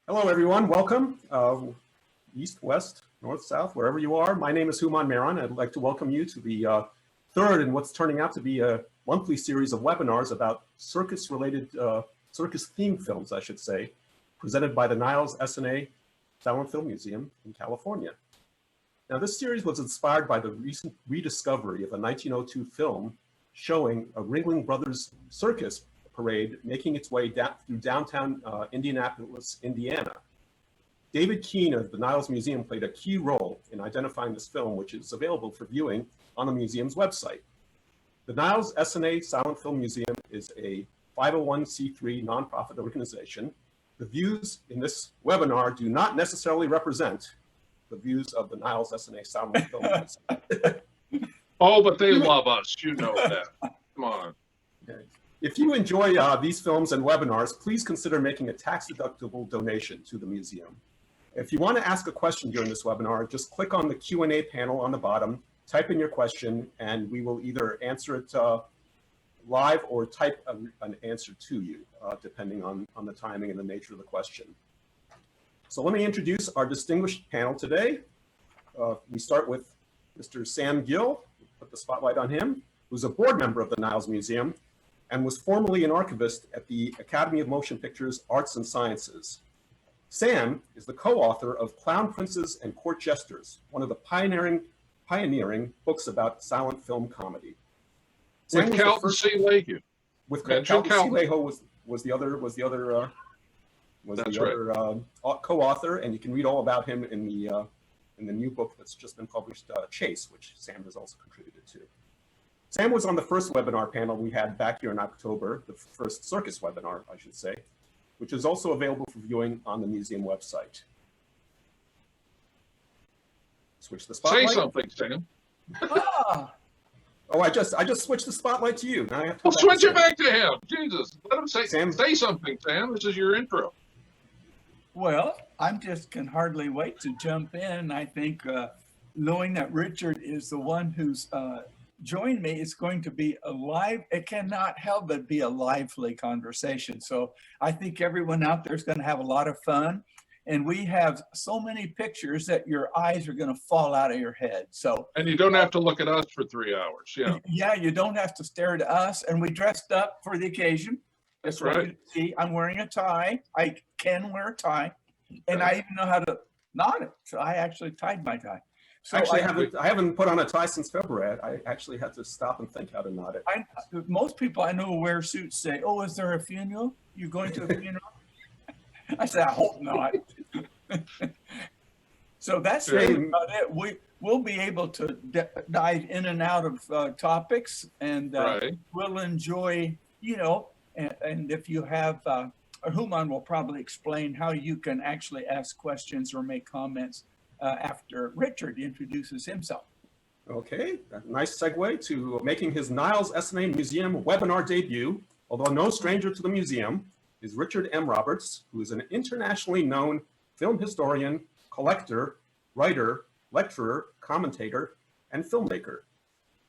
Hello, everyone. Welcome, east, west, north, south, wherever you are. My name is Human Maron. I'd like to welcome you to the third in what's turning out to be a monthly series of webinars about circus-related, circus-themed films, I should say, presented by the Niles S&A Silent Film Museum in California. Now, this series was inspired by the recent rediscovery of a 1902 film showing a Ringling Brothers circus parade making its way through downtown Indianapolis, Indiana. David Keene of the Niles Museum played a key role in identifying this film, which is available for viewing on the museum's website. The Niles S&A Silent Film Museum is a 501c3 nonprofit organization. The views in this webinar do not necessarily represent the views of the Niles S&A Silent Film Museum. Oh, but they love us. You know that. Come on. Okay. If you enjoy these films and webinars, please consider making a tax-deductible donation to the museum. If you want to ask a question during this webinar, just click on the Q&A panel on the bottom, type in your question, and we will either answer it live or type an answer to you, depending on the timing and the nature of the question. So let me introduce our distinguished panel today. We start with Mr. Sam Gill, put the spotlight on him, who's a board member of the Niles Museum and was formerly an archivist at the Academy of Motion Pictures Arts and Sciences. Sam is the co-author of Clown Princes and Court Jesters, one of the pioneering books about silent film comedy. Sam with Calton C. Lehue. With Calton C. Lehue was the other co-author, and you can read all about him in the new book that's just been published, Chase, which Sam has also contributed to. Sam was on the first webinar panel we had back here in October, the first circus webinar, I should say, which is also available for viewing on the museum website. Switch the spotlight. Say something, Sam. Oh, I just switched the spotlight to you. Now I have to switch it back to him. Jesus, let him say something, Sam. This is your intro. Well, I just can hardly wait to jump in. I think knowing that Richard is the one who's joined me, it's going to be it cannot help but be a lively conversation. So I think everyone out there is going to have a lot of fun. And we have so many pictures that your eyes are going to fall out of your head. And you don't have to look at us for 3 hours. Yeah. Yeah, you don't have to stare at us. And we dressed up for the occasion. That's right. You see, I'm wearing a tie. I can wear a tie. And I even know how to knot it. So I actually tied my tie. So actually, I haven't put on a tie since February. I actually had to stop and think how to knot it. Most people I know who wear suits say, "Oh, is there a funeral? You going to a funeral?" I said, "I hope not." So that's really about it. We'll be able to dive in and out of topics, and we'll enjoy, and if you have, Human will probably explain how you can actually ask questions or make comments after Richard introduces himself. Okay, nice segue to making his Niles S&A Museum webinar debut. Although no stranger to the museum is Richard M. Roberts, who is an internationally known film historian, collector, writer, lecturer, commentator, and filmmaker.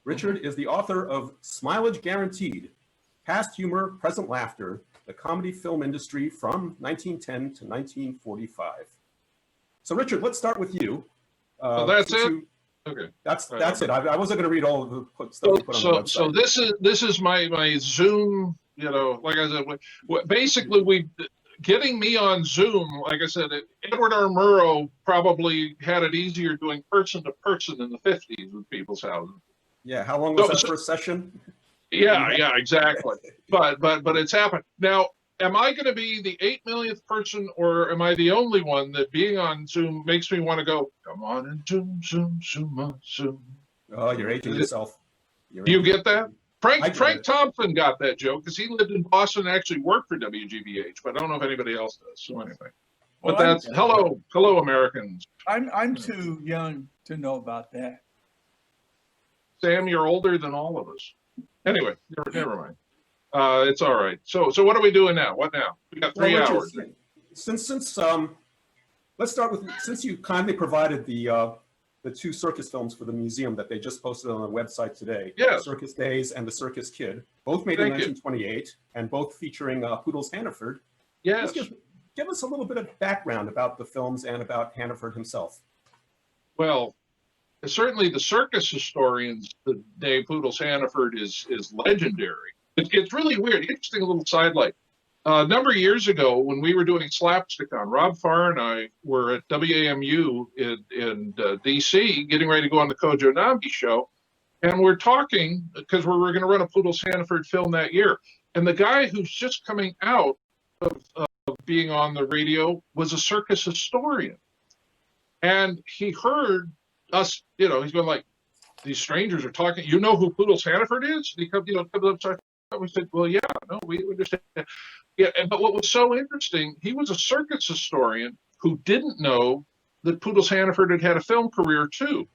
Richard is the author of Smilage Guaranteed, Past Humor, Present Laughter, the Comedy Film Industry from 1910 to 1945. So Richard, let's start with you. That's it? Okay. That's it. I wasn't going to read all of the stuff you put on the website. So this is my Zoom, like I said, basically getting me on Zoom, like I said, Edward R. Murrow probably had it easier doing person to person in the 50s with people's houses. Yeah, how long was that first session? Yeah, exactly. But it's happened. Now, am I going to be the 8 millionth person, or am I the only one that being on Zoom makes me want to go, come on and Zoom on Zoom? Oh, you're aging yourself. Do you get that? Frank Thompson got that joke because he lived in Boston and actually worked for WGBH, but I don't know if anybody else does. So anyway, but that's hello Americans. I'm too young to know about that. Sam, you're older than all of us. Anyway, never mind. It's all right. So what are we doing now? What now? We got 3 hours. Since let's start with, since you kindly provided the 2 circus films for the museum that they just posted on the website today. Yes. Circus Days and The Circus Kid, both made in 1928 and both featuring Poodles Hannaford. Yes. give us a little bit of background about the films and about Hannaford himself. Well, certainly the circus historians, the name Poodles Hannaford is legendary. It's really weird. Interesting little sidelight. A number of years ago, when we were doing Slapstick on, Rob Farr and I were at WAMU in DC, getting ready to go on the Kojo Nambi show, and we're talking because we were going to run a Poodles Hannaford film that year. And the guy who's just coming out of being on the radio was a circus historian, and he heard us. He's going like, "These strangers are talking. You know who Poodles Hannaford is?" And he comes up. We said, "Well, yeah, no, we understand." Yeah, but what was so interesting, he was a circus historian who didn't know that Poodles Hannaford had a film career too.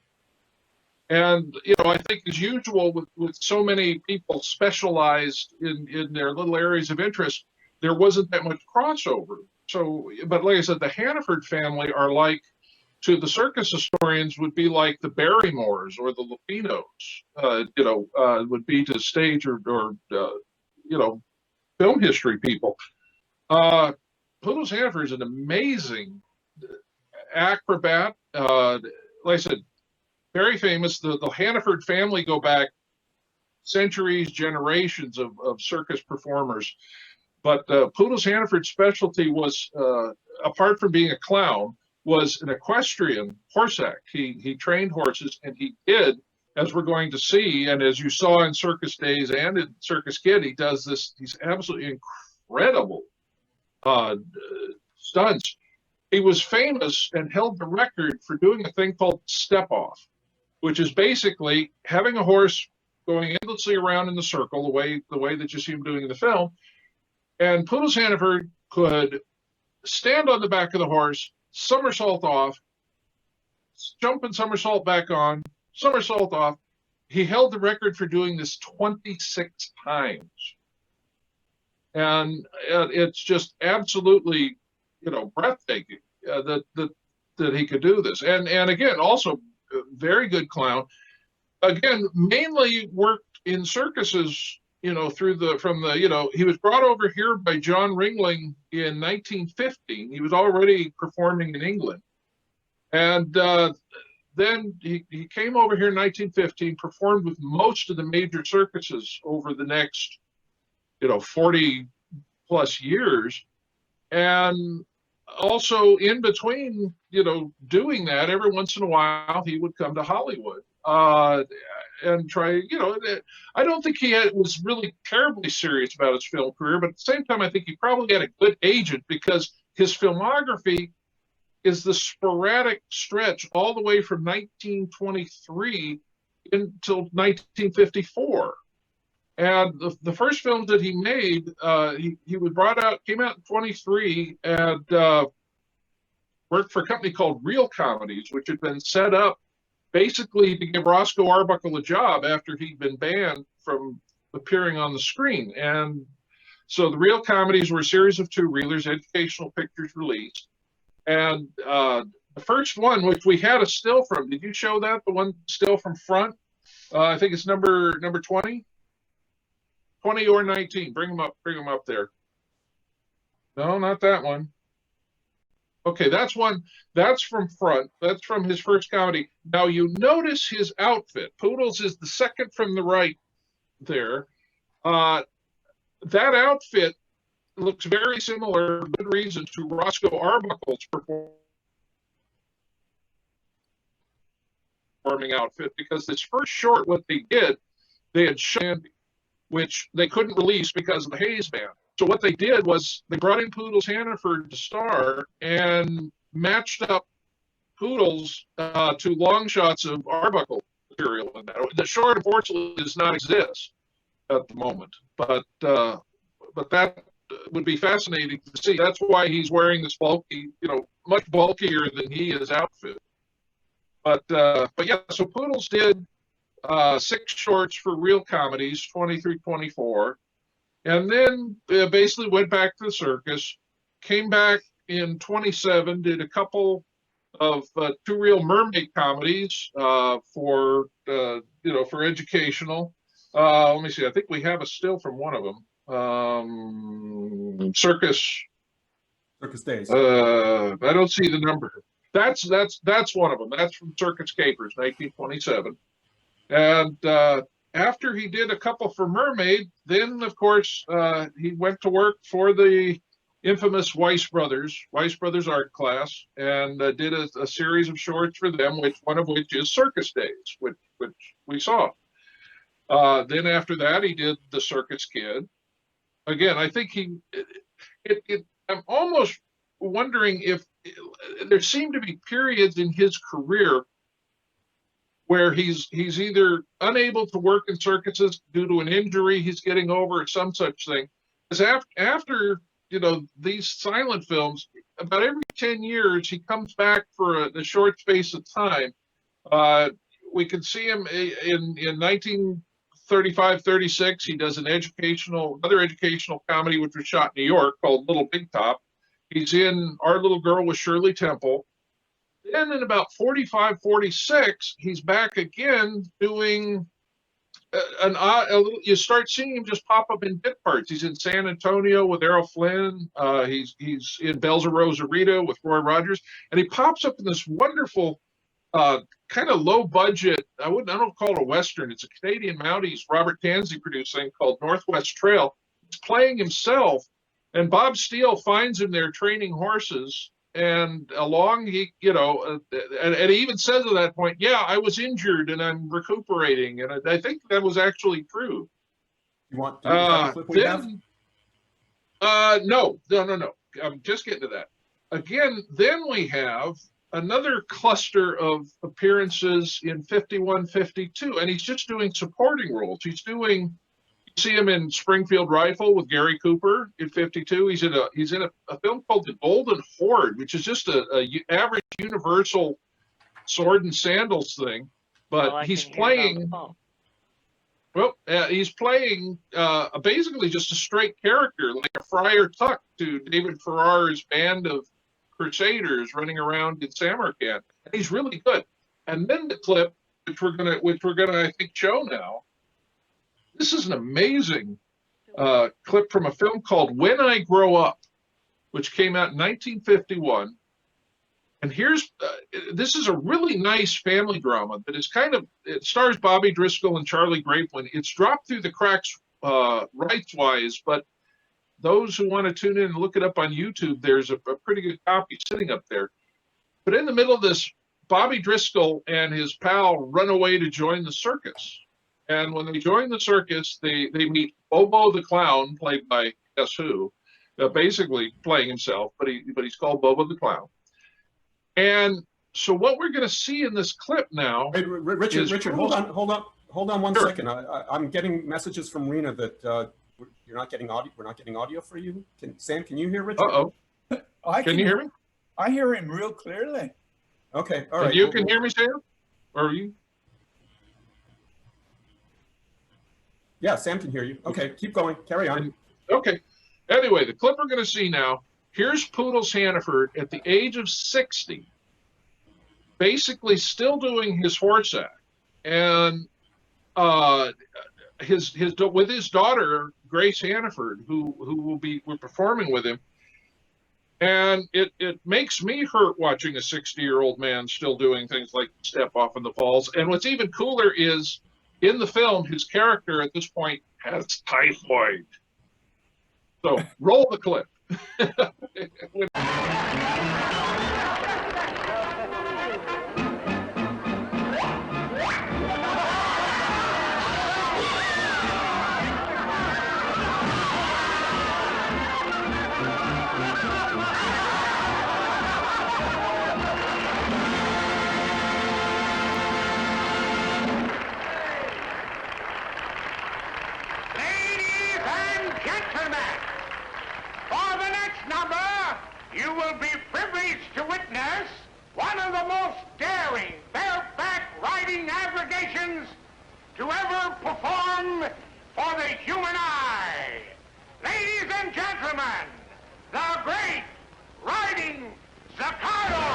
And I think as usual with so many people specialized in their little areas of interest, there wasn't that much crossover. So, but like I said, the Hannaford family are like, to the circus historians, would be like the Barrymores or the Lupinos, would be to stage or film history people. Poodles Hannaford is an amazing acrobat. Like I said, very famous. The Hannaford family go back centuries, generations of circus performers. But Poodles Hannaford's specialty was, apart from being a clown, was an equestrian horse act. He trained horses, and he did, as we're going to see, and as you saw in Circus Days and in Circus Kid, he does these absolutely incredible stunts. He was famous and held the record for doing a thing called step off, which is basically having a horse going endlessly around in the circle, the way that you see him doing in the film. And Poodles Hannaford could stand on the back of the horse, somersault off, jump and somersault back on, somersault off. He held the record for doing this 26 times. And it's just absolutely, breathtaking that he could do this. And again, also a very good clown. Again, mainly worked in circuses, he was brought over here by John Ringling in 1915. He was already performing in England. And then he came over here in 1915, performed with most of the major circuses over the next, 40 plus years. And also in between, doing that, every once in a while, he would come to Hollywood and try, I don't think he was really terribly serious about his film career, but at the same time, I think he probably had a good agent because his filmography is the sporadic stretch all the way from 1923 until 1954. And the first films that he made, he was came out in 23 and worked for a company called Real Comedies, which had been set up basically to give Roscoe Arbuckle a job after he'd been banned from appearing on the screen. And so the Real Comedies were a series of two-reelers, educational pictures released. And the first one, which we had a still from, did you show that? The one still from front? I think it's number 20? 20 or 19. Bring them up there. No, not that one. Okay, that's one. That's from front. That's from his first comedy. Now you notice his outfit. Poodles is the second from the right there. That outfit looks very similar, for good reason, to Roscoe Arbuckle's performing outfit, because this first short, what they did, they had shot, which they couldn't release because of the Hayes ban. So what they did was they brought in Poodles Hannaford to star and matched up Poodles to long shots of Arbuckle material in that. The short, unfortunately, does not exist at the moment, but that would be fascinating to see. That's why he's wearing this bulky, much bulkier than he is outfit. But yeah, so Poodles did 6 shorts for Real Comedies, 23, 24. And then basically went back to the circus, came back in 27, did a couple of 2 Real Mermaid comedies for educational. Let me see, I think we have a still from one of them. Circus Circus Days. I don't see the number. That's one of them. That's from Circus Capers, 1927. And after he did a couple for Mermaid, then of course he went to work for the infamous Weiss Brothers art class, and did a series of shorts for them, one of which is Circus Days, which we saw. Then after that, he did the Circus Kid. Again, I think I'm almost wondering if there seem to be periods in his career where he's either unable to work in circuses due to an injury he's getting over or some such thing. Because after these silent films, about every 10 years he comes back for a short space of time. We can see him in 1935, 36. He does another educational comedy which was shot in New York called Little Big Top. He's in Our Little Girl with Shirley Temple. Then in about 45, 46, he's back again doing you start seeing him just pop up in bit parts. He's in San Antonio with Errol Flynn. He's in Bells of Rosarito with Roy Rogers. And he pops up in this wonderful kind of low budget, I don't call it a Western. It's a Canadian Mounties Robert Tansey produced thing called Northwest Trail. He's playing himself. And Bob Steele finds him there training horses. And along and he even says at that point, yeah, I was injured and I'm recuperating. And I think that was actually true. You want to the clip we have? No. I'm just getting to that. Again, then we have another cluster of appearances in 51, 52, and he's just doing supporting roles. You see him in Springfield Rifle with Gary Cooper in 52. He's in a film called The Golden Horde, which is just a average Universal sword and sandals thing. But he's playing. Well, he's playing basically just a straight character, like a Friar Tuck to David Farrar's band of Crusaders running around in Samarkand. And he's really good. And then the clip, which we're gonna I think show now. This is an amazing clip from a film called When I Grow Up, which came out in 1951. And this is a really nice family drama that is it stars Bobby Driscoll and Charlie Grapeline. It's dropped through the cracks rights-wise, but those who want to tune in and look it up on YouTube, there's a pretty good copy sitting up there. But in the middle of this, Bobby Driscoll and his pal run away to join the circus. And when they join the circus, they meet Bobo the Clown, played by guess who, basically playing himself, but he's called Bobo the Clown. And so what we're going to see in this clip now, hey, Richard, hold on one second. I'm getting messages from Rena that you're not getting audio. We're not getting audio for you. Sam, can you hear Richard? Can you hear me? I hear him real clearly. Okay, all right. And you can hear me, Sam? Or are you? Yeah, Sam can hear you. Okay, keep going. Carry on. Okay. Anyway, the clip we're going to see now, here's Poodles Hannaford at the age of 60, basically still doing his horse act. And with his daughter, Grace Hannaford, who we're performing with him. And it makes me hurt watching a 60-year-old man still doing things like step off in the falls. And what's even cooler is, in the film, his character at this point has typhoid. So roll the clip. You will be privileged to witness one of the most daring bareback riding aggregations to ever perform for the human eye. Ladies and gentlemen, the great riding Zaccato.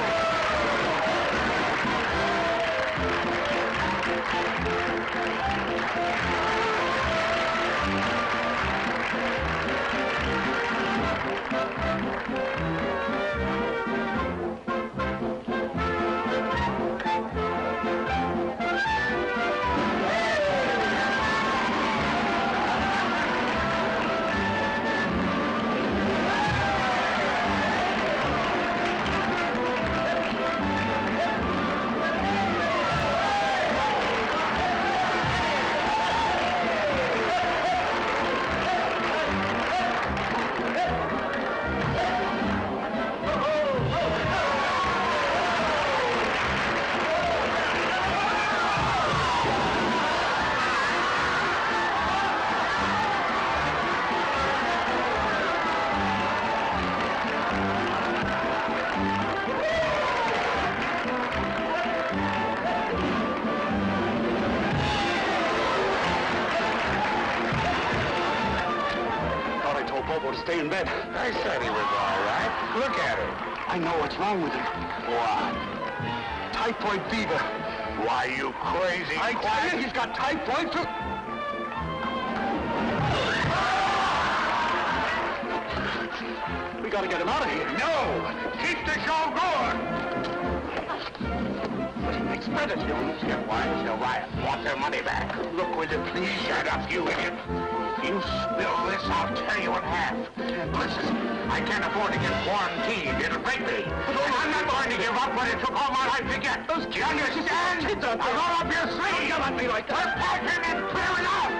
hobo to stay in bed. I said he was all right. Look at him. I know what's wrong with him. What? Typhoid fever. Why, you crazy I tell you, he's got typhoid too. We gotta get him out of here. No! Keep the show going! Spread it, you riot. Want their money back. Look, will you please? Shut up, you idiot. You spill this, I'll tear you in half. Listen, I can't afford to get quarantined. It'll break me. I'm not going to give up what it took all my life to get. Those kids, you understand? Now roll up your sleeves. Don't yell at me like that. We're packing and clearing out.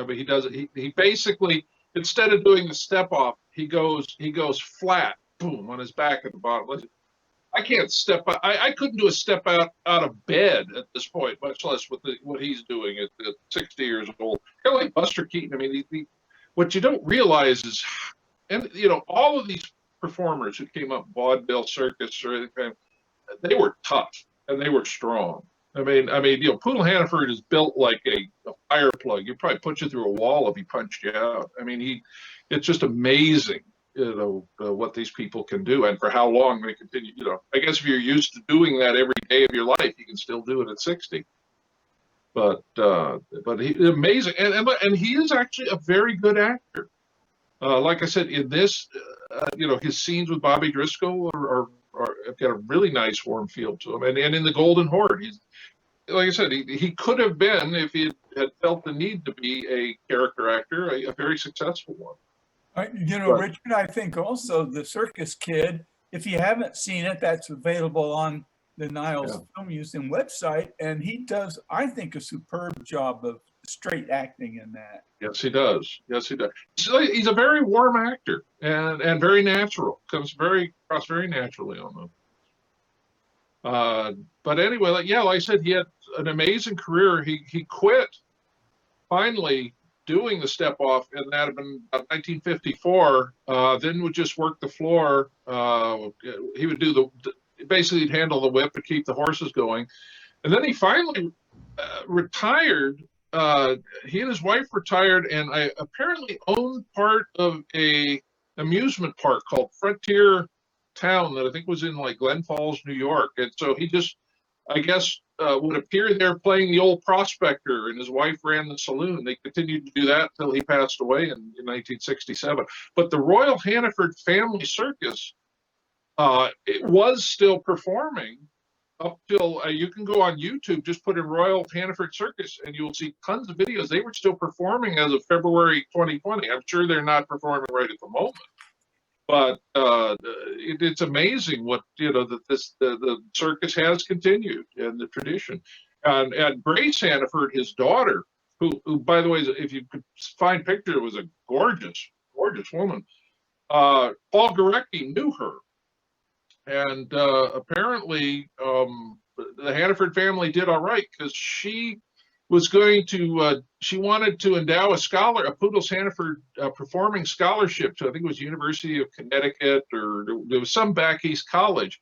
But he does it. He basically, instead of doing the step off, he goes flat, boom, on his back at the bottom. Listen, I can't step out. I couldn't do a step out of bed at this point, much less with what he's doing at 60 years old. Kind of like Buster Keaton. I mean, what you don't realize is, and all of these performers who came up, vaudeville, circus, or anything, they were tough and they were strong. I mean, Poodle Hannaford is built like a fire plug. He'd probably put you through a wall if he punched you out. I mean, it's just amazing, what these people can do and for how long they continue. I guess if you're used to doing that every day of your life, you can still do it at 60. But he's amazing, and he is actually a very good actor. Like I said, in this, his scenes with Bobby Driscoll are have got a really nice warm feel to him, and in the Golden Horde, he's, like I said, he could have been, if he had felt the need to be a character actor, a very successful one. Richard, I think also the Circus Kid, if you haven't seen it, that's available on the Niles Film Museum website, and he does, I think, a superb job of straight acting in that. Yes, he does. He's a very warm actor and very natural. Comes across very naturally on them. But anyway, like I said, he had an amazing career. He quit finally doing the step off, and that had been about 1954. Then would just work the floor. He would do basically he'd handle the whip to keep the horses going, and then he finally retired. He and his wife retired, and I apparently owned part of a amusement park called Frontier Town that I think was in like Glen Falls, New York. And so he just, I guess, would appear there playing the old prospector, and his wife ran the saloon. They continued to do that until he passed away in 1967. But the Royal Hannaford Family Circus, it was still performing up till you can go on YouTube, just put in Royal Hannaford Circus, and you will see tons of videos. They were still performing as of February 2020. I'm sure they're not performing right at the moment, but it's amazing what that the circus has continued and the tradition. And Grace Hannaford, his daughter, who by the way, if you could find picture, was a gorgeous, gorgeous woman. Paul Gorecki knew her, and apparently the Hannaford family did all right, because she was going to she wanted to endow a Poodles Hannaford performing scholarship to, I think it was University of Connecticut, or there was some back east college.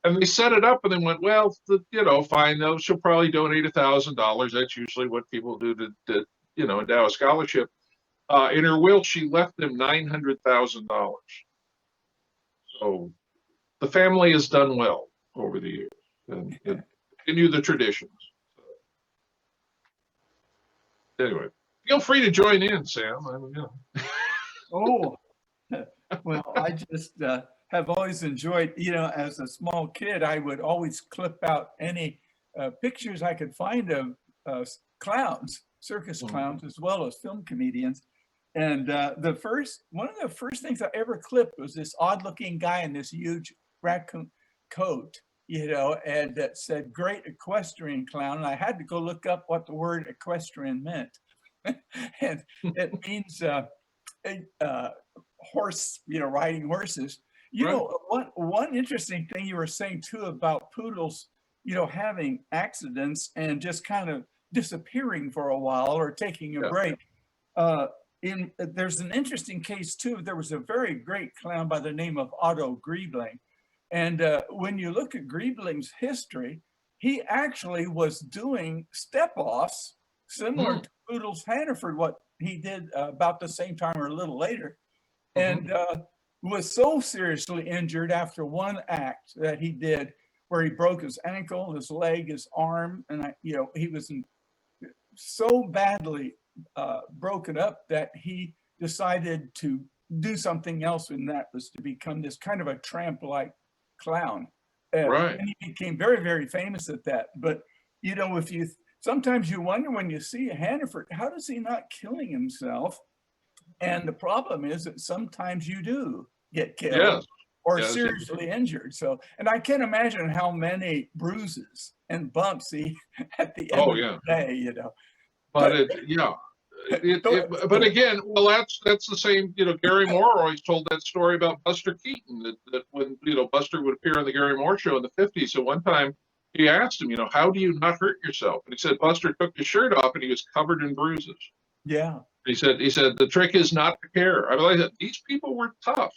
And they set it up, and then went, well, fine, though, she'll probably donate $1,000. That's usually what people do to endow a scholarship. In her will, she left them $900,000. So the family has done well over the years, and continue the traditions. Anyway, feel free to join in, Sam. Oh, well, I just have always enjoyed, as a small kid, I would always clip out any pictures I could find of clowns, circus clowns, as well as film comedians. And one of the first things I ever clipped was this odd looking guy in this huge raccoon coat, and that said "Great Equestrian Clown." And I had to go look up what the word equestrian meant. And it means horse, riding horses. One interesting thing you were saying too about poodles, having accidents and just kind of disappearing for a while or taking a break. There's an interesting case too. There was a very great clown by the name of Otto Griebling. And when you look at Griebling's history, he actually was doing step-offs similar to Poodles Hannaford, what he did about the same time or a little later, and was so seriously injured after one act that he did, where he broke his ankle, his leg, his arm, and he was so badly broken up that he decided to do something else, and that was to become this kind of a tramp-like clown. Right. And he became very, very famous at that. But sometimes you wonder when you see a Hannaford, how does he not killing himself? And the problem is that sometimes you do get killed or seriously injured. So, and I can't imagine how many bruises and bumps he at the end of the day, But but again, well, that's the same. Gary Moore always told that story about Buster Keaton, that when Buster would appear on the Gary Moore show in the '50s. So one time he asked him, how do you not hurt yourself? And he said Buster took his shirt off and he was covered in bruises. Yeah. He said the trick is not to care. I realized that these people were tough.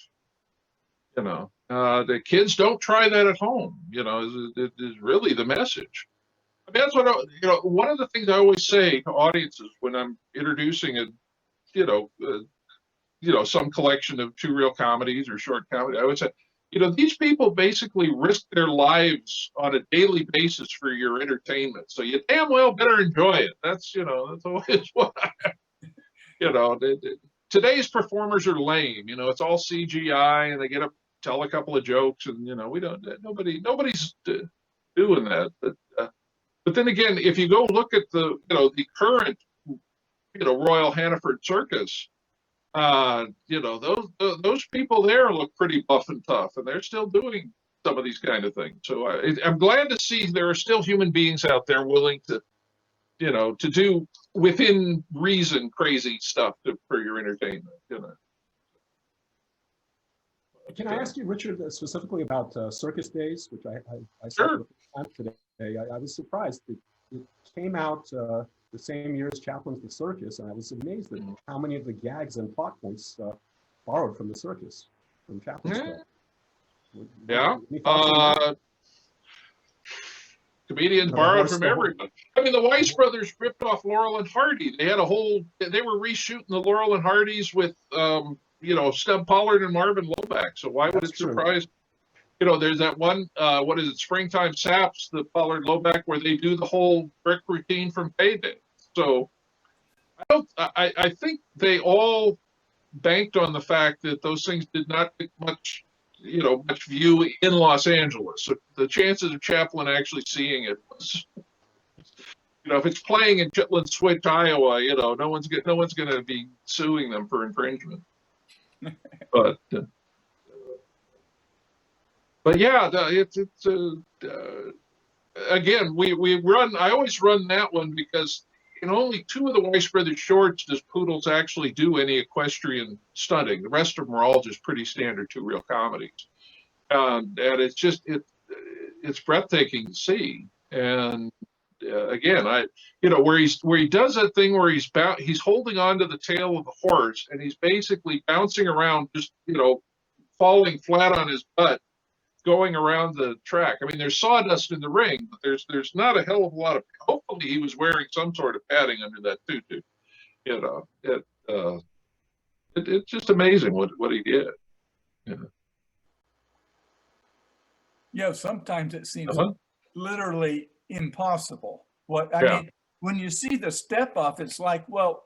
The kids don't try that at home. Is really the message. I mean, that's what one of the things I always say to audiences when I'm introducing some collection of two reel comedies or short comedy. I would say, these people basically risk their lives on a daily basis for your entertainment. So you damn well better enjoy it. That's always what today's performers are lame. It's all CGI, and they get up, tell a couple of jokes, and nobody's doing that. But then again, if you go look at the current Royal Hannaford Circus, those people there look pretty buff and tough, and they're still doing some of these kind of things. So I'm glad to see there are still human beings out there willing to do within reason crazy stuff for your entertainment. Can I ask you, Richard, specifically about Circus Days, which I saw today? I was surprised. It came out the same year as Chaplin's The Circus, and I was amazed at how many of the gags and plot points borrowed from The Circus, from Chaplin's stuff. Comedians borrowed from everybody. I mean, the Weiss brothers ripped off Laurel and Hardy. They were reshooting the Laurel and Hardys with Stub Pollard and Marvin Loback. So why would it surprise? There's that one, what is it, Springtime Saps, the Pollard Loback, where they do the whole brick routine from Payday. So I think they all banked on the fact that those things did not get much view in Los Angeles. So the chances of Chaplin actually seeing it was, if it's playing in Chitlin Switch, Iowa, no one's going to be suing them for infringement. But yeah, again, I always run that one because in only 2 of the Weiss Brothers shorts does Poodles actually do any equestrian stunting. The rest of them are all just pretty standard 2-reel comedies. And it's breathtaking to see. And again, where he does that thing where he's holding on to the tail of the horse and he's basically bouncing around, just, falling flat on his butt, going around the track. I mean, there's sawdust in the ring, but there's not a hell of a lot of. Hopefully, he was wearing some sort of padding under that tutu. It's just amazing what he did. Yeah, sometimes it seems Uh-huh. literally impossible. I Yeah. mean, when you see the step off, it's like, well,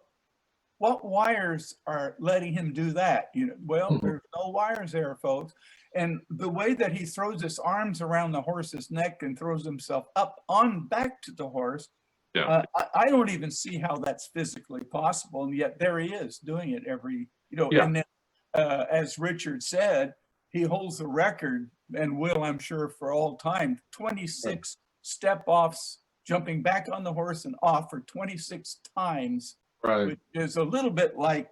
what wires are letting him do that? Well, Mhm. there's no wires there, folks. And the way that he throws his arms around the horse's neck and throws himself up on back to the horse, Yeah. I don't even see how that's physically possible. And yet there he is doing it Yeah. and then, as Richard said, he holds the record and will, I'm sure, for all time, 26 step-offs, jumping back on the horse and off for 26 times, Right. which is a little bit like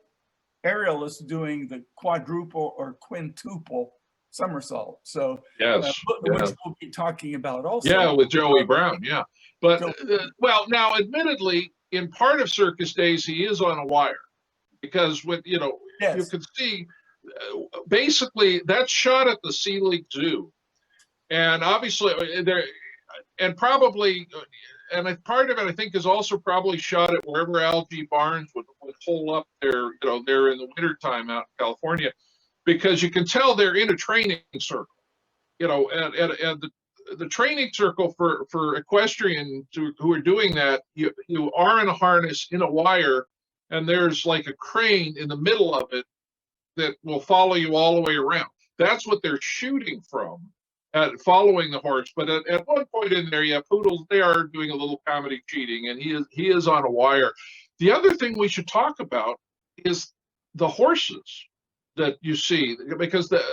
Ariel is doing the quadruple or quintuple somersault. So, Yes. which we'll be talking about also. Yeah, with Joey Brown. Yeah. But, well, now, admittedly, in part of Circus Days, he is on a wire because you Yes. can see basically that's shot at the Sea League Zoo. And obviously and probably, and part of it, I think, is also probably shot at wherever Algie Barnes would hole up there, there in the wintertime out in California, because you can tell they're in a training circle, and the training circle for equestrians who are doing that, you are in a harness in a wire, and there's like a crane in the middle of it that will follow you all the way around. That's what they're shooting from, following the horse. But at one point in there, yeah, Poodles, they are doing a little comedy cheating, and he is on a wire. The other thing we should talk about is the horses that you see, because the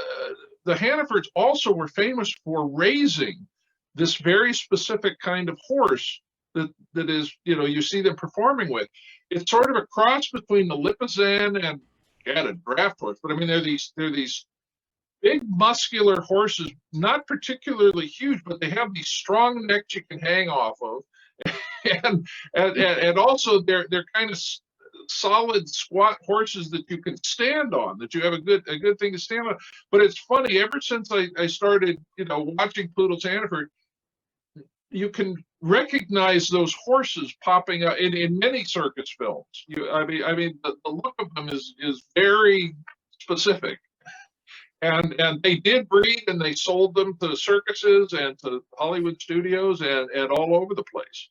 Hannafords also were famous for raising this very specific kind of horse that is, you see them performing with. It's sort of a cross between the Lipizan and a draft horse, but I mean, they're these big muscular horses, not particularly huge, but they have these strong necks you can hang off of, and also they're kind of solid squat horses that you can stand on, that you have a good thing to stand on. But it's funny, ever since I started watching Poodles Hannaford, you can recognize those horses popping up in many circus films. I mean the look of them is very specific, and they did breed, and they sold them to circuses and to Hollywood studios and all over the place.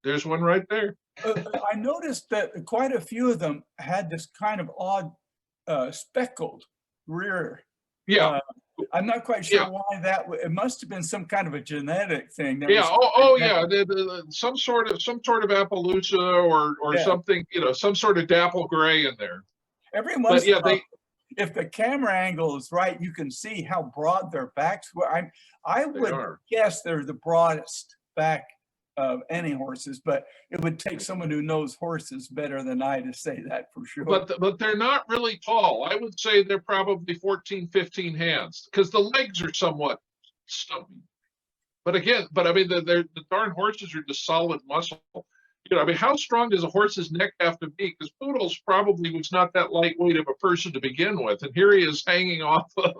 There's one right there. I noticed that quite a few of them had this kind of odd speckled rear. Yeah. I'm not quite sure why it must have been some kind of a genetic thing. Some sort of Appaloosa or something, some sort of dapple gray in there. Every once in a while, if the camera angle is right, you can see how broad their backs were. I would guess they're the broadest back of any horses, but it would take someone who knows horses better than I to say that for sure. But they're not really tall. I would say they're probably 14, 15 hands, because the legs are somewhat stumpy. But I mean, the darn horses are just solid muscle. I mean, how strong does a horse's neck have to be? Because Poodles probably was not that lightweight of a person to begin with, and here he is hanging off of,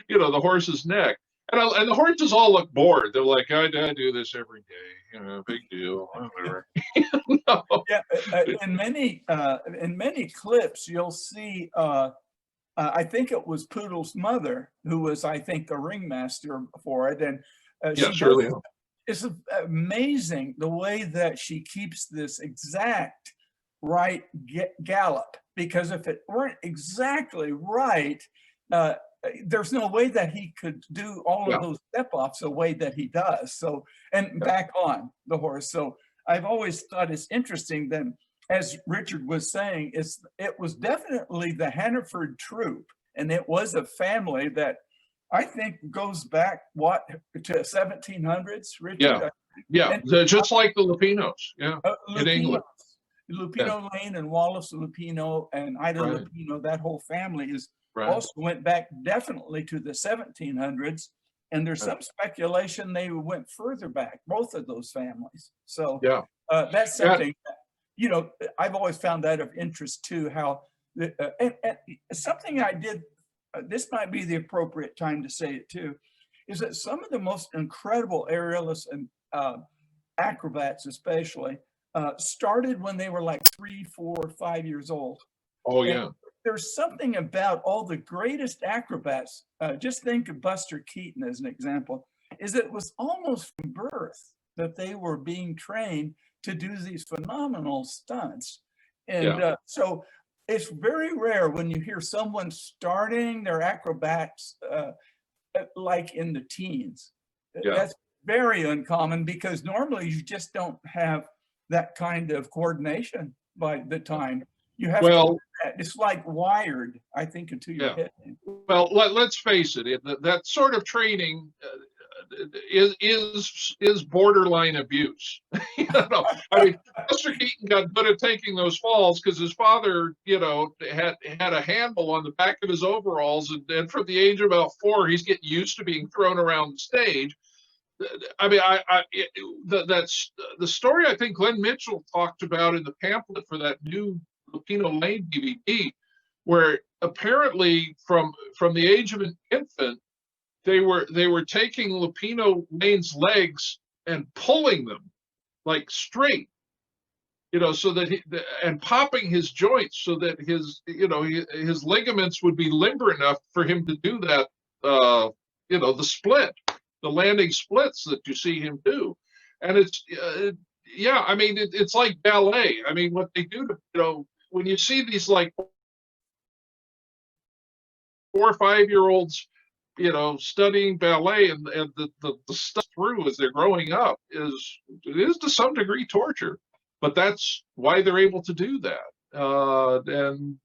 the horse's neck. And the horses all look bored. They're like, I do this every day, big deal. Whatever. No. Yeah, in many clips, you'll see. I think it was Poodle's mother who was, I think, the ringmaster for it, and surely. It's amazing the way that she keeps this exact right gallop. Because if it weren't exactly right, there's no way that he could do all of those step-offs the way that he does. So, and back on the horse. So I've always thought it's interesting that, as Richard was saying, it was definitely the Hannaford troupe, and it was a family that I think goes back to 1700s, Richard. Yeah, just like the Lupinos, yeah, in Lupino, England. Lupino Lane and Wallace Lupino and Ida Right. Lupino, that whole family is Right. also went back definitely to the 1700s. And there's some speculation they went further back, both of those families. So Yeah. that's something, you know, I've always found that of interest too, how, and something I did, this might be the appropriate time to say it too, is that some of the most incredible aerialists and acrobats especially, started when they were like 3, 4, 5 years old. Oh, yeah. And there's something about all the greatest acrobats, just think of Buster Keaton as an example, is that it was almost from birth that they were being trained to do these phenomenal stunts. And so it's very rare when you hear someone starting their acrobats like in the teens. That's very uncommon because normally you just don't have that kind of coordination by the time. You have to, it's like wired, I think, into your head. Well, let's face it, that sort of training is borderline abuse. You know, I mean, Mr. Keaton got good at taking those falls because his father, you know, had a handle on the back of his overalls, and from the age of about 4, he's getting used to being thrown around the stage. I mean, that's the story I think Glenn Mitchell talked about in the pamphlet for that new Lupino Lane DVD, where apparently from the age of an infant, they were taking Lupino Lane's legs and pulling them like straight, you know, so that and popping his joints so that his ligaments would be limber enough for him to do that, you know, the landing splits that you see him do. And it's, I mean, it's like ballet. I mean, what they do to, you know, when you see these like 4 or 5-year-olds, you know, studying ballet and the stuff through as they're growing up is to some degree torture, but that's why they're able to do that. And,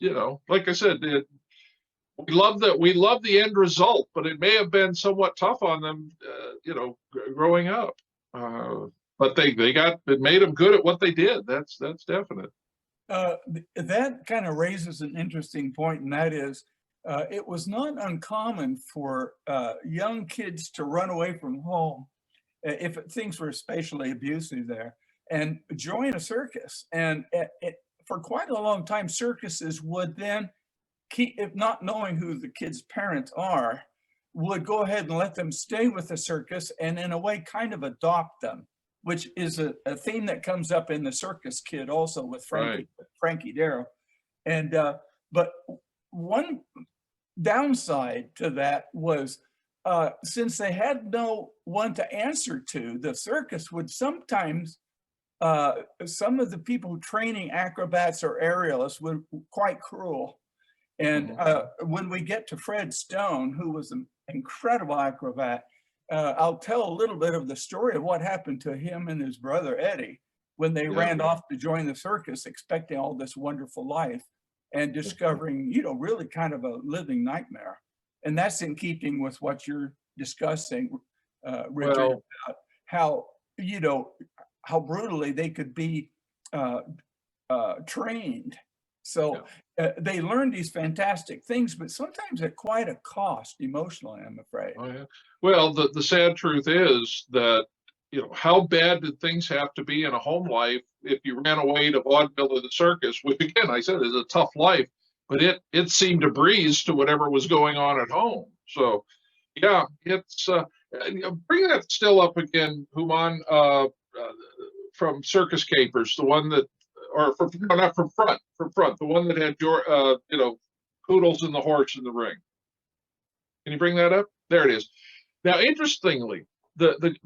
you know, like I said, we love the end result, but it may have been somewhat tough on them, you know, growing up. But it made them good at what they did. That's definite. That kind of raises an interesting point, and that is, it was not uncommon for young kids to run away from home if things were especially abusive there and join a circus. And for quite a long time, circuses would then keep, if not knowing who the kids' parents are, would go ahead and let them stay with the circus and in a way kind of adopt them, which is a theme that comes up in the Circus Kid also with Frankie Darrow. And but one downside to that was since they had no one to answer to, the circus would sometimes, some of the people training acrobats or aerialists were quite cruel. And when we get to Fred Stone, who was an incredible acrobat, I'll tell a little bit of the story of what happened to him and his brother Eddie when they ran off to join the circus, expecting all this wonderful life and discovering, you know, really kind of a living nightmare. And that's in keeping with what you're discussing, Richard, about how, you know, how brutally they could be trained. So they learned these fantastic things, but sometimes at quite a cost emotionally, I'm afraid. Oh, yeah. Well, the sad truth is that, you know, how bad did things have to be in a home life if you ran away to vaudeville or the circus, which again, I said is a tough life, but it seemed a breeze to whatever was going on at home. So, yeah, it's bring that still up again, Human, from Circus Capers, the one that, or not from front, the one that had your, you know, Poodles and the horse in the ring. Can you bring that up? There it is. Now, interestingly, the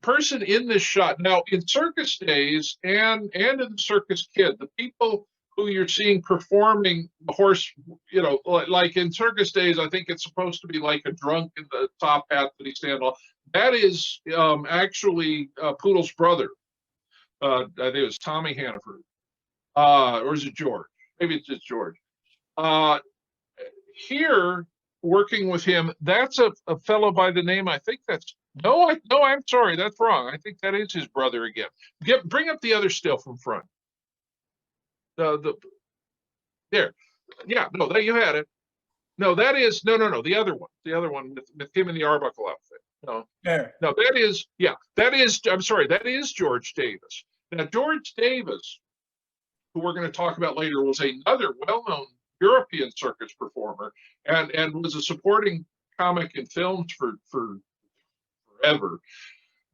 person in this shot, now in Circus Days and in the Circus Kid, the people who you're seeing performing the horse, you know, like in Circus Days, I think it's supposed to be like a drunk in the top hat that he stands on. That is actually Poodle's brother. I think it was Tommy Hannaford. Or is it George? Maybe it's just George. Here, working with him. That's a fellow by the name, I think that's, no, I'm sorry, that's wrong. I think that is his brother again. Bring up the other still from front. There. Yeah, no, that you had it. No, that is, no, the other one with him in the Arbuckle outfit. No, There. no, that is, yeah, that is, I'm sorry, that is George Davis. Now, George Davis, who we're going to talk about later, was another well-known European circus performer and was a supporting comic in films for forever.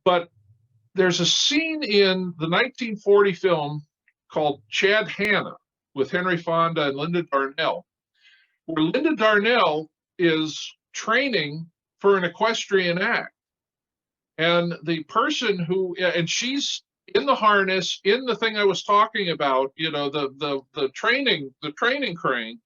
But there's a scene in the 1940 film called Chad Hanna with Henry Fonda and Linda Darnell, where Linda Darnell is training for an equestrian act. And the person who, and she's in the harness, in the thing I was talking about, you know, the training crane,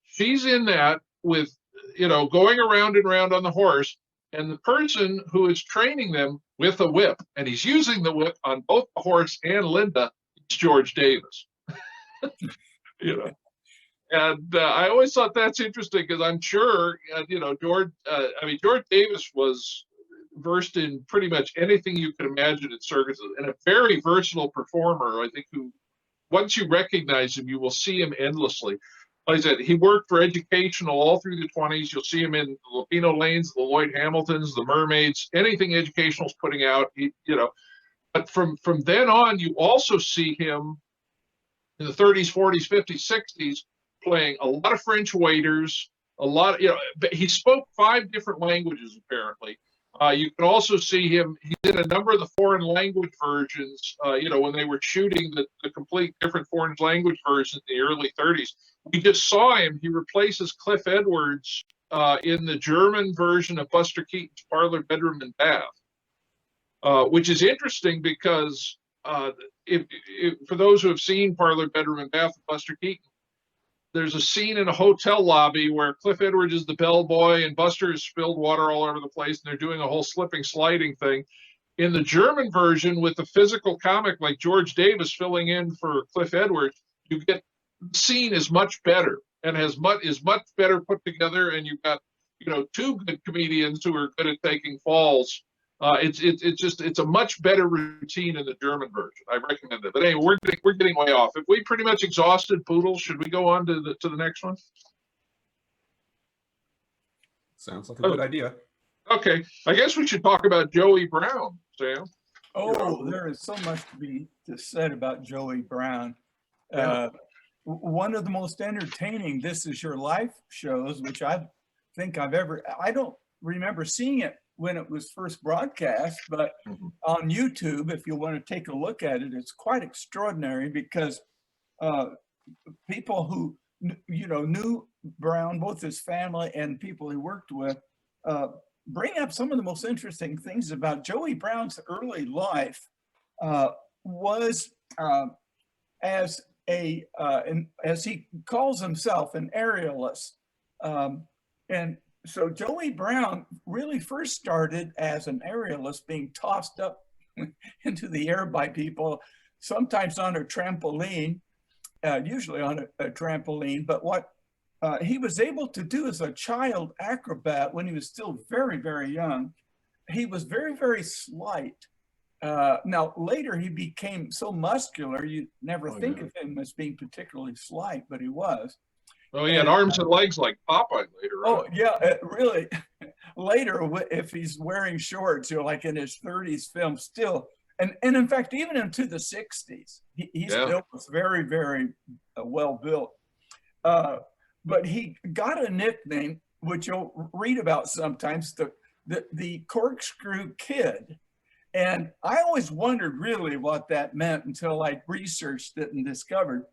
she's in that with, you know, going around and around on the horse, and the person who is training them with a whip, and he's using the whip on both the horse and Linda, it's George Davis. You know, and I always thought that's interesting because I'm sure, you know, George Davis was versed in pretty much anything you could imagine at circuses, and a very versatile performer, I think, who, once you recognize him, you will see him endlessly. Like I said, he worked for educational all through the 20s. You'll see him in the Lupino Lanes, the Lloyd Hamiltons, the Mermaids, anything educational's putting out, you know. But from then on, you also see him in the 30s, 40s, 50s, 60s, playing a lot of French waiters, a lot, you know, he spoke 5 different languages, apparently. You can also see him, he did a number of the foreign language versions, you know, when they were shooting the complete different foreign language versions in the early 30s. We just saw him, he replaces Cliff Edwards in the German version of Buster Keaton's Parlor, Bedroom, and Bath, which is interesting because if for those who have seen Parlor, Bedroom, and Bath with Buster Keaton, there's a scene in a hotel lobby where Cliff Edwards is the bellboy and Buster has spilled water all over the place, and they're doing a whole slipping, sliding thing. In the German version, with the physical comic like George Davis filling in for Cliff Edwards, you get the scene is much better and is much better put together, and you've got, you know, 2 good comedians who are good at taking falls. It's a much better routine in the German version. I recommend it. But anyway, we're getting way off. If we pretty much exhausted Poodles, should we go on to the next one? Sounds like a good idea. Okay, I guess we should talk about Joey Brown, Sam. Oh, there is so much to be said about Joey Brown. One of the most entertaining This Is Your Life shows, which I don't remember seeing it when it was first broadcast, but on YouTube, if you want to take a look at it, it's quite extraordinary because people who, you know, knew Brown, both his family and people he worked with, bring up some of the most interesting things about Joey Brown's early life. Was as he calls himself, an aerialist, and so Joey Brown really first started as an aerialist, being tossed up into the air by people, sometimes on a trampoline, usually on a trampoline. But what he was able to do as a child acrobat when he was still very, very young, he was very, very slight. Now, later he became so muscular, you never think of him as being particularly slight, but he was. Oh, he had arms and legs like Popeye later. Oh, yeah, really. Later, if he's wearing shorts, you know, like in his 30s film still, and in fact, even into the 60s, he still was very, very well built. But he got a nickname, which you'll read about sometimes, the Corkscrew Kid. And I always wondered really what that meant until I researched it and discovered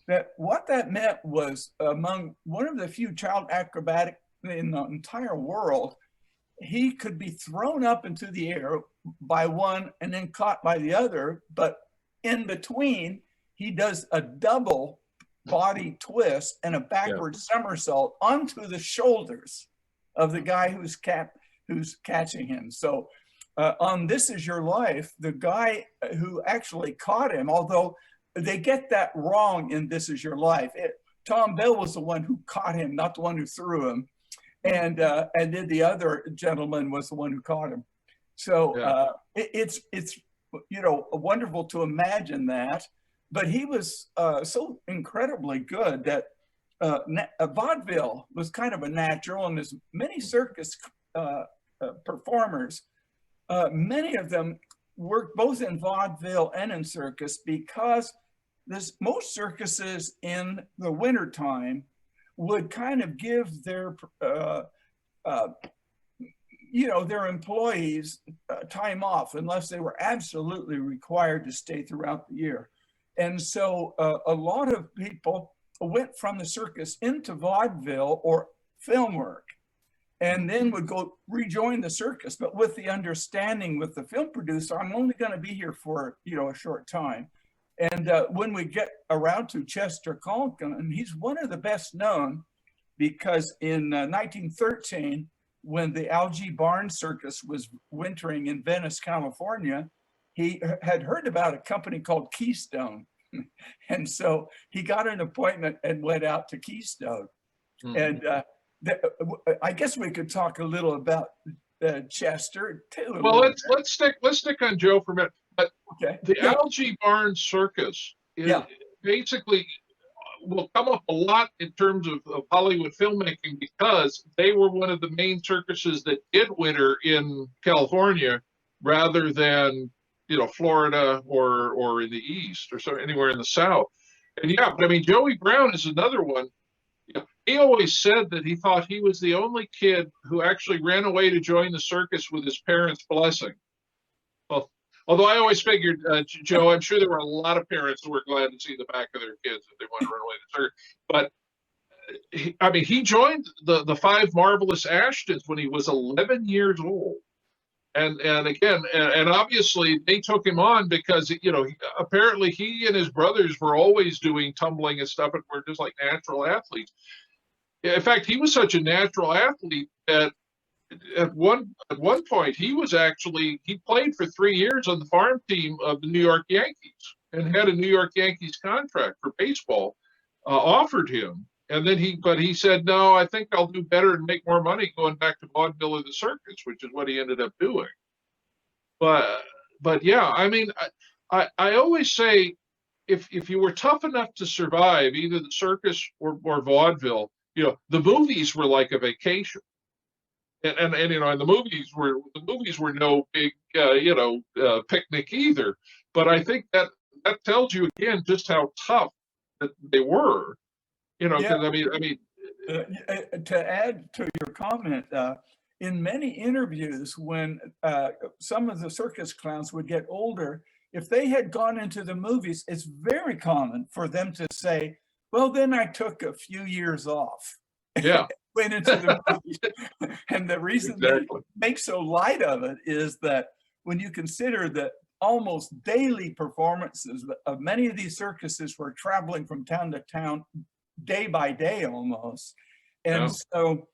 that what that meant was, among one of the few child acrobatic in the entire world, he could be thrown up into the air by one and then caught by the other, but in between, he does a double body twist and a backward somersault onto the shoulders of the guy who's catching him. So on This Is Your Life, the guy who actually caught him, although they get that wrong in This Is Your Life, Tom Bell was the one who caught him, not the one who threw him. and then the other gentleman was the one who caught him. So it's wonderful to imagine that. But he was so incredibly good that vaudeville was kind of a natural, and as many circus performers, many of them worked both in vaudeville and in circus, because most circuses in the wintertime would kind of give their their employees time off unless they were absolutely required to stay throughout the year. And so a lot of people went from the circus into vaudeville or film work, and then would go rejoin the circus, but with the understanding with the film producer, I'm only going to be here for a short time. And when we get around to Chester Conklin, he's one of the best known, because in 1913, when the Algie Barnes Circus was wintering in Venice, California, he had heard about a company called Keystone. And so he got an appointment and went out to Keystone. And I guess we could talk a little about Chester too. Well, let's stick on Joe for a minute. But okay. The Algie Barnes Circus basically will come up a lot in terms of Hollywood filmmaking, because they were one of the main circuses that did winter in California rather than Florida or in the East or so anywhere in the South. And but I mean, Joey Brown is another one. He always said that he thought he was the only kid who actually ran away to join the circus with his parents' blessing. Well, although I always figured, Joe, I'm sure there were a lot of parents who were glad to see the back of their kids if they wanted to run away to the circus. But he joined the Five Marvelous Ashtons when he was 11 years old. And again, and obviously they took him on because, apparently he and his brothers were always doing tumbling and stuff, and were just like natural athletes. In fact, he was such a natural athlete that at one point he played for 3 years on the farm team of the New York Yankees, and had a New York Yankees contract for baseball offered him. And then he said, no, I think I'll do better and make more money going back to vaudeville or the circus, which is what he ended up doing. But yeah, I mean, I always say, if you were tough enough to survive either the circus or vaudeville, the movies were like a vacation. And the movies were no big picnic either. But I think that tells you again just how tough that they were. Because to add to your comment, in many interviews, when some of the circus clowns would get older, if they had gone into the movies, it's very common for them to say, well, then I took a few years off. Yeah. Went into the movies. And the reason they make so light of it is that when you consider that almost daily performances of many of these circuses were traveling from town to town, day by day almost. And so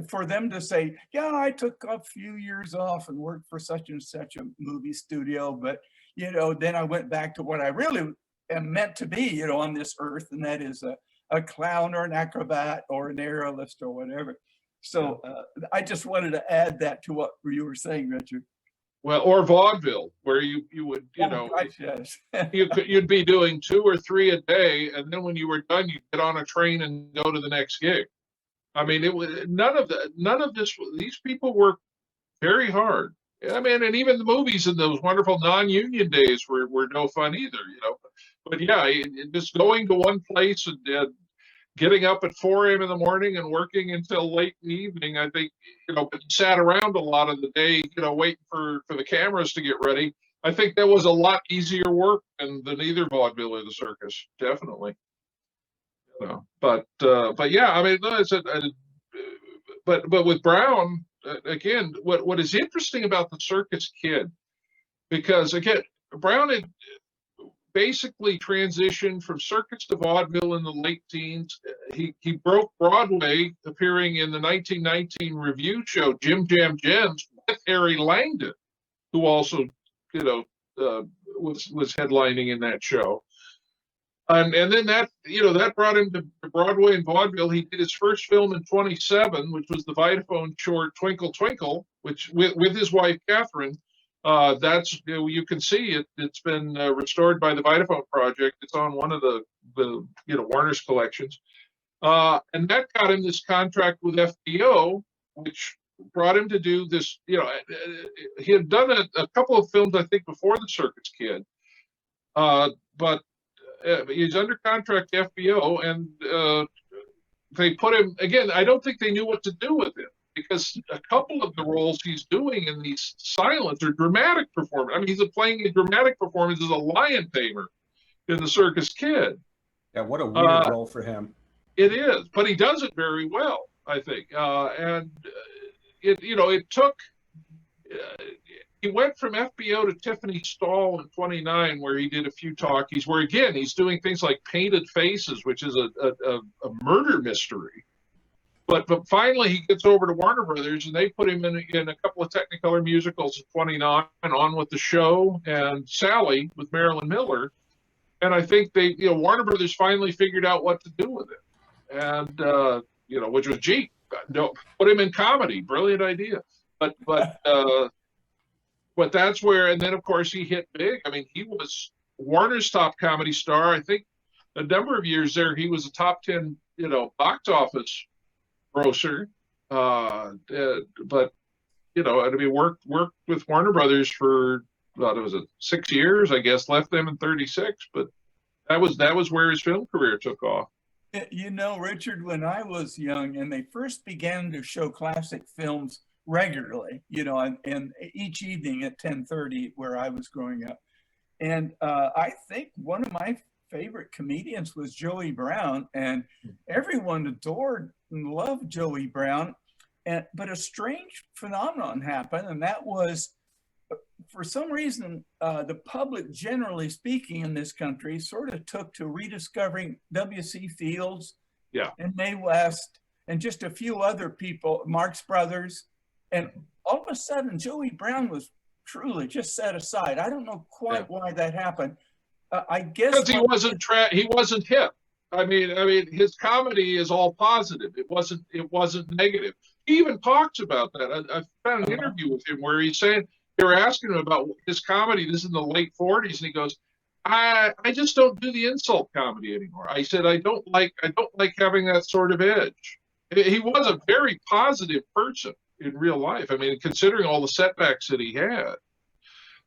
for them to say, yeah, I took a few years off and worked for such and such a movie studio, but then I went back to what I really am meant to be, on this earth, and that is a clown or an acrobat or an aerialist or whatever. So I just wanted to add that to what you were saying, Richard. Well, or vaudeville, where you would, you'd be doing 2 or 3 a day, and then when you were done, you'd get on a train and go to the next gig. I mean, it was none of this. These people worked very hard. I mean, and even the movies in those wonderful non-union days were no fun either, But yeah, just going to one place and getting up at 4 a.m. in the morning and working until late in the evening, I think, but sat around a lot of the day, waiting for the cameras to get ready. I think that was a lot easier work than either vaudeville or the circus, definitely. But yeah, I mean, but with Brown, again, what is interesting about the circus kid, because again, Brown had basically transitioned from circus to vaudeville in the late teens. He broke Broadway, appearing in the 1919 review show Jim Jam Gems with Harry Langdon, who also was headlining in that show. And then that, that brought him to Broadway and vaudeville. He did his first film in 27, which was the Vitaphone short Twinkle Twinkle, which with his wife Catherine. That's, you can see it. It's been restored by the Vitaphone Project. It's on one of the Warner's collections. And that got him this contract with FBO, which brought him to do this. He had done a couple of films, I think, before the Circus Kid, but he's under contract to FBO, and they put him again. I don't think they knew what to do with him, because a couple of the roles he's doing in these silents are dramatic performance. I mean, he's playing a dramatic performance as a lion tamer in the Circus Kid. Yeah, what a weird role for him. It is, but he does it very well, I think. It took. He went from FBO to Tiffany Stahl in 29, where he did a few talkies, where again he's doing things like Painted Faces, which is a murder mystery. But finally he gets over to Warner Brothers, and they put him in a couple of Technicolor musicals in 29, On with the Show and Sally with Marilyn Miller. And I think they, Warner Brothers finally figured out what to do with it. And, which was, put him in comedy. Brilliant idea. But that's where, and then of course he hit big. I mean, he was Warner's top comedy star. I think a number of years there, he was a top 10, box office grosser. But worked with Warner Brothers for, well, it was 6 years, I guess. Left them in 36, but that was where his film career took off. Richard, when I was young and they first began to show classic films regularly, and each evening at 10:30 where I was growing up. And I think one of my favorite comedians was Joey Brown, and everyone adored and loved Joey Brown. But a strange phenomenon happened, and that was, for some reason, the public, generally speaking, in this country sort of took to rediscovering W.C. Fields and Mae West and just a few other people, Marx Brothers. And all of a sudden, Joey Brown was truly just set aside. I don't know quite why that happened. I guess because he wasn't hip. I mean, his comedy is all positive. It wasn't negative. He even talks about that. I found an interview with him where he's saying, they were asking him about his comedy. This is in the late 40s, and he goes, I just don't do the insult comedy anymore. I said, I don't like having that sort of edge. He was a very positive person in real life. I mean, considering all the setbacks that he had.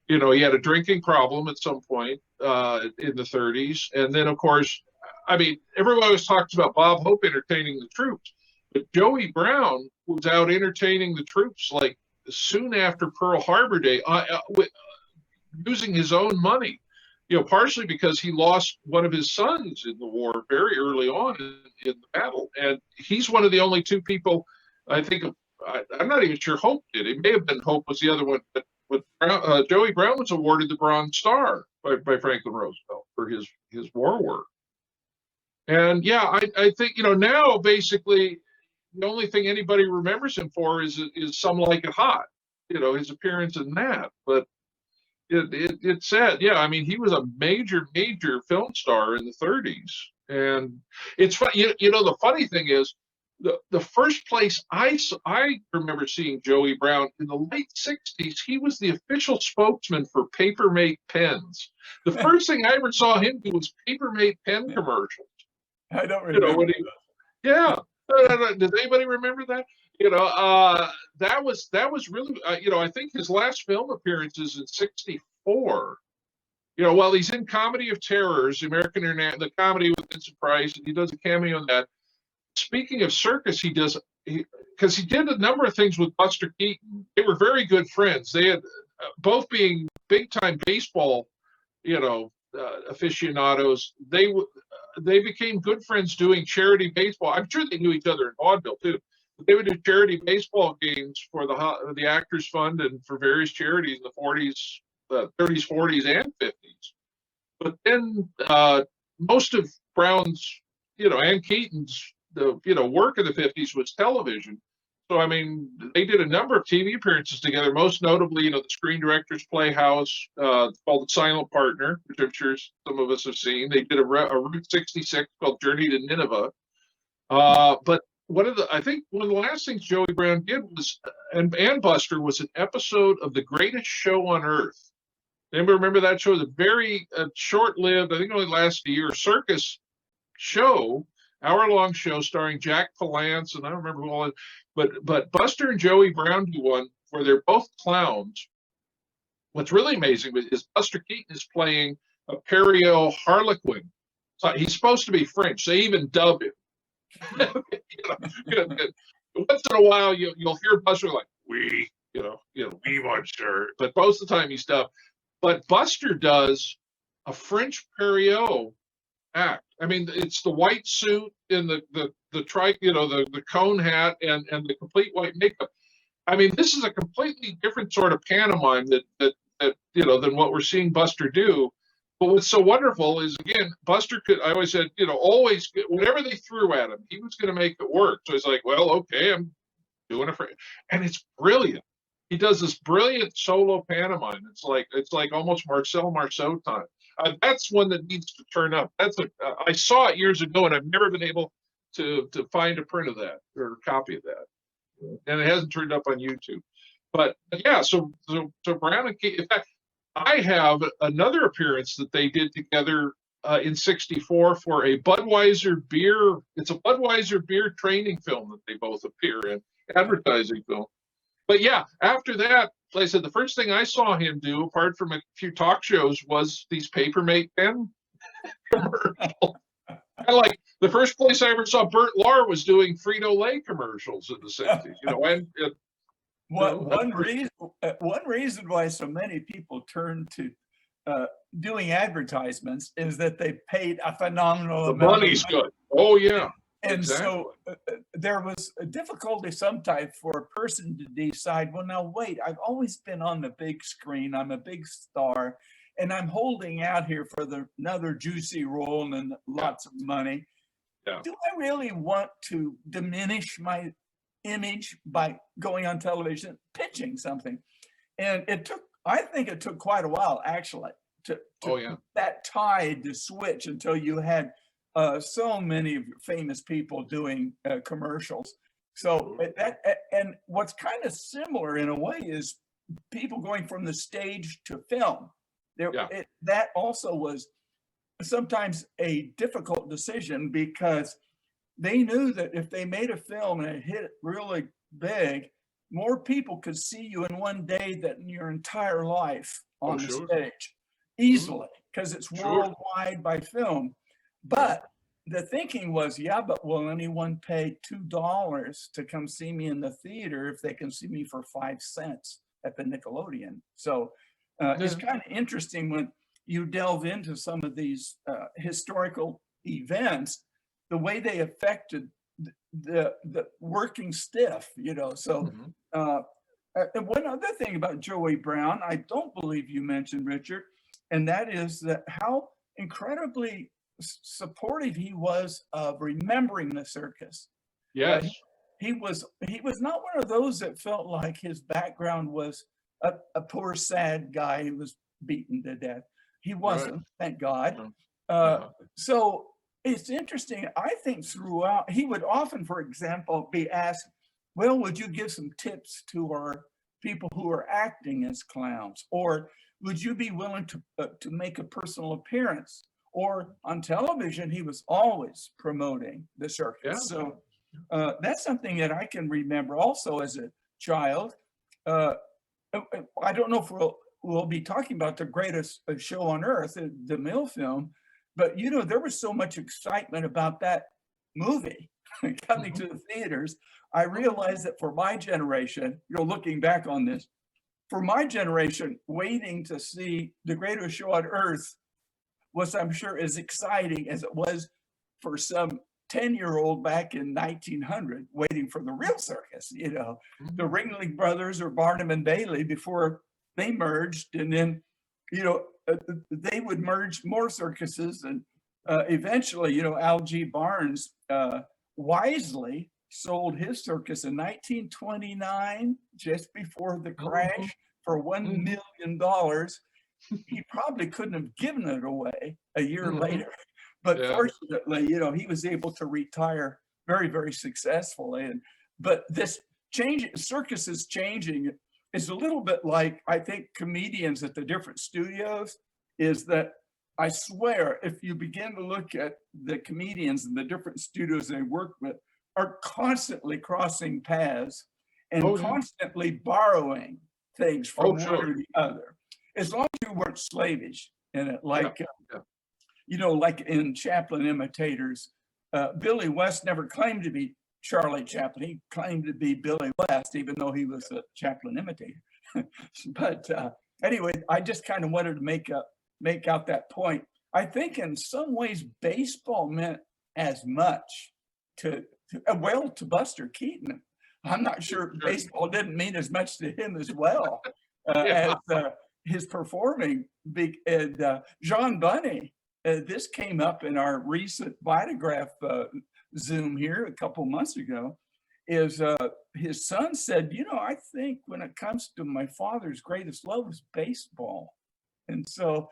He had a drinking problem at some point in the 30s. And then, of course, I mean, everyone always talks about Bob Hope entertaining the troops. But Joey Brown was out entertaining the troops like soon after Pearl Harbor Day, using his own money, partially because he lost one of his sons in the war very early on in the battle. And he's one of the only two people, I think, I'm not even sure Hope did. It may have been Hope was the other one, but Joey Brown was awarded the Bronze Star by Franklin Roosevelt for his war work. And I think, now basically the only thing anybody remembers him for is Some Like It Hot, his appearance in that. But it's sad. Yeah, I mean, he was a major film star in the 30s. And it's funny, the funny thing is, the first place I remember seeing Joey Brown in the late 60s, he was the official spokesman for Papermate pens. The first thing I ever saw him do was Papermate pen commercials. I don't remember. Does anybody remember that? That was really, I think his last film appearance is in 64. While he's in Comedy of Terrors, the comedy with Vincent Price, and he does a cameo in that. Speaking of Circus, because he did a number of things with Buster Keaton. They were very good friends. They had both being big time baseball, aficionados. They became good friends doing charity baseball. I'm sure they knew each other in vaudeville too. But they would do charity baseball games for the Actors Fund and for various charities in the 40s, 30s, 40s, and 50s. But then most of Brown's, and Keaton's, the work of the 50s was television. So, I mean, they did a number of TV appearances together, most notably, the Screen Directors Playhouse, called The Silent Partner, which I'm sure some of us have seen. They did a Route 66 called Journey to Nineveh. But I think one of the last things Joey Brown did was, and Buster, was an episode of The Greatest Show on Earth. Anybody remember that show? The very short-lived, I think it only lasted a year, Circus show, hour-long show starring Jack Palance, and I don't remember who all, but Buster and Joey Brown do one where they're both clowns. What's really amazing is Buster Keaton is playing a Perio Harlequin. So he's supposed to be French. They even dub him. Once in a while, you'll hear Buster like, we, we monster, but most of the time he's dubbed. But Buster does a French Perio act. I mean, it's the white suit and the cone hat and the complete white makeup. I mean, this is a completely different sort of pantomime that than what we're seeing Buster do. But what's so wonderful is, again, Buster could, I always said, always, whatever they threw at him, he was going to make it work. So he's like, well, okay, I'm doing it for, and it's brilliant. He does this brilliant solo pantomime. It's like almost Marcel Marceau time. That's one that needs to turn up. I saw it years ago, and I've never been able to find a print of that or a copy of that, and it hasn't turned up on YouTube. But yeah, so Brown and Keaton. In fact, I have another appearance that they did together in '64 for a Budweiser beer. It's a Budweiser beer training film that they both appear in, advertising film. But yeah, after that, like I said, the first thing I saw him do, apart from a few talk shows, was these Papermate pen commercials. And like the first place I ever saw Bert Lahr was doing Frito-Lay commercials in the '60s. One reason why so many people turn to doing advertisements is that they paid a phenomenal amount. The money's good. Oh yeah. And exactly. So there was a difficulty sometimes for a person to decide, well, now wait, I've always been on the big screen. I'm a big star, and I'm holding out here for another juicy role and lots of money. Yeah. Do I really want to diminish my image by going on television, pitching something? And I think it took quite a while, actually, to that tide to switch until you had so many famous people doing commercials. So and what's kind of similar in a way is people going from the stage to film. That also was sometimes a difficult decision, because they knew that if they made a film and it hit really big, more people could see you in one day than in your entire life on the stage easily, because it's worldwide by film. But the thinking was, but will anyone pay $2 to come see me in the theater if they can see me for 5 cents at the Nickelodeon? So it's kind of interesting when you delve into some of these historical events, the way they affected the working stiff, So and one other thing about Joey Brown, I don't believe you mentioned, Richard, and that is that how incredibly supportive he was of remembering the circus. Yes. He was not one of those that felt like his background was a poor, sad guy who was beaten to death. He wasn't, thank God. So it's interesting. I think throughout, he would often, for example, be asked, well, would you give some tips to our people who are acting as clowns? Or would you be willing to make a personal appearance? Or on television, he was always promoting the circus. Yeah. So that's something that I can remember also as a child. I don't know if we'll be talking about The Greatest Show on Earth, the Mill film, but there was so much excitement about that movie coming to the theaters. I realized that for my generation, looking back on this, for my generation, waiting to see The Greatest Show on Earth was, I'm sure, as exciting as it was for some 10-year-old back in 1900 waiting for the real circus, the Ringling Brothers or Barnum and Bailey before they merged. And then, they would merge more circuses. And eventually, Al G. Barnes wisely sold his circus in 1929, just before the crash, for $1 million. He probably couldn't have given it away a year later, but fortunately, you know, he was able to retire very, very successfully. But this change, circus is changing. It's a little bit like, I think, comedians at the different studios, is that I swear, if you begin to look at the comedians and the different studios they work with, are constantly crossing paths and constantly borrowing things from one or the other. As long as you weren't slavish in it, like, you know, like in Chaplin imitators, Billy West never claimed to be Charlie Chaplin. He claimed to be Billy West, even though he was a Chaplin imitator. But anyway, I just kind of wanted to make out that point. I think in some ways, baseball meant as much to Buster Keaton. I'm not sure baseball didn't mean as much to him as well as his performing. John Bunny, this came up in our recent Vitagraph Zoom here a couple months ago, is his son said, you know, I think when it comes to my father's greatest love is baseball. And so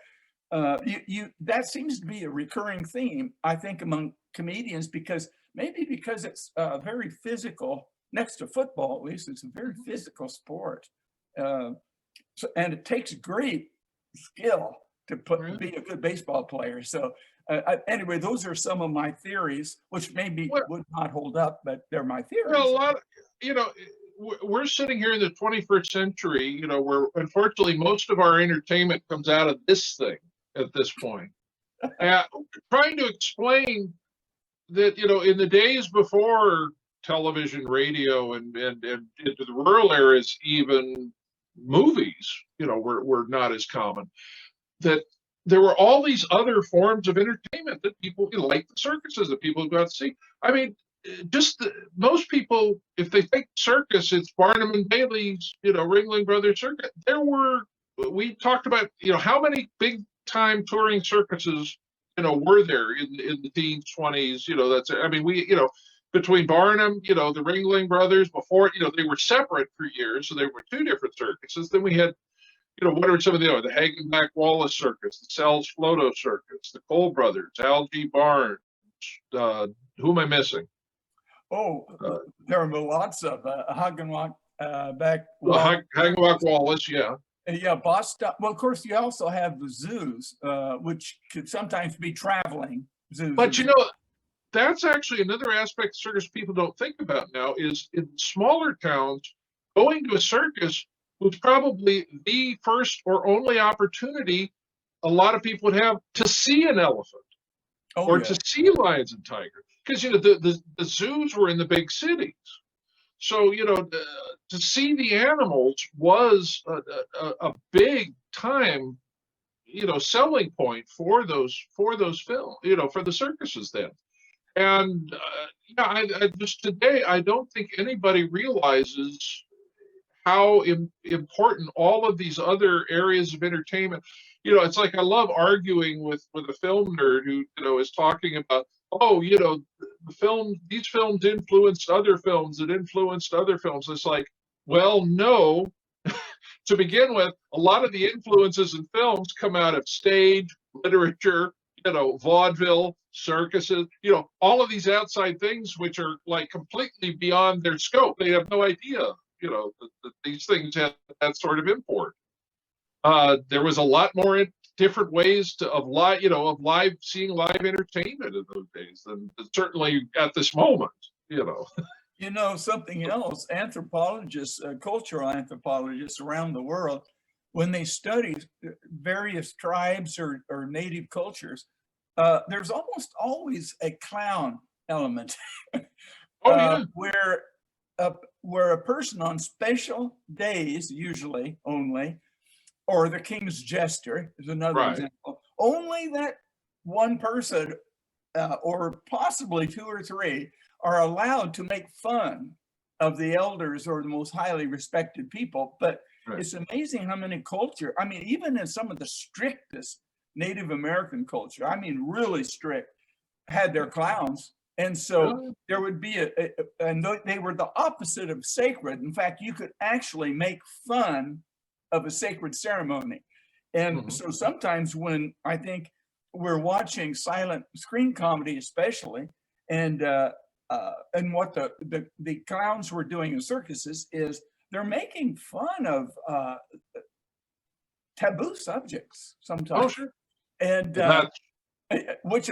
that seems to be a recurring theme, I think, among comedians, because it's very physical. Next to football, at least, it's a very physical sport. And it takes great skill to be a good baseball player. So anyway, those are some of my theories, which maybe would not hold up, but they're my theories. Well, a lot of, you know, we're sitting here in the 21st century, you know, where unfortunately most of our entertainment comes out of this thing at this point. Trying to explain that, you know, in the days before television, radio, and into the rural areas, even movies, you know, were not as common, that there were all these other forms of entertainment that people, you know, like the circuses that people go out to see. I mean, most people, if they think circus, it's Barnum and Bailey's, you know, Ringling Brothers Circus. We talked about, you know, how many big time touring circuses, you know, were there in the teens, 20s, you know, I mean, you know, between Barnum, you know, the Ringling Brothers, before, you know, they were separate for years, so there were two different circuses. Then we had, you know, what are some of the other, the Hagenbeck Wallace Circus, the Sells Floto Circus, the Cole Brothers, Al G. Barnes, who am I missing? Oh, there are lots of Hagenbeck Hagenbeck Wallace, yeah. Yeah, Boston. Well, of course, you also have the zoos, which could sometimes be traveling zoos. But you know, that's actually another aspect of circus people don't think about now, is in smaller towns, going to a circus was probably the first or only opportunity a lot of people would have to see an elephant to see lions and tigers. Because, you know, the zoos were in the big cities. So, you know, to see the animals was a big time, you know, selling point for those films, you know, for the circuses then. And yeah, I just today, I don't think anybody realizes how important all of these other areas of entertainment. You know, it's like, I love arguing with a film nerd who, you know, is talking about, oh, you know, these films influenced other films that influenced other films. It's like, well, no. To begin with, a lot of the influences in films come out of stage, literature, you know, vaudeville, circuses, you know, all of these outside things which are like completely beyond their scope. They have no idea, you know, that these things have that sort of import. There was a lot more different ways of seeing live entertainment in those days than certainly at this moment, you know. You know, something else, anthropologists, cultural anthropologists around the world, when they study various tribes or native cultures, there's almost always a clown element. Where a person on special days, usually only, or the king's jester is another example, only that one person or possibly two or three are allowed to make fun of the elders or the most highly respected people. But it's amazing how many culture, I mean, even in some of the strictest Native American culture, I mean, really strict, had their clowns And so there would be and they were the opposite of sacred. In fact, you could actually make fun of a sacred ceremony. And so sometimes when I think we're watching silent screen comedy, especially, and what the clowns were doing in circuses is they're making fun of taboo subjects sometimes. Oh, sure. And which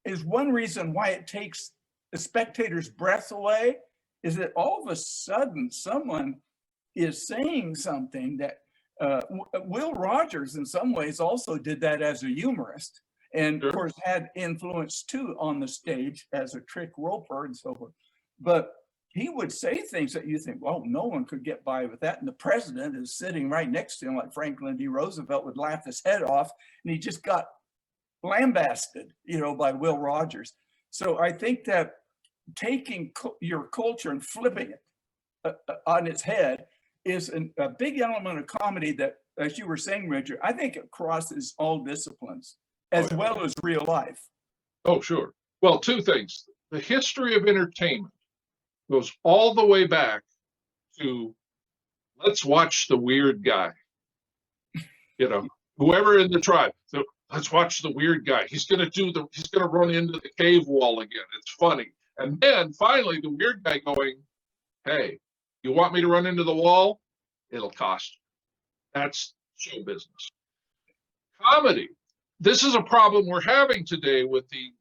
is one reason why it takes the spectator's breath away, is that all of a sudden someone is saying something that Will Rogers in some ways also did that as a humorist, and of course had influence too on the stage as a trick roper and so forth. But he would say things that you think, well, no one could get by with that. And the president is sitting right next to him, like Franklin D. Roosevelt would laugh his head off, and he just got lambasted, by Will Rogers. So I think that taking your culture and flipping it on its head is a big element of comedy that, as you were saying, Richard, I think it crosses all disciplines as well as real life. Oh, sure. Well, two things. The history of entertainment goes all the way back to, let's watch the weird guy. Whoever in the tribe. So let's watch the weird guy. He's going to run into the cave wall again. It's funny. And then finally the weird guy going, hey, you want me to run into the wall? It'll cost you. That's show business. Comedy. This is a problem we're having today with the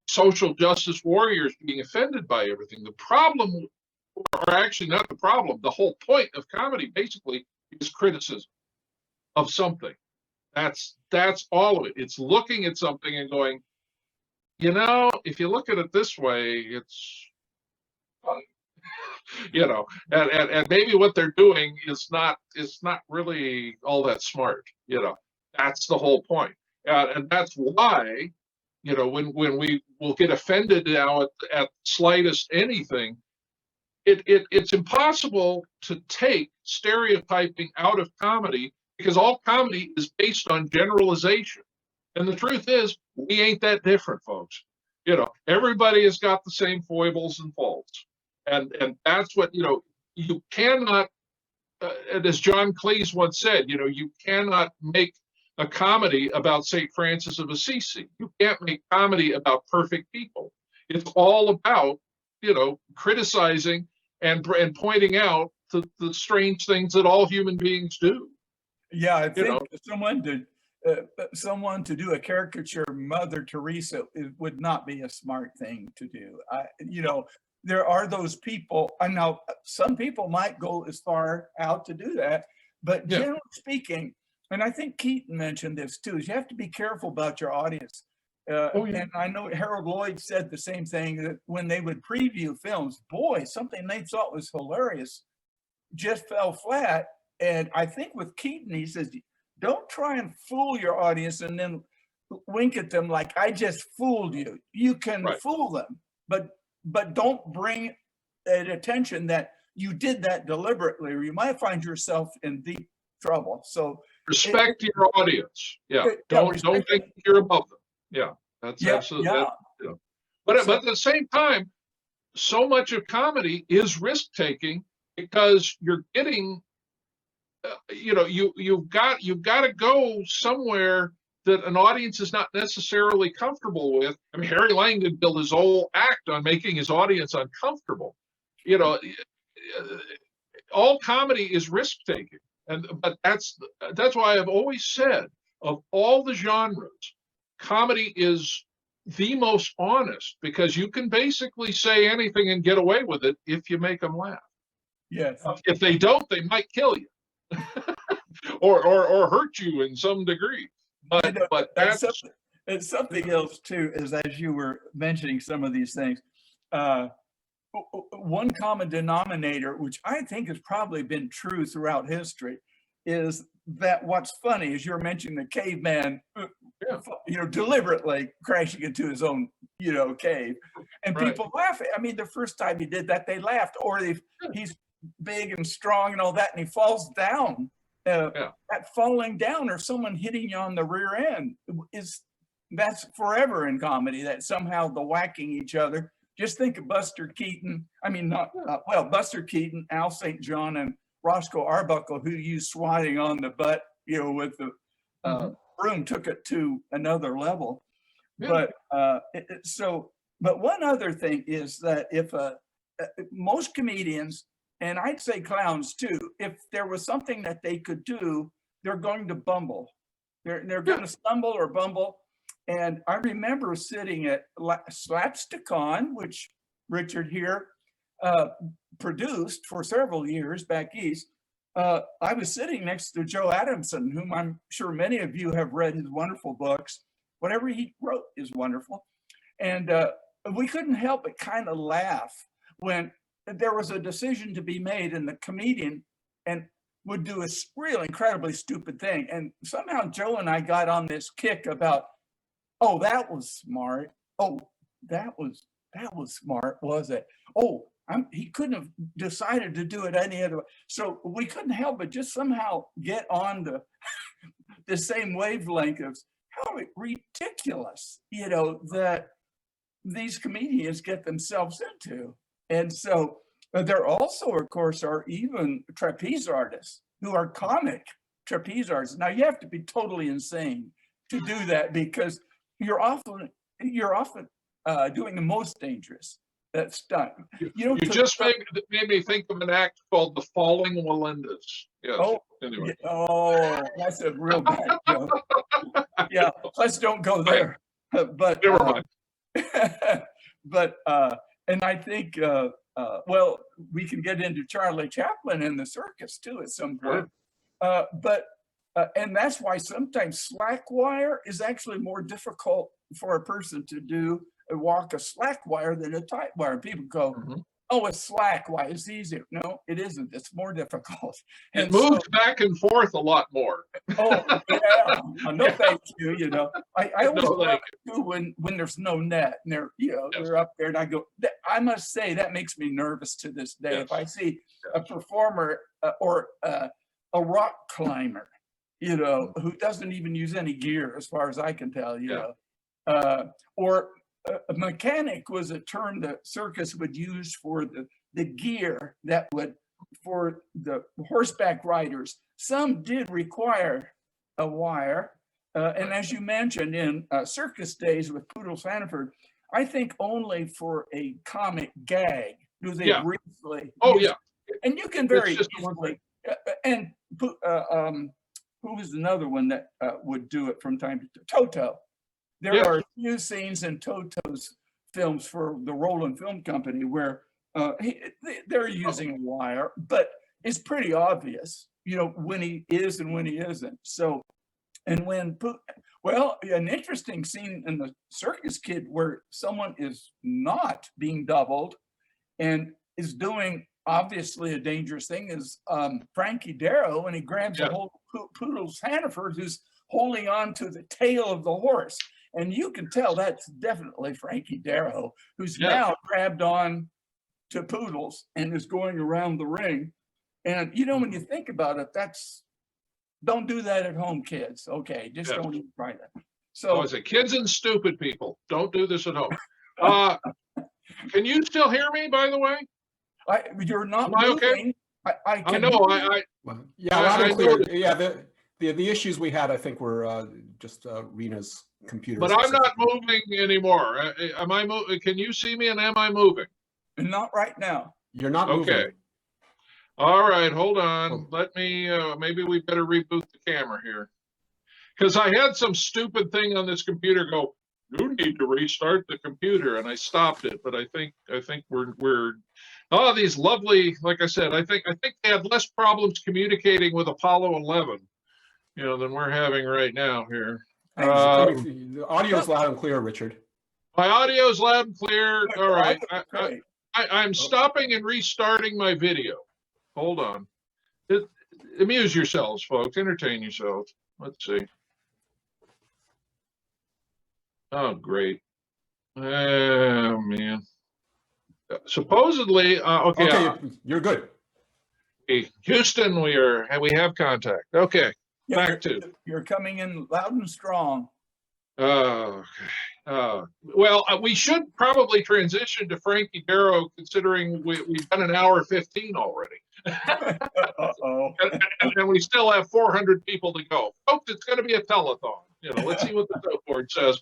social justice warriors being offended by everything. The problem, or actually not the problem, the whole point of comedy basically is criticism of something. That's all of it. It's looking at something and going, if you look at it this way, it's funny. And maybe what they're doing is not really all that smart. That's the whole point. And that's why, when we will get offended now at slightest anything, it's impossible to take stereotyping out of comedy, because all comedy is based on generalization. And the truth is, we ain't that different, folks. Everybody has got the same foibles and faults. And that's what, you cannot, and as John Cleese once said, you cannot make a comedy about St. Francis of Assisi. You can't make comedy about perfect people. It's all about, criticizing and pointing out the strange things that all human beings do. Yeah, I think someone to do a caricature of Mother Teresa, it would not be a smart thing to do. There are those people, and now some people might go as far out to do that, but generally speaking, and I think Keaton mentioned this too, is you have to be careful about your audience. And I know Harold Lloyd said the same thing, that when they would preview films, boy, something they thought was hilarious just fell flat. And I think with Keaton, he says, don't try and fool your audience and then wink at them like, I just fooled you. You can fool them, but don't bring an attention that you did that deliberately, or you might find yourself in deep trouble. So respect your audience. Don't think you're above them. That's absolutely. But at the same time, so much of comedy is risk taking, because you're getting, you've got to go somewhere that an audience is not necessarily comfortable with. I mean, Harry Langdon built his whole act on making his audience uncomfortable. All comedy is risk taking, but that's why I've always said, of all the genres, comedy is the most honest, because you can basically say anything and get away with it if you make them laugh. Yes. If they don't, they might kill you or hurt you in some degree. But that's something else too, is as you were mentioning some of these things, one common denominator, which I think has probably been true throughout history, is that what's funny is you're mentioning the caveman, deliberately crashing into his own, cave, and people laugh. I mean, the first time he did that, they laughed, or he's big and strong and all that, and he falls down. That falling down or someone hitting you on the rear end is that's forever in comedy, that somehow the whacking each other. Just think of Buster Keaton. I mean, not Buster Keaton, Al St. John, and Roscoe Arbuckle, who used swatting on the butt, with the broom, took it to another level. Yeah. But one other thing is that if most comedians, and I'd say clowns too, if there was something that they could do, they're going to bumble. They're going to stumble or bumble. And I remember sitting at Slapstick-Con, which Richard here produced for several years back east. I was sitting next to Joe Adamson, whom I'm sure many of you have read his wonderful books. Whatever he wrote is wonderful. And we couldn't help but kind of laugh when there was a decision to be made, and the comedian would do a real incredibly stupid thing. And somehow Joe and I got on this kick about, oh, that was smart. Oh, that was smart, was it? Oh, he couldn't have decided to do it any other way. So we couldn't help but just somehow get on the same wavelength of how ridiculous, that these comedians get themselves into. And so there also, of course, are even trapeze artists who are comic trapeze artists. Now, you have to be totally insane to do that, because you're often doing the most dangerous stunt. You just made me think of an act called The Falling Melendez. Yes. Oh, anyway. That's a real bad joke. Yeah, let's don't go there. But Never mind. And I think well, we can get into Charlie Chaplin and the circus too at some point. And that's why sometimes slack wire is actually more difficult for a person to do walk a slack wire than a tight wire. People go, oh, it's slack. Why? It's easier. No, it isn't. It's more difficult. It moves back and forth a lot more. Oh, yeah. No, thank you. I always love it when there's no net and they're up there, and I go, I must say that makes me nervous to this day. If I see a performer or a rock climber, who doesn't even use any gear, as far as I can tell, or a mechanic was a term that Circus would use for the gear that would, for the horseback riders. Some did require a wire. And as you mentioned, in Circus days with Poodles Hannaford, I think only for a comic gag do they briefly. Oh, yeah. And you can very easily. And who was another one that would do it from time to time? Toto. There are a few scenes in Toto's films for the Roland Film Company where they're using a wire, but it's pretty obvious, when he is and when he isn't. So, and an interesting scene in the Circus Kid where someone is not being doubled and is doing obviously a dangerous thing is Frankie Darrow, and he grabs a hold of Poodles Hannaford, who's holding on to the tail of the horse. And you can tell that's definitely Frankie Darrow, who's now grabbed on to Poodles and is going around the ring. And, when you think about it, don't do that at home, kids. Okay, just don't even try that. So I say, kids and stupid people, don't do this at home. Can you still hear me, by the way? You're not Am I moving. okay? I know. Loud and clear. Yeah, the issues we had, I think, were just Rena's computer. But I'm not moving anymore. Am I moving? Can you see me, and am I moving? Not right now. You're not moving. Okay. All right, hold on. Let me, maybe we better reboot the camera here. Because I had some stupid thing on this computer go, you need to restart the computer, and I stopped it. But I think we're these lovely, like I said, I think they had less problems communicating with Apollo 11, than we're having right now here. The audio is loud and clear, Richard. My audio is loud and clear. All right. I'm stopping and restarting my video. Hold on. Amuse yourselves, folks. Entertain yourselves. Let's see. Oh, great. Oh, man. Supposedly, okay. You're good. Houston, we have contact. Okay. Back to. You're coming in loud and strong. Okay. Well, we should probably transition to Frankie Darrow, considering we've done an hour 15 already. Uh-oh. And we still have 400 people to go. Folks, it's going to be a telethon. Let's see what the note board says.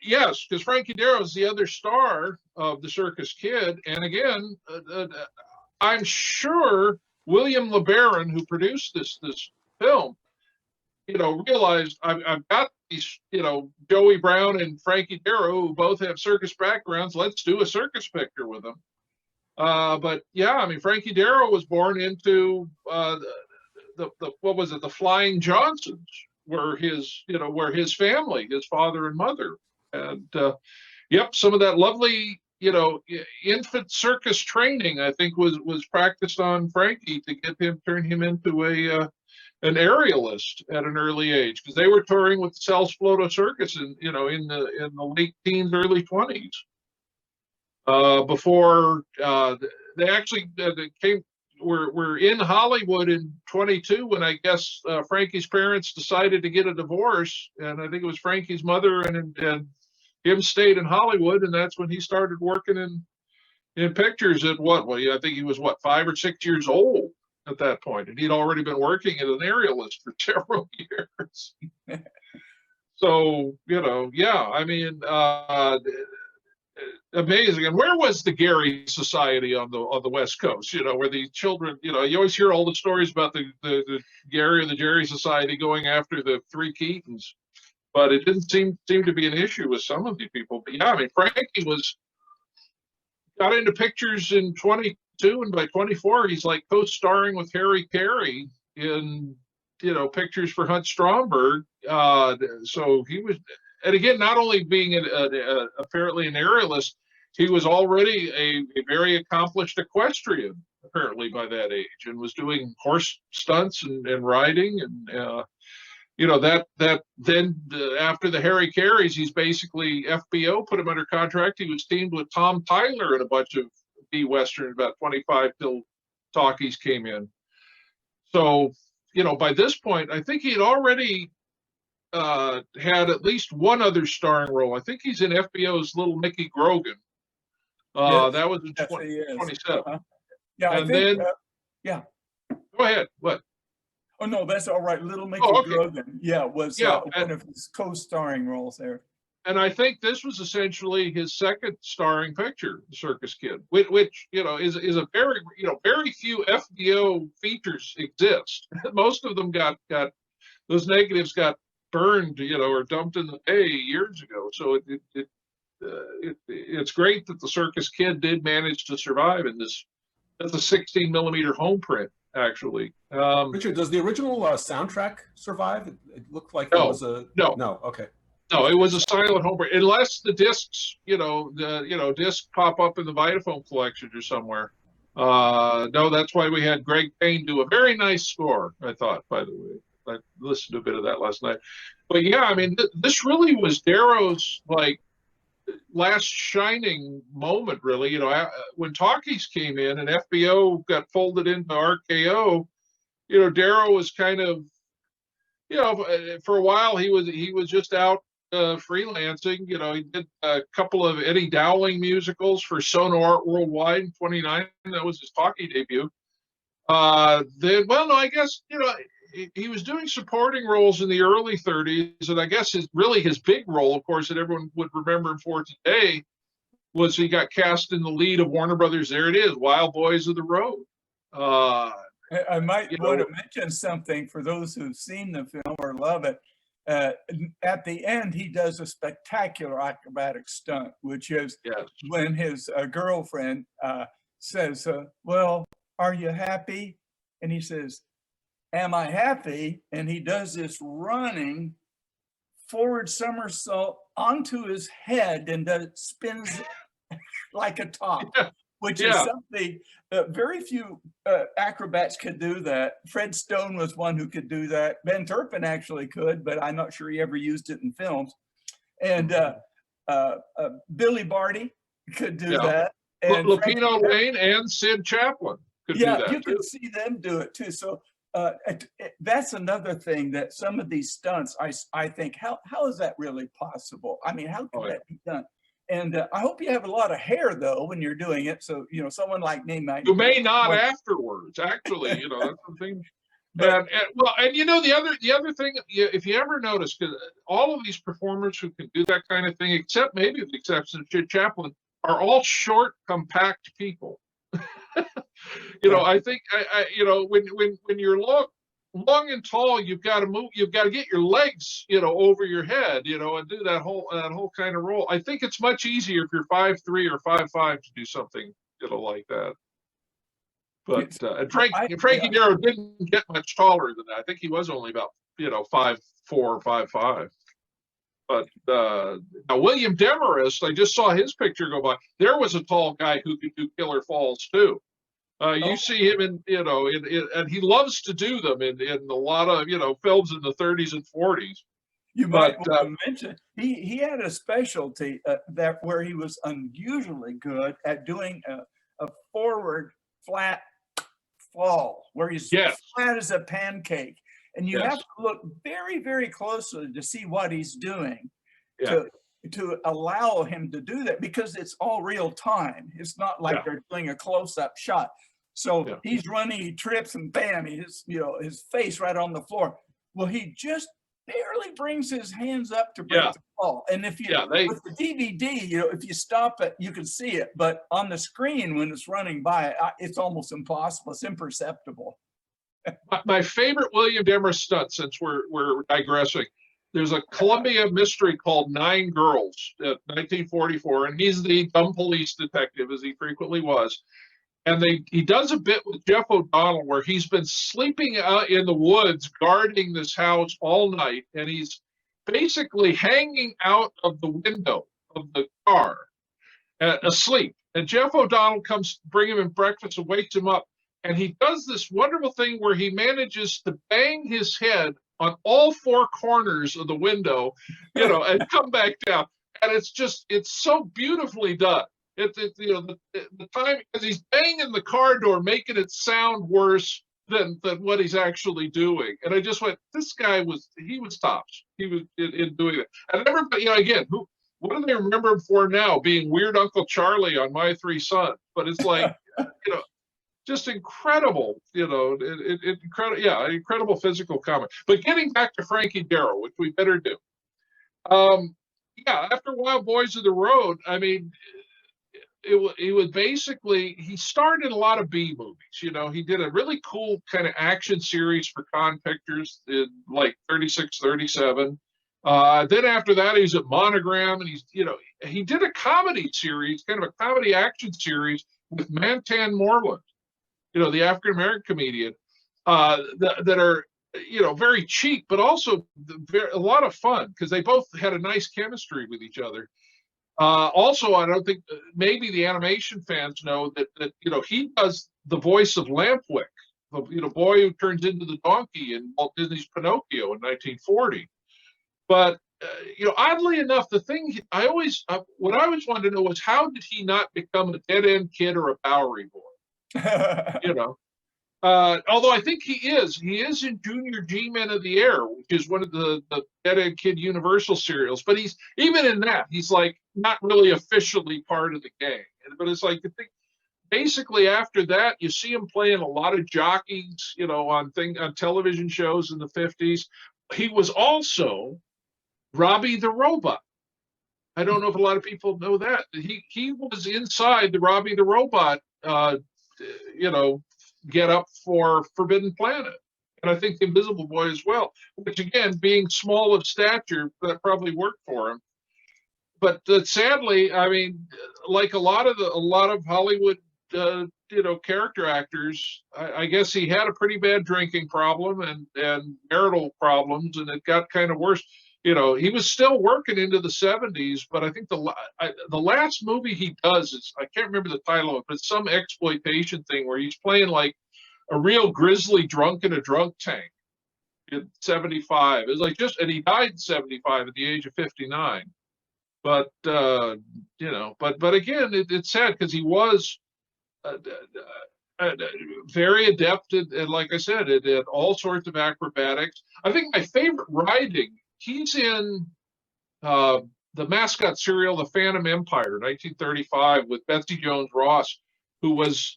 Yes, because Frankie Darrow is the other star of the Circus Kid. And again, I'm sure William LeBaron, who produced this film, realized I've got these, Joey Brown and Frankie Darrow, who both have circus backgrounds. Let's do a circus picture with them. But yeah, I mean, Frankie Darrow was born into the what was it, the Flying Johnsons, where his family, his father and mother, and yep, some of that lovely, infant circus training, I think, was practiced on Frankie to turn him into an aerialist at an early age, because they were touring with Sells Floto Circus in the late teens, early 20s. Before they actually were in Hollywood in 22 when I guess Frankie's parents decided to get a divorce, and I think it was Frankie's mother and him stayed in Hollywood, and that's when he started working in pictures at I think he was 5 or 6 years old at that point, and he'd already been working as an aerialist for several years. So, yeah, I mean, amazing. And where was the Gary Society on the West Coast? Where the children, you always hear all the stories about the Gary or the Jerry Society going after the 3 Keatons, but it didn't seem to be an issue with some of these people. But yeah, I mean, Frankie got into pictures in 22, and by 24 he's like co-starring with Harry Carey in pictures for Hunt Stromberg. So he was, and again, not only being apparently an aerialist, he was already a very accomplished equestrian apparently by that age, and was doing horse stunts and riding, and that then after the Harry Careys, he's basically, FBO put him under contract. He was teamed with Tom Tyler in a bunch of B-Western, about 25 till talkies came in. So, by this point, I think he had already had at least one other starring role. I think he's in FBO's Little Mickey Grogan. Yes, That was in yes, 27. Yeah, And then, yeah. Go ahead. What? Oh no, that's all right. Little Mickey okay. Grogan, was one of his co-starring roles there. And I think this was essentially his second starring picture, The Circus Kid, which is a very very few FBO features exist. Most of them got those negatives got burned, or dumped in the bay years ago. So it's great that The Circus Kid did manage to survive in this. That's a 16 millimeter home print, actually. Richard, does the original soundtrack survive? It looked like no, it was a no. Okay. No, it was a silent home print, unless the discs, discs pop up in the Vitaphone collection or somewhere. No, that's why we had Greg Payne do a very nice score, I thought, by the way. I listened to a bit of that last night. But yeah, I mean, this really was Darrow's last shining moment, really. When talkies came in and FBO got folded into RKO, Darrow was kind of, for a while he was just out freelancing. He did a couple of Eddie Dowling musicals for Sono Art Worldwide in 29. That was his talkie debut. I guess he was doing supporting roles in the early 30s, and I guess his big role, of course, that everyone would remember him for today, was he got cast in the lead of Warner Brothers' There It Is, Wild Boys of the Road. I might want to mention something for those who've seen the film or love it. At the end, he does a spectacular acrobatic stunt, which is when his girlfriend says, well, are you happy? And he says, am I happy? And he does this running forward somersault onto his head and spins like a top, which is something very few acrobats could do that. Fred Stone was one who could do that. Ben Turpin actually could, but I'm not sure he ever used it in films. And Billy Barty could do that. And Lupino Lane and Sid Chaplin could do that. You could see them do it too. So that's another thing that some of these stunts, I think, how is that really possible? I mean, how could that be done? And I hope you have a lot of hair though when you're doing it. So, you know, someone like me might. You may not afterwards, actually, you know, that's the thing. But, and you know, the other thing, if you ever notice, because all of these performers who can do that kind of thing, except maybe with the exception of Chaplin, are all short, compact people. You know, I think you know, when you're long and tall, you've got to move, you've got to get your legs, you know, over your head, you know, and do that whole kind of roll. I think it's much easier if you're 5'3" or 5'5" to do something, you know, like that. But and Frankie Darrow didn't get much taller than that. I think he was only about, you know, 5'4" or 5'5". But now William Demarest, I just saw his picture go by. There was a tall guy who could do killer falls too. You see him in, you know, and he loves to do them in a lot of, you know, films in the 30s and 40s. You might want to mention he had a specialty that where he was unusually good at doing a forward flat fall where he's flat as a pancake, and you have to look very, very closely to see what he's doing to allow him to do that, because it's all real time. It's not like they're doing a close-up shot. So he's running, he trips, and bam, his, you know, his face right on the floor. Well, he just barely brings his hands up to break the fall. And if you with the DVD, you know, if you stop it, you can see it. But on the screen when it's running by, it's almost impossible. It's imperceptible. My favorite William Demarest stunt, since we're digressing, there's a Columbia mystery called Nine Girls, 1944, and he's the dumb police detective, as he frequently was. And he does a bit with Jeff O'Donnell where he's been sleeping out in the woods guarding this house all night, and he's basically hanging out of the window of the car asleep. And Jeff O'Donnell comes bring him breakfast and wakes him up, and he does this wonderful thing where he manages to bang his head on all four corners of the window, you know, and come back down. And it's so beautifully done. You know, the time, because he's banging the car door, making it sound worse than what he's actually doing. And I just went, this guy was tops. He was in doing it. And everybody, you know, again, what do they remember him for now? Being Weird Uncle Charlie on My Three Sons. But it's like, you know, just incredible, you know, incredible physical comedy. But getting back to Frankie Darrow, which we better do. After Wild Boys of the Road, I mean, it was basically, he starred in a lot of B movies. You know, he did a really cool kind of action series for Con Pictures in like 36, 37. Then after that, he's at Monogram, and he did a comedy series, kind of a comedy action series with Mantan Moreland, you know, the African-American comedian, that are, you know, very cheap, but also a lot of fun because they both had a nice chemistry with each other. Also, I don't think maybe the animation fans know that you know, he does the voice of Lampwick, the, you know, boy who turns into the donkey in Walt Disney's Pinocchio in 1940. But you know, oddly enough, the thing what I always wanted to know was, how did he not become a dead end kid or a Bowery boy? You know, although I think he is in Junior G-Men of the Air, which is one of the Dead End Kid Universal serials. But he's, even in that, he's like not really officially part of the gang. But it's like, basically after that, you see him playing a lot of jockeys, you know, on television shows in the 50s. He was also Robbie the Robot. I don't know if a lot of people know that. He was inside the Robbie the Robot, you know, get up for Forbidden Planet. And I think the Invisible Boy as well, which again, being small of stature, that probably worked for him. But sadly, I mean, like a lot of Hollywood, you know, character actors, I guess he had a pretty bad drinking problem and marital problems, and it got kind of worse. You know, he was still working into the 70s, but I think the last movie he does is, I can't remember the title of it, but it's some exploitation thing where he's playing like a real grizzly drunk in a drunk tank in 75. It's like and he died in 75 at the age of 59. But you know, but again, it's sad because he was very adept at, and like I said, it did all sorts of acrobatics. I think my favorite riding, he's in the mascot serial, The Phantom Empire, 1935, with Betsy Jones Ross, who was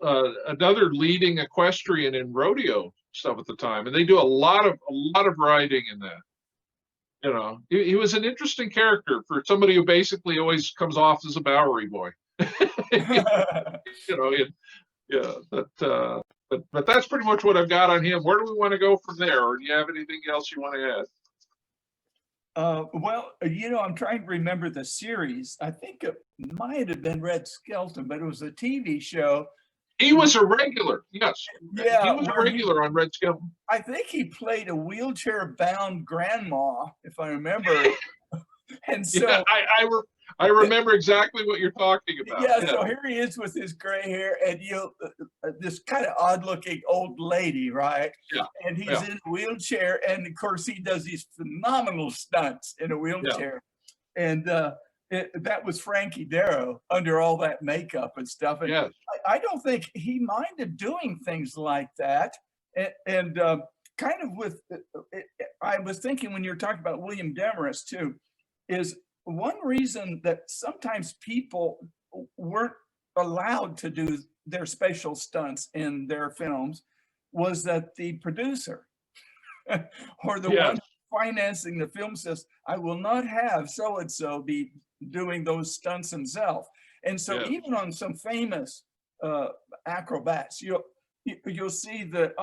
another leading equestrian in rodeo stuff at the time, and they do a lot of riding in that. You know, he was an interesting character for somebody who basically always comes off as a Bowery boy. You know, yeah, but that's pretty much what I've got on him. Where do we want to go from there? Or do you have anything else you want to add? Well, you know, I'm trying to remember the series. I think it might have been Red Skelton, but it was a TV show. He was a regular, yes. Yeah, he was a regular on Red Skelton. I think he played a wheelchair-bound grandma, if I remember. And so yeah, I remember exactly what you're talking about. Yeah, so here he is with his gray hair and this kind of odd-looking old lady, right? Yeah. And he's in a wheelchair, and of course he does these phenomenal stunts in a wheelchair. Yeah. And that was Frankie Darrow under all that makeup and stuff. And I don't think he minded doing things like that. And kind of with, I was thinking when you were talking about William Demarest too, is one reason that sometimes people weren't allowed to do their special stunts in their films was that the producer or the one financing the film says, I will not have so-and-so be doing those stunts himself. And so even on some famous acrobats, you'll see that,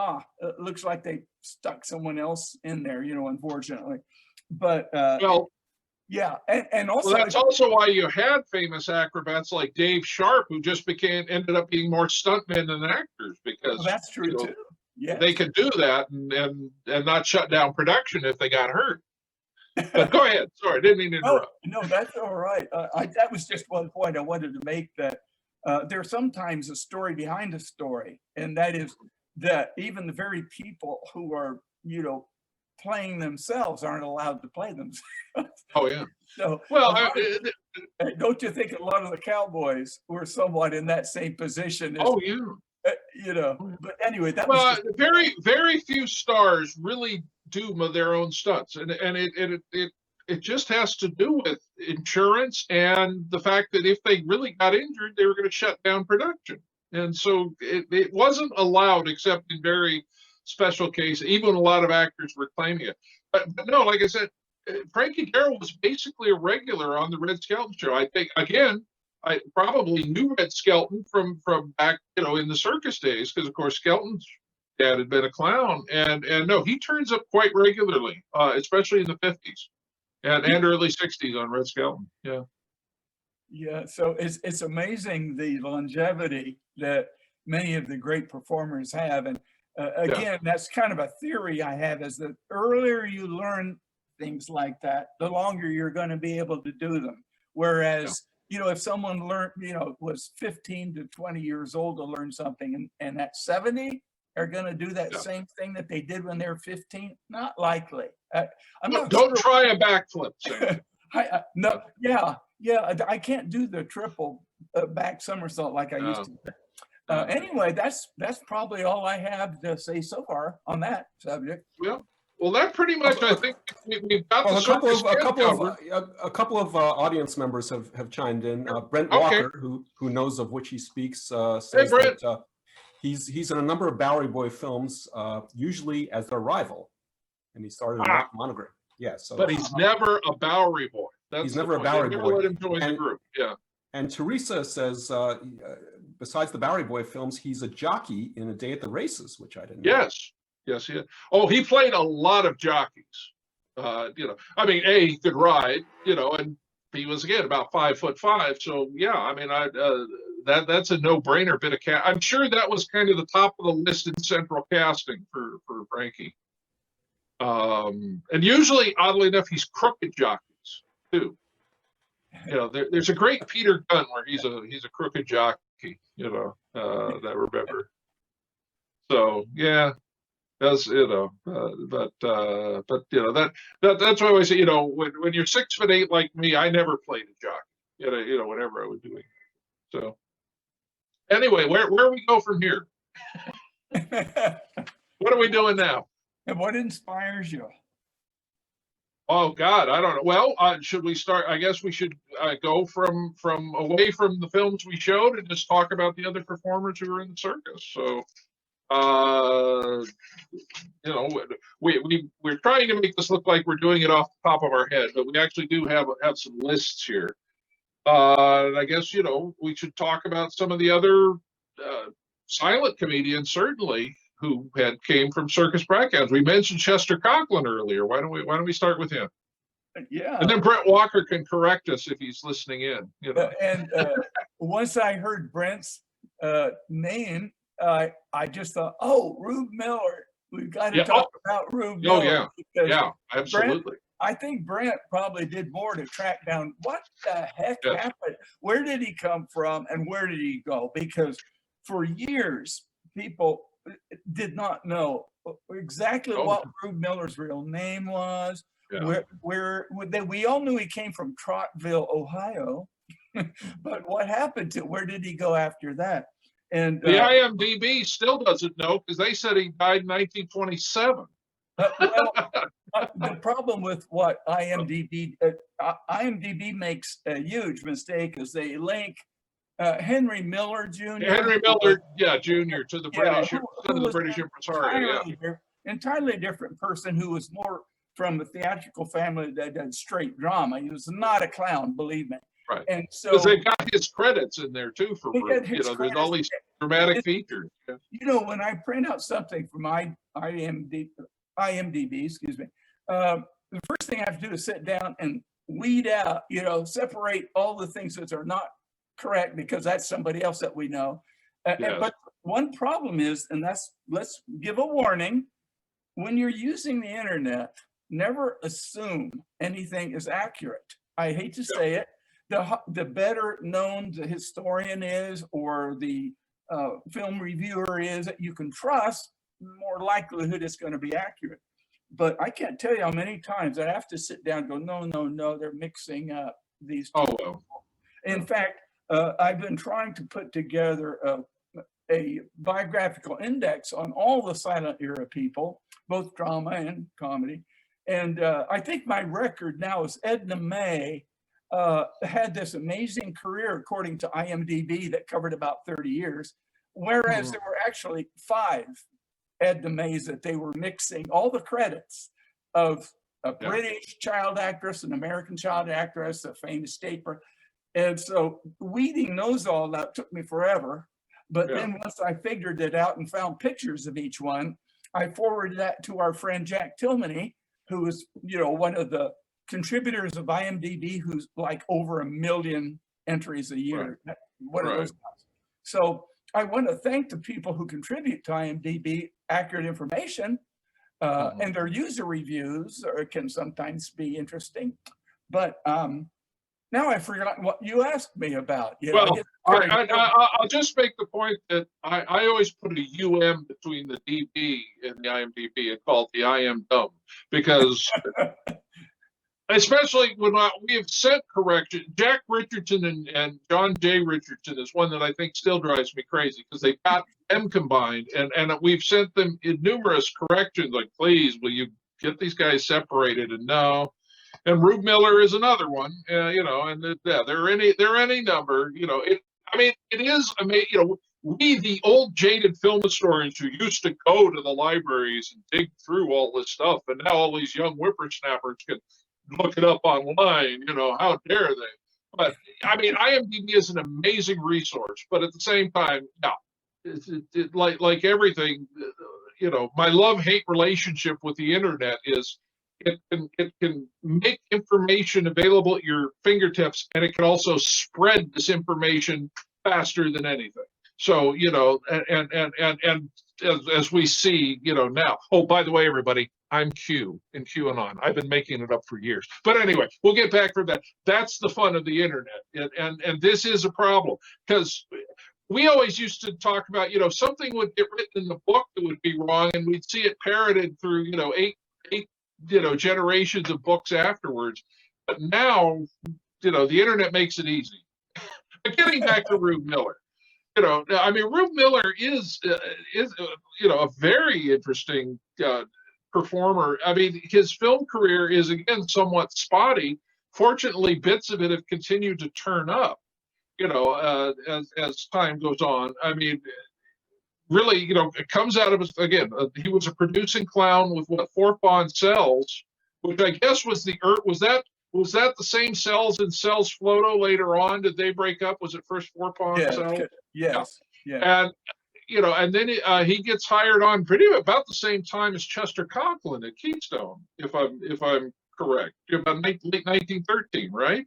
it looks like they stuck someone else in there, you know, unfortunately. But yeah, and also that's also why you had famous acrobats like Dave Sharp, who just ended up being more stuntmen than actors, because that's true too. Yeah, they could do that and not shut down production if they got hurt. But go ahead. Sorry, I didn't mean to interrupt. No, that's all right. That was just one point I wanted to make, that there's sometimes a story behind a story, and that is that even the very people who are, you know, playing themselves aren't allowed to play themselves. Oh yeah. So well, don't you think a lot of the cowboys were somewhat in that same position? Oh yeah. You know. But anyway, that was very few stars really do their own stunts, and it just has to do with insurance and the fact that if they really got injured, they were going to shut down production, and so it wasn't allowed except in very special case. Even a lot of actors were claiming it, but no, like I said, Frankie Darrow was basically a regular on the Red Skelton show. I think, again, I probably knew Red Skelton from back, you know, in the circus days, because of course Skelton's dad had been a clown, and no, he turns up quite regularly, especially in the 50s and early 60s on Red Skelton. Yeah, so it's amazing the longevity that many of the great performers have. And again, that's kind of a theory I have, is that earlier you learn things like that, the longer you're going to be able to do them. Whereas, you know, if someone learned, you know, was 15 to 20 years old to learn something, and at 70 are going to do that same thing that they did when they were 15, not likely. Don't try a backflip. No, I can't do the triple back somersault like I used to. Anyway, that's probably all I have to say so far on that subject. Well, that pretty much, I think we've got a couple of audience members have chimed in. Brent Walker, who knows of which he speaks, says that he's in a number of Bowery Boy films, usually as their rival, and he started in Monogram. But he's never a Bowery Boy. He's never a Bowery Boy. Let him join the group. And Teresa says, besides the Bowery Boy films, he's a jockey in A Day at the Races, which I didn't know. Yes, he did. Oh, he played a lot of jockeys. You know, I mean, he could ride, you know, and he was, again, about 5'5". So yeah, I mean, that's a no-brainer bit of cast. I'm sure that was kind of the top of the list in central casting for Frankie. And usually, oddly enough, he's crooked jockeys too. You know, there's a great Peter Gunn where he's a crooked jockey. You know, that I remember. So yeah. As you know, but you know that's why I always say, you know, when you're 6'8" like me, I never played a jockey. You know, whenever I was doing it. So anyway, where we go from here? What are we doing now? And what inspires you? Oh God, I don't know. Well, should we start? I guess we should go from away from the films we showed and just talk about the other performers who were in the circus. So, you know, we're trying to make this look like we're doing it off the top of our head, but we actually do have some lists here. And I guess, you know, we should talk about some of the other silent comedians, certainly, who came from circus backgrounds. We mentioned Chester Conklin earlier. Why don't we start with him? Yeah. And then Brent Walker can correct us if he's listening in. You know. And once I heard Brent's name, I just thought, oh, Rube Miller. We've got to talk about Rube Miller. Oh yeah, absolutely. Brent, I think Brent probably did more to track down what the heck happened. Where did he come from and where did he go? Because for years, people did not know exactly what Rube Miller's real name was. Yeah. We all knew he came from Trottville, Ohio, but what happened to where did he go after that? And the IMDb still doesn't know because they said he died in 1927. The problem with what IMDb makes a huge mistake is they link Henry Miller Jr. Henry Miller, Jr. to the British, entirely different person who was more from a theatrical family that did straight drama. He was not a clown, believe me. Right. And so because they got his credits in there too for Rube. You know, there's all these dramatic features. Yeah. You know, when I print out something from IMDb, excuse me, the first thing I have to do is sit down and weed out, you know, separate all the things that are not correct because that's somebody else that we know. But one problem is, and let's give a warning, when you're using the internet, never assume anything is accurate. I hate to say it. The better known the historian is or the film reviewer is that you can trust, more likelihood it's going to be accurate. But I can't tell you how many times I have to sit down and go, no, they're mixing up these two people. In fact, I've been trying to put together a biographical index on all the silent era people, both drama and comedy. And I think my record now is Edna May had this amazing career, according to IMDb, that covered about 30 years, whereas there were actually 5 Edna Mays that they were mixing all the credits of a British child actress, an American child actress, a famous state. And so weeding those all out took me forever. But then once I figured it out and found pictures of each one, I forwarded that to our friend Jack Tilmany, who is, you know, one of the contributors of IMDb, who's like over 1 million entries a year. One of those guys. So I want to thank the people who contribute to IMDb accurate information, and their user reviews can sometimes be interesting. But now I forgot what you asked me about. You know, I'll just make the point that I always put a UM between the DB and the IMDb and call it the I am dumb, because especially when we have sent correction. Jack Richardson and John J. Richardson is one that I think still drives me crazy because they got them combined, and we've sent them in numerous corrections like, please, will you get these guys separated? And no. And Rube Miller is another one, you know, and they're any number, you know. It is amazing, you know. We, the old jaded film historians who used to go to the libraries and dig through all this stuff, and now all these young whippersnappers can look it up online, you know, how dare they? But I mean, IMDb is an amazing resource, but at the same time, like everything, you know, my love-hate relationship with the internet is it can make information available at your fingertips, and it can also spread disinformation faster than anything. So, you know, and as we see, you know, now, oh, by the way, everybody, I'm Q in QAnon. I've been making it up for years. But anyway, we'll get back from that. That's the fun of the internet. And this is a problem because we always used to talk about, you know, something would get written in the book that would be wrong, and we'd see it parroted through, you know, eight you know, generations of books afterwards. But now, you know, the internet makes it easy. But getting back to Rube Miller, you know, I mean, Rube Miller is you know, a very interesting performer. I mean, his film career is again somewhat spotty. Fortunately, bits of it have continued to turn up, you know, as time goes on. I mean, really, you know, it comes out of his, again, he was a producing clown with what, Fort Bond Cells, which I guess was was that the same Cells in Cells Floto later on? Did they break up? Was it first Fort Bond Yeah, Cells? yes, yeah. And you know, and then he gets hired on pretty about the same time as Chester Conklin at Keystone, if I'm correct, about late 1913, right?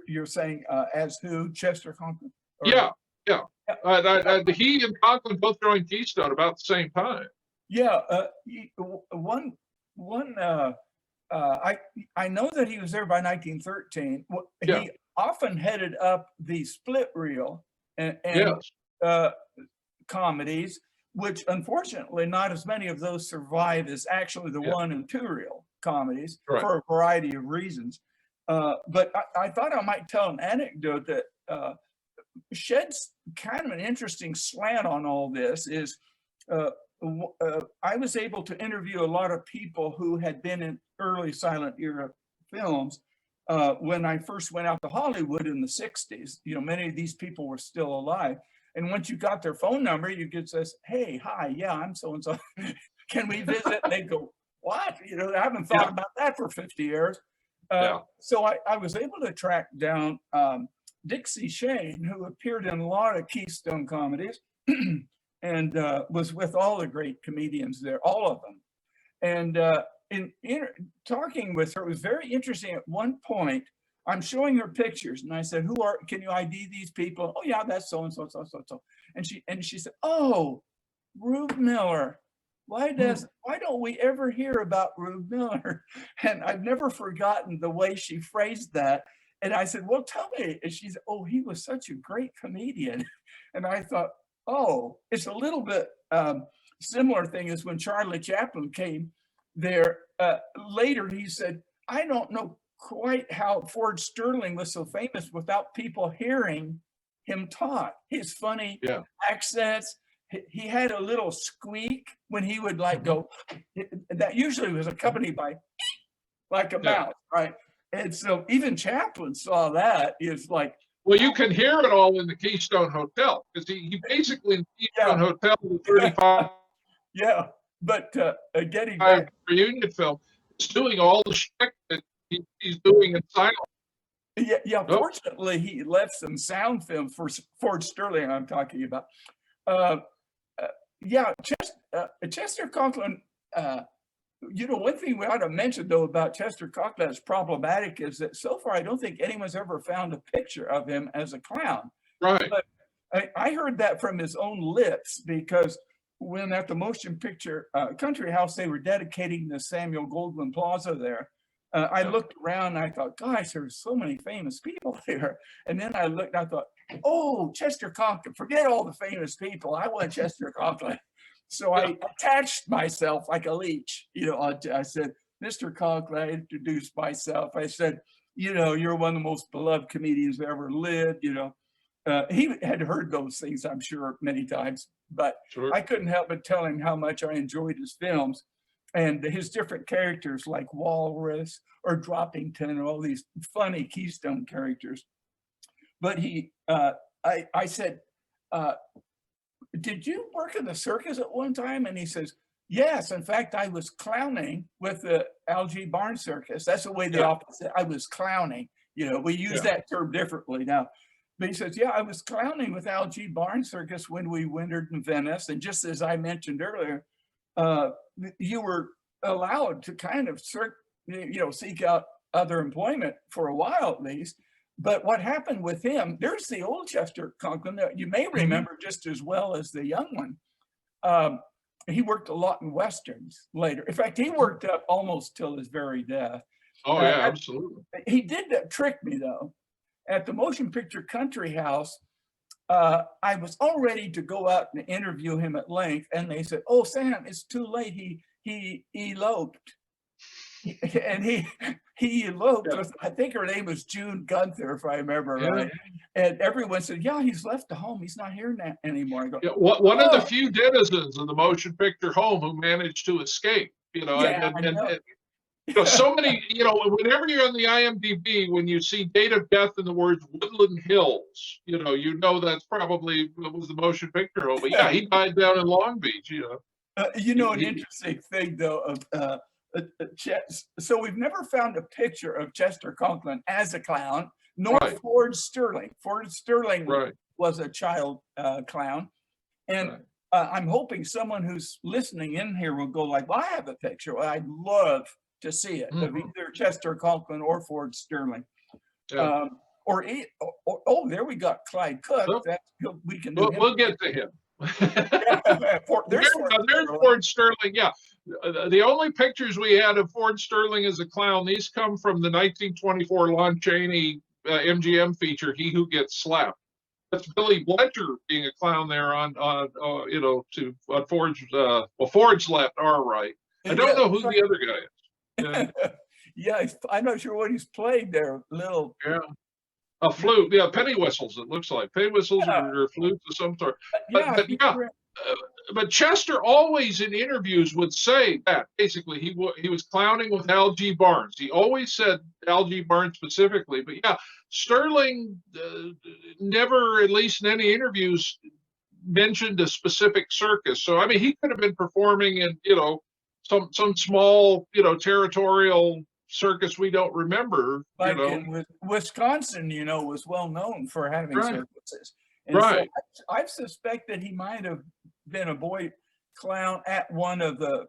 You're saying as who, Chester Conklin? Or, Yeah, yeah. He and Conklin both joined Keystone about the same time. Yeah, I know that he was there by 1913. Yeah. He often headed up the split reel and Yes. comedies, which unfortunately not as many of those survive as actually the 1 and 2 reel comedies, Right. for a variety of reasons. But I thought I might tell an anecdote that sheds kind of an interesting slant on all this. Is I was able to interview a lot of people who had been in early silent era films when I first went out to Hollywood in the 60s. You know, many of these people were still alive. And once you got their phone number, you could say, hey, hi, yeah, I'm so-and-so. Can we visit? And they'd go, what? You know, I haven't thought about that for 50 years. So I was able to track down Dixie Shane, who appeared in a lot of Keystone comedies and was with all the great comedians there, all of them. And in talking with her, it was very interesting. At one point, I'm showing her pictures, and I said, can you ID these people? Oh yeah, that's so-and-so, so-and-so. And she said, oh, Rube Miller. Why don't we ever hear about Rube Miller? And I've never forgotten the way she phrased that. And I said, well, tell me. And she said, oh, he was such a great comedian. And I thought, oh, it's a little bit similar thing as when Charlie Chaplin came there. Later, he said, I don't know quite how Ford Sterling was so famous without people hearing him talk. His funny accents. He had a little squeak when he would like go, that usually was accompanied by like a mouse, right? And so even Chaplin saw that. Is like, well, you can hear it all in the Keystone Hotel, because he basically in the Keystone Hotel in 35. Yeah, but getting back, reunion film, is doing all the shtick that he's doing in silence. Yeah. Fortunately, he left some sound film for Ford Sterling. I'm talking about. Chester Conklin. You know, one thing we ought to mention though about Chester Conklin that's problematic is that so far I don't think anyone's ever found a picture of him as a clown. Right. But I heard that from his own lips, because when at the Motion Picture Country House they were dedicating the Samuel Goldwyn Plaza there, I looked around and I thought, gosh, there's so many famous people here. And then I looked and I thought, oh, Chester Conklin, forget all the famous people. I want Chester Conklin. So I attached myself like a leech. You know, I said, Mr. Conklin, I introduced myself. I said, you know, you're one of the most beloved comedians that ever lived. You know, he had heard those things, I'm sure, many times, but I couldn't help but tell him how much I enjoyed his films and his different characters like Walrus or Droppington and all these funny Keystone characters. But I said, did you work in the circus at one time? And he says, yes. In fact, I was clowning with the Algie Barn Circus. That's the way the opposite. I was clowning. You know, we use that term differently now. But he says, yeah, I was clowning with Algie Barn Circus when we wintered in Venice. And just as I mentioned earlier, you were allowed to kind of seek out other employment for a while at least. But what happened with him, there's the old Chester Conklin that you may remember just as well as the young one. He worked a lot in Westerns later. In fact, he worked up almost till his very death. Oh, yeah, absolutely. He did trick me, though. At the Motion Picture Country House, I was all ready to go out and interview him at length. And they said, oh, Sam, it's too late. He eloped. and he eloped Yeah. with, I think her name was June Gunther, if I remember Yeah. right. And everyone said, yeah, he's left the home. He's not here anymore. I go, Yeah, one of the "Oh, few denizens of the motion picture home who managed to escape, yeah, I know." so many, whenever you're on the IMDb, when you see date of death in the words Woodland Hills, that's probably was the motion picture home. But yeah, he died down in Long Beach, An He- interesting thing though of so we've never found a picture of Chester Conklin as a clown, nor Right. Ford Sterling. Ford Sterling Right. was a child clown, and Right. I'm hoping someone who's listening in here will go like, "Well, I have a picture. Well, I'd love to see it of either Chester Conklin or Ford Sterling." Yeah. Oh, there we got Clyde Cook. Well, We can do him. We'll get to him. There's There's Ford Sterling. Yeah. The only pictures we had of Ford Sterling as a clown, these come from the 1924 Lon Chaney MGM feature, He Who Gets Slapped. That's Billy Bletcher being a clown there on Ford's, Ford's left, our right. I don't know who the other guy is. Yeah, I'm not sure what he's playing there. Little, Yeah. A flute, yeah, penny whistles. It looks like penny whistles or flutes of some sort. But Chester always in interviews would say that basically he was clowning with Al G. Barnes. He always said Al G. Barnes specifically. But yeah, Sterling never, at least in any interviews, mentioned a specific circus. So I mean, he could have been performing in some small territorial circus we don't remember. like in Wisconsin, was well known for having Right. circuses. And Right. so I suspect that he might have been a boy clown at one of the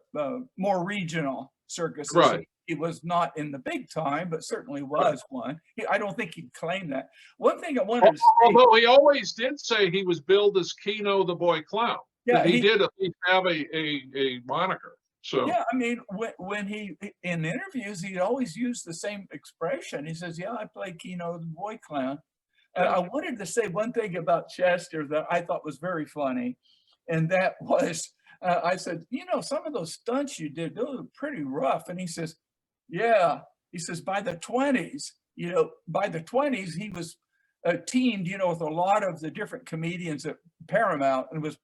more regional circuses. Right. He was not in the big time, but certainly was one. I don't think he'd claim that. One thing I wanted to say, Although he always did say he was billed as Keno the Boy Clown. yeah, He did at least have a moniker. So yeah, I mean, when he in interviews, he'd always use the same expression. He says, "Yeah, I play Keno the Boy Clown." And I wanted to say one thing about Chester that I thought was very funny, and that was, I said, some of those stunts you did, those are pretty rough. And he says, "Yeah," he says, by the 20s, he was teamed, with a lot of the different comedians at Paramount, and was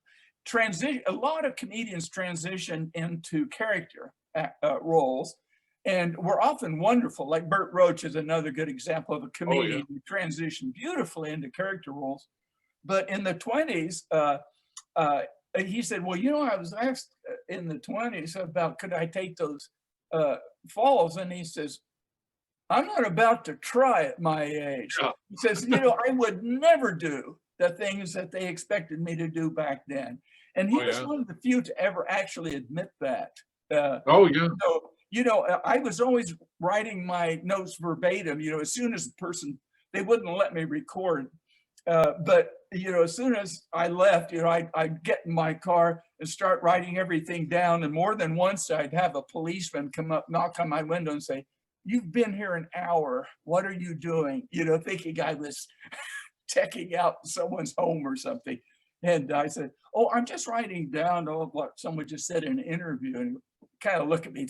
a lot of comedians transition into character roles, and were often wonderful. Like Burt Roach is another good example of a comedian who transitioned beautifully into character roles. But in the 20s, he said, "Well, I was asked in the 20s about could I take those falls," and he says, "I'm not about to try at my age." Yeah. He says, "I would never do the things that they expected me to do back then." And he was one of the few to ever actually admit that. So, I was always writing my notes verbatim, as soon as the person, they wouldn't let me record. But, as soon as I left, I'd get in my car and start writing everything down. And more than once, I'd have a policeman come up, knock on my window and say, "You've been here an hour. What are you doing?" Thinking I was checking out someone's home or something. And I said, "Oh, I'm just writing down what someone just said in an interview," and kind of look at me.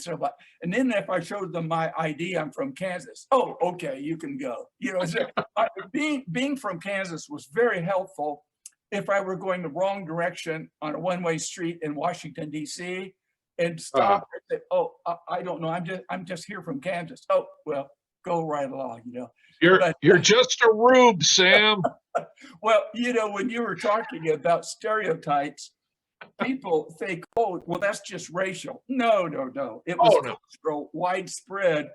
And then if I showed them my ID, I'm from Kansas. "Oh, okay, you can go." So being from Kansas was very helpful if I were going the wrong direction on a one-way street in Washington, D.C. and stop and say, "Oh, I don't know. I'm just here from Kansas." "Oh, well, go right along." You're just a rube, Sam. Well, when you were talking about stereotypes, people think, "Oh, well, that's just racial." No. It was cultural, widespread.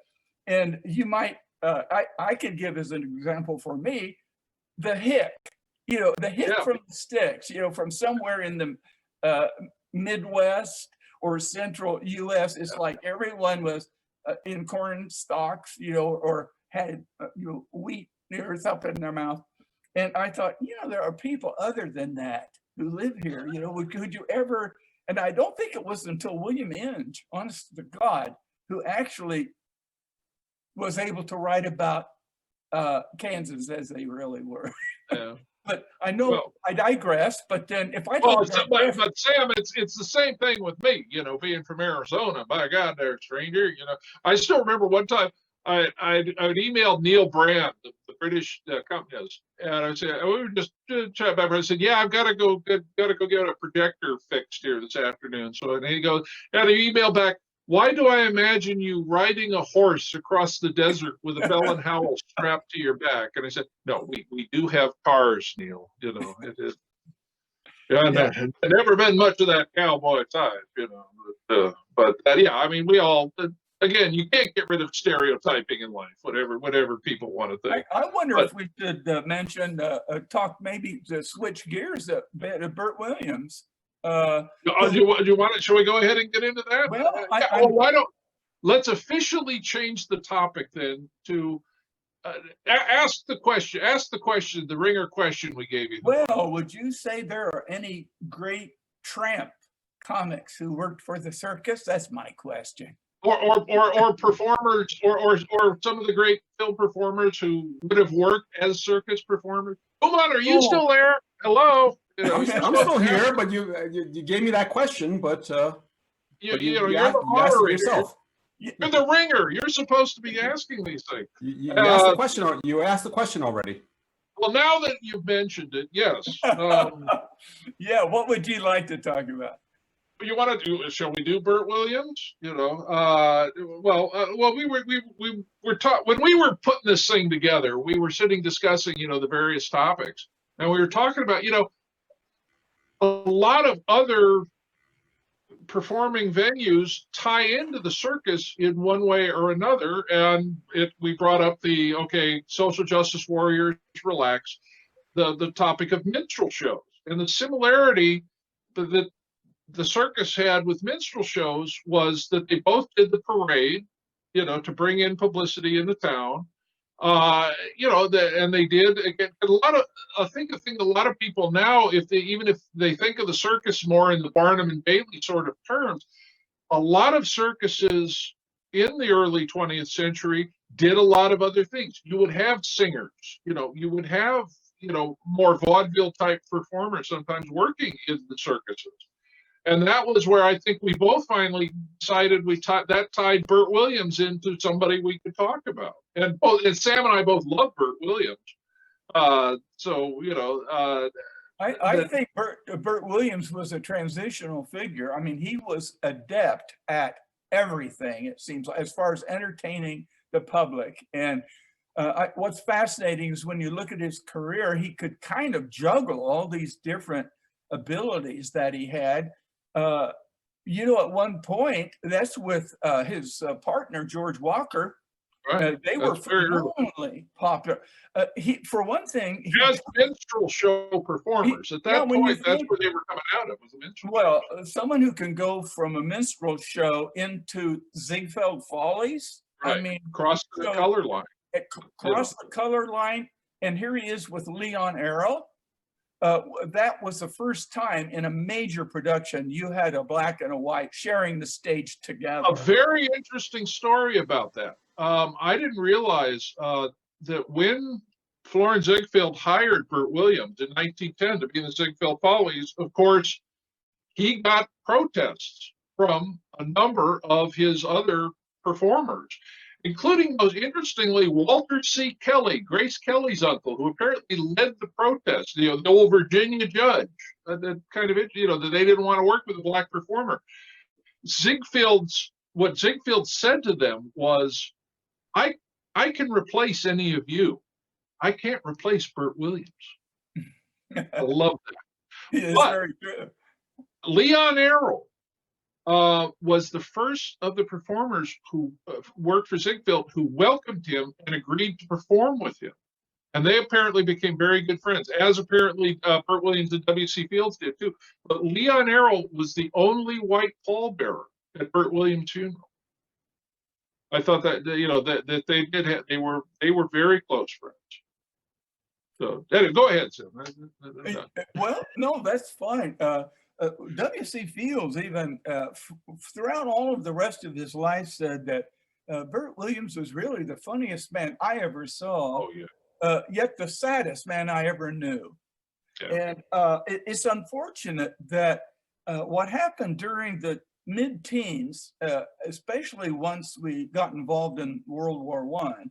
And you might, I could give as an example for me, the hick, from the sticks, from somewhere in the Midwest or central U.S. It's like everyone was in corn stalks, or had wheat or something in their mouth. And I thought, there are people other than that who live here. Could you ever? And I don't think it was until William Inge, honest to God, who actually was able to write about Kansas as they really were. Yeah. But I know Well, I digress. But then if I well, don't digress, but Sam, it's the same thing with me. You know, being from Arizona. By God, there, stranger. You know, I still remember one time I'd emailed Neil Brand, the British company, and I said we were just chatting about it. I said, yeah, I've got to go get a projector fixed here this afternoon. So and he goes, and he emailed back. Why do I imagine you riding a horse across the desert with a bell and howl strapped to your back? And I said, no, we do have cars, Neil. You know, it is. Yeah, Yeah. never been much of that cowboy type, you know. But yeah, I mean, we all again, you can't get rid of stereotyping in life, whatever people want to think. I wonder But if we should mention, talk maybe to switch gears a bit of Bert Williams. do you want to? Shall we go ahead and get into that? Well, Yeah, well, why don't let's officially change the topic then to ask the question. Ask the question, the ringer question we gave you. Well, would you say there are any great tramp comics who worked for the circus? That's my question. Or performers, or some of the great film performers who would have worked as circus performers. Come on, are you Oh. still there? Hello. You know, I'm still here, but you gave me that question, but you but know, you're the you asked it moderator. yourself. You're the ringer. You're supposed to be asking these things. You asked the question. You asked the question already. Well, now that you've mentioned it, yes. Yeah, what would you like to talk about? You want to do? Shall we do Bert Williams? You know, well, we were taught when we were putting this thing together. We were sitting discussing, you know, the various topics, and we were talking about, you know, a lot of other performing venues tie into the circus in one way or another, and we brought up the social justice warriors, relax, the topic of minstrel shows and the similarity that the circus had with minstrel shows was that they both did the parade, you know, to bring in publicity in the town. You know, and they did again a lot of. I think a lot of people now, if they think of the circus more in the Barnum and Bailey sort of terms, a lot of circuses in the early 20th century did a lot of other things. You would have singers, you know, you would have, you know, more vaudeville type performers sometimes working in the circuses. And that was where I think we both finally decided that tied Bert Williams into somebody we could talk about. And Sam and I both love Bert Williams. So, you know, I think Bert Williams was a transitional figure. I mean, he was adept at everything, it seems like, as far as entertaining the public. And what's fascinating is when you look at his career, he could kind of juggle all these different abilities that he had. You know, at one point, that's with his partner, George Walker. right. They were phenomenally popular. For one thing, As minstrel show performers. At that point, that's where they were coming out of, was a minstrel. Well, someone who can go from a minstrel show into Ziegfeld Follies. Right. I mean, cross the color line. Cross the color line. And here he is with Leon Errol. That was the first time in a major production you had a black and a white sharing the stage together. A very interesting story about that. I didn't realize that when Florin Ziegfeld hired Bert Williams in 1910 to be in the Ziegfeld Follies, of course, he got protests from a number of his other performers, including, most interestingly, Walter C. Kelly, Grace Kelly's uncle, who apparently led the protest, you know, the old Virginia judge, that kind of, you know, that they didn't want to work with a black performer. What Ziegfeld said to them was, I can replace any of you. I can't replace Bert Williams. I love that. It's very true. Leon Errol was the first of the performers who worked for Ziegfeld who welcomed him and agreed to perform with him. And they apparently became very good friends, as apparently Bert Williams and W.C. Fields did too. But Leon Errol was the only white pallbearer at Bert Williams' funeral. I thought that, you know, that they did have, they were very close friends. So go ahead, Sam. Well, no, that's fine. W.C. Fields even throughout all of the rest of his life said that Bert Williams was really the funniest man I ever saw, Oh, yeah. Yet the saddest man I ever knew. Yeah. And it's unfortunate that what happened during the mid-teens, especially once we got involved in World War One,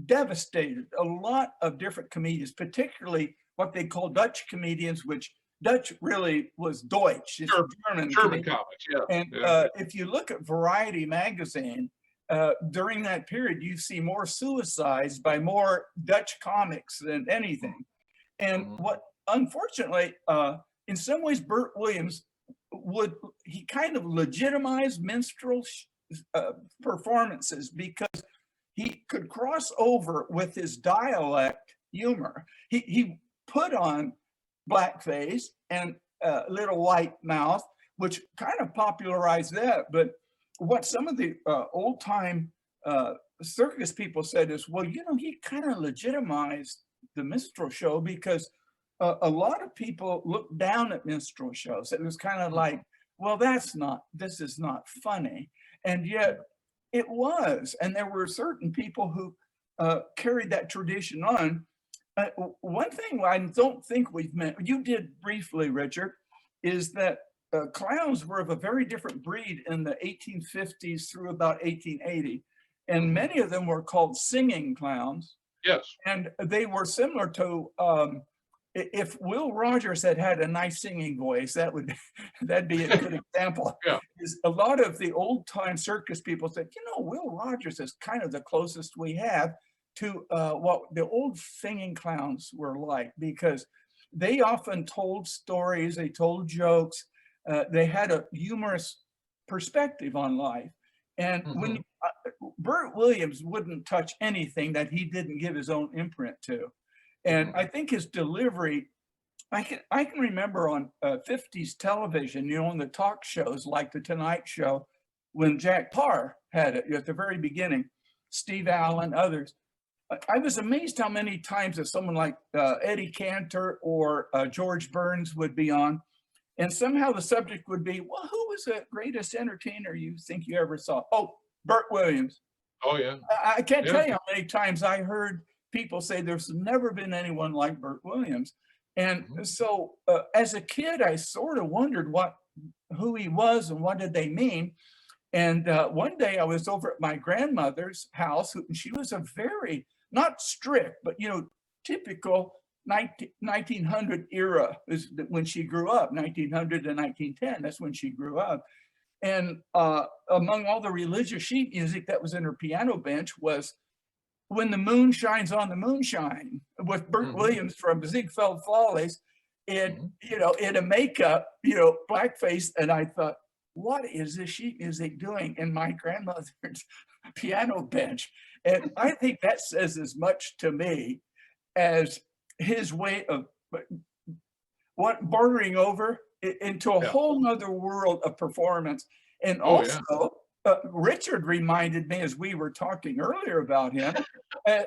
devastated a lot of different comedians, particularly what they call Dutch comedians, which Dutch really was Deutsch, it's Sure. German German comedian. comics, yeah. And Yeah. if you look at Variety magazine, during that period, you see more suicides by more Dutch comics than anything. And Mhm. what, unfortunately, in some ways, Bert Williams he kind of legitimized minstrel performances because he could cross over with his dialect humor. He put on blackface and little white mouth, which kind of popularized that. But what some of the old time circus people said is, well, you know, he kind of legitimized the minstrel show because a lot of people looked down at minstrel shows. It was kind of like, well, this is not funny. And yet it was. And there were certain people who carried that tradition on. One thing I don't think we've met, you did briefly, Richard, is that clowns were of a very different breed in the 1850s through about 1880. And many of them were called singing clowns. Yes. And they were similar to, if Will Rogers had had a nice singing voice, that'd be a good example. Yeah. Is a lot of the old time circus people said, you know, Will Rogers is kind of the closest we have to what the old singing clowns were like, because they often told stories, they told jokes, they had a humorous perspective on life. And when Bert Williams wouldn't touch anything that he didn't give his own imprint to. And I think his delivery, I can remember on 50s television, you know, on the talk shows like The Tonight Show, when Jack Paar had it at the very beginning, Steve Allen, others. I was amazed how many times that someone like Eddie Cantor or George Burns would be on, and somehow the subject would be, well, who was the greatest entertainer you think you ever saw? Oh, Bert Williams. Oh, yeah. I can't tell you how many times I heard people say there's never been anyone like Bert Williams. And so as a kid, I sort of wondered who he was and what did they mean. And one day I was over at my grandmother's house, and she was a very, not strict, but, you know, typical 1900 era is when she grew up, 1900 to 1910, that's when she grew up. And among all the religious sheet music that was in her piano bench was When the Moon Shines on the Moonshine with Bert Williams from Ziegfeld Follies, and, you know, in a makeup, you know, blackface. And I thought, what is this sheet music doing in my grandmother's piano bench? And I think that says as much to me as his way of bordering over into a whole nother world of performance. And also, Richard reminded me, as we were talking earlier about him,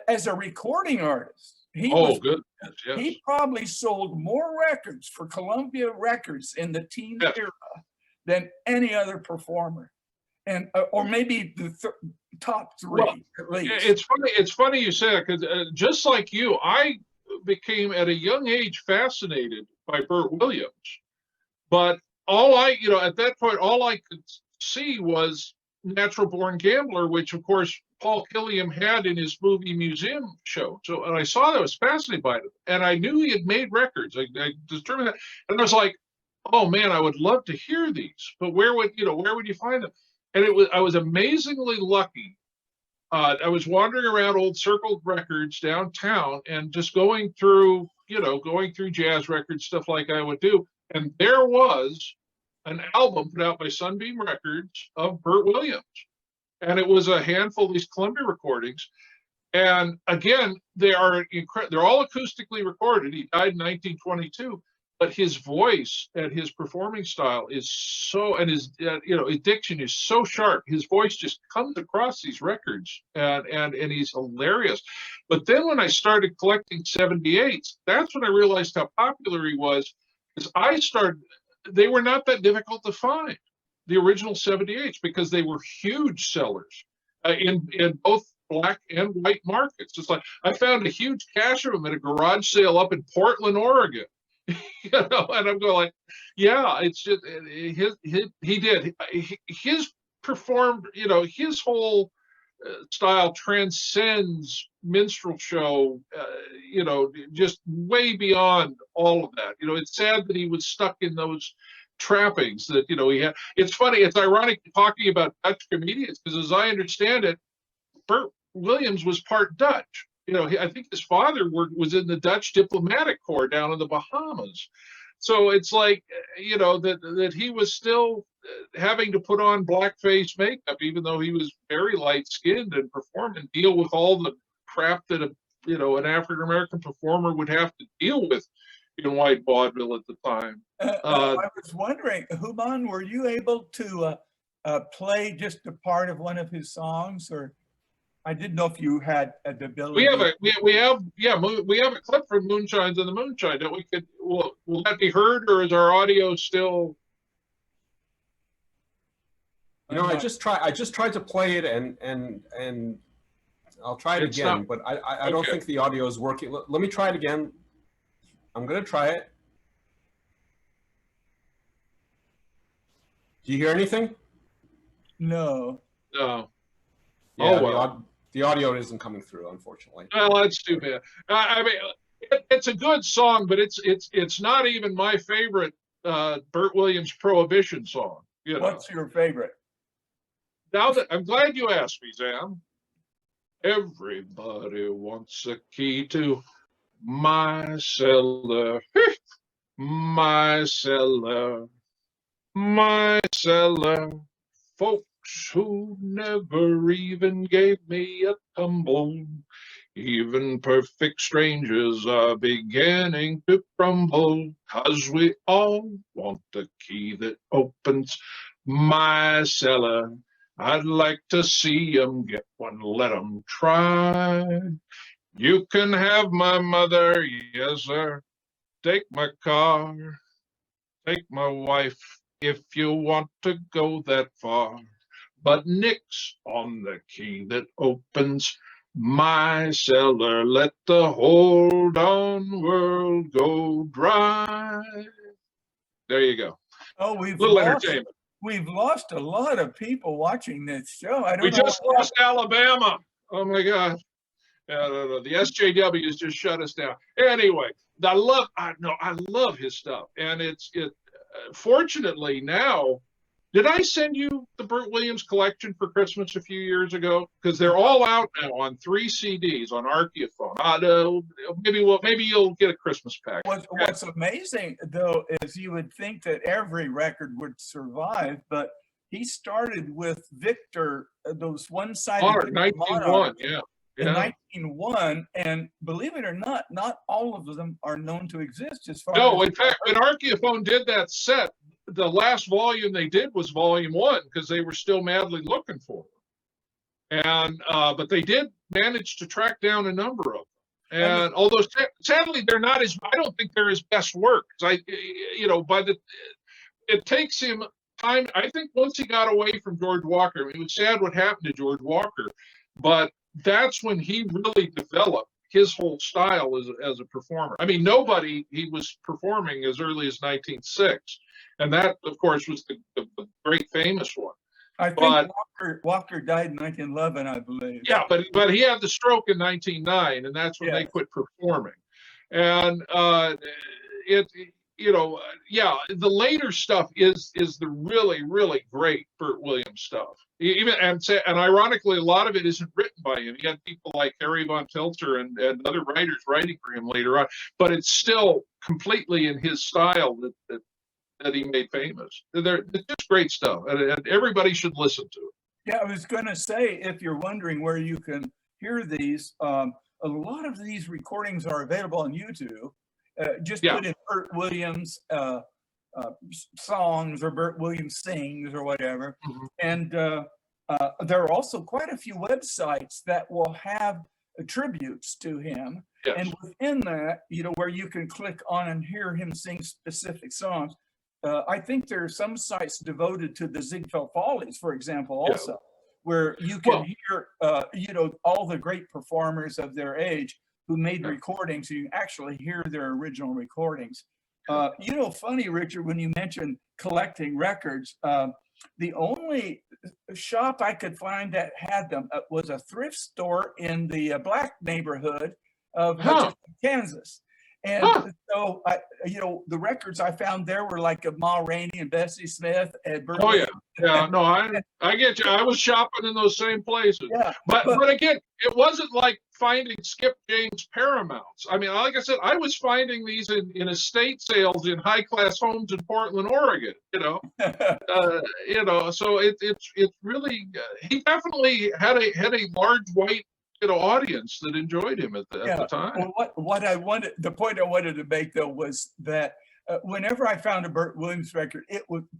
as a recording artist. He probably sold more records for Columbia Records in the teen era than any other performer, and or maybe the top three at least. It's funny you say that, because just like you, I became at a young age fascinated by Bert Williams, but at that point, all I could see was Natural Born Gambler, which of course Paul Killiam had in his movie museum show. So, and I saw that, I was fascinated by it, and I knew he had made records. I determined that, and I was like, oh man, I would love to hear these, but where would you find them? And I was amazingly lucky. I was wandering around old Circle Records downtown and just going through jazz records, stuff like I would do. And there was an album put out by Sunbeam Records of Bert Williams. And it was a handful of these Columbia recordings. And again, they're all acoustically recorded. He died in 1922. But his voice and his performing style is so, and his his diction is so sharp. His voice just comes across these records, and he's hilarious. But then when I started collecting 78s, that's when I realized how popular he was. Because they were not that difficult to find, the original 78s, because they were huge sellers in both black and white markets. It's like I found a huge cache of them at a garage sale up in Portland, Oregon. You know, and I'm going like, yeah, it's just his performed, you know, his whole style transcends minstrel show, you know, just way beyond all of that. You know, it's sad that he was stuck in those trappings that, you know, he had. It's funny, it's ironic talking about Dutch comedians, because as I understand it, Bert Williams was part Dutch. You know, I think his father was in the Dutch diplomatic corps down in the Bahamas. So it's like, you know, that he was still having to put on blackface makeup, even though he was very light-skinned, and perform and deal with all the crap that an African-American performer would have to deal with in white vaudeville at the time. I was wondering, Human, were you able to play just a part of one of his songs, or I didn't know if you had the ability. We have a clip from Moonshines and the Moonshine that we could. Will that be heard, or is our audio still? You know, I just tried to play it, and I'll try it again, but I don't think the audio is working. Let me try it again. I'm gonna try it. Do you hear anything? No. No. Yeah, oh well. The audio isn't coming through, unfortunately. Well, that's too bad. I mean, it's a good song, but it's not even my favorite Bert Williams Prohibition song. You know? What's your favorite? Now that I'm glad you asked me, Sam. Everybody wants a key to my cellar, my cellar, my cellar. Folks who never even gave me a tumble, even perfect strangers are beginning to crumble, 'cause we all want the key that opens my cellar. I'd like to see 'em get one, let 'em try. You can have my mother, yes sir. Take my car, take my wife, if you want to go that far. But nix on the key that opens my cellar. Let the whole darn world go dry. There you go. Oh, we've lost a lot of people watching this show. We just lost Alabama. Oh my God. No. The SJWs just shut us down. Anyway, I love his stuff, and fortunately now. Did I send you the Bert Williams collection for Christmas a few years ago? Because they're all out now on 3 CDs on Archaeophone. Maybe you'll get a Christmas pack. What's amazing though is you would think that every record would survive, but he started with Victor, those one-sided Monarch, 1901, yeah. In 1901, and believe it or not all of them are known to exist as far as. No, in fact, when Archaeophone did that set, the last volume they did was volume 1, because they were still madly looking for them. And but they did manage to track down a number of them. And although sadly they're not his, I don't think they're his best work. It takes him time. I think once he got away from George Walker, I mean, it was sad what happened to George Walker, but that's when he really developed his whole style as a performer. I mean, he was performing as early as 1906. And that, of course, was the great famous one. I think Walker died in 1911, I believe. Yeah, but he had the stroke in 1909, and that's when they quit performing. And the later stuff is the really, really great Bert Williams stuff. And ironically, a lot of it isn't written by him. He had people like Harry Von Tilter and other writers writing for him later on, but it's still completely in his style that he made famous. It's just great stuff, and everybody should listen to it. Yeah, I was going to say, if you're wondering where you can hear these, a lot of these recordings are available on YouTube. Just put in Bert Williams songs or Bert Williams sings or whatever. Mm-hmm. And there are also quite a few websites that will have tributes to him. Yes. And within that, where you can click on and hear him sing specific songs. I think there are some sites devoted to the Ziegfeld Follies, for example, also. where you can Well- hear, all the great performers of their age who made recordings. You actually hear their original recordings. Funny, Richard, when you mentioned collecting records, the only shop I could find that had them was a thrift store in the black neighborhood of Hutchinson, Kansas. And so, the records I found there were like of Ma Rainey and Bessie Smith and Bert Oh yeah, Williams. yeah. No, I get you. I was shopping in those same places. Yeah, But again, it wasn't like finding Skip James Paramounts. I mean, like I said, I was finding these in estate sales in high class homes in Portland, Oregon. So it's really he definitely had a large white audience that enjoyed him at the time. Well, the point I wanted to make though was that whenever I found a Bert Williams record,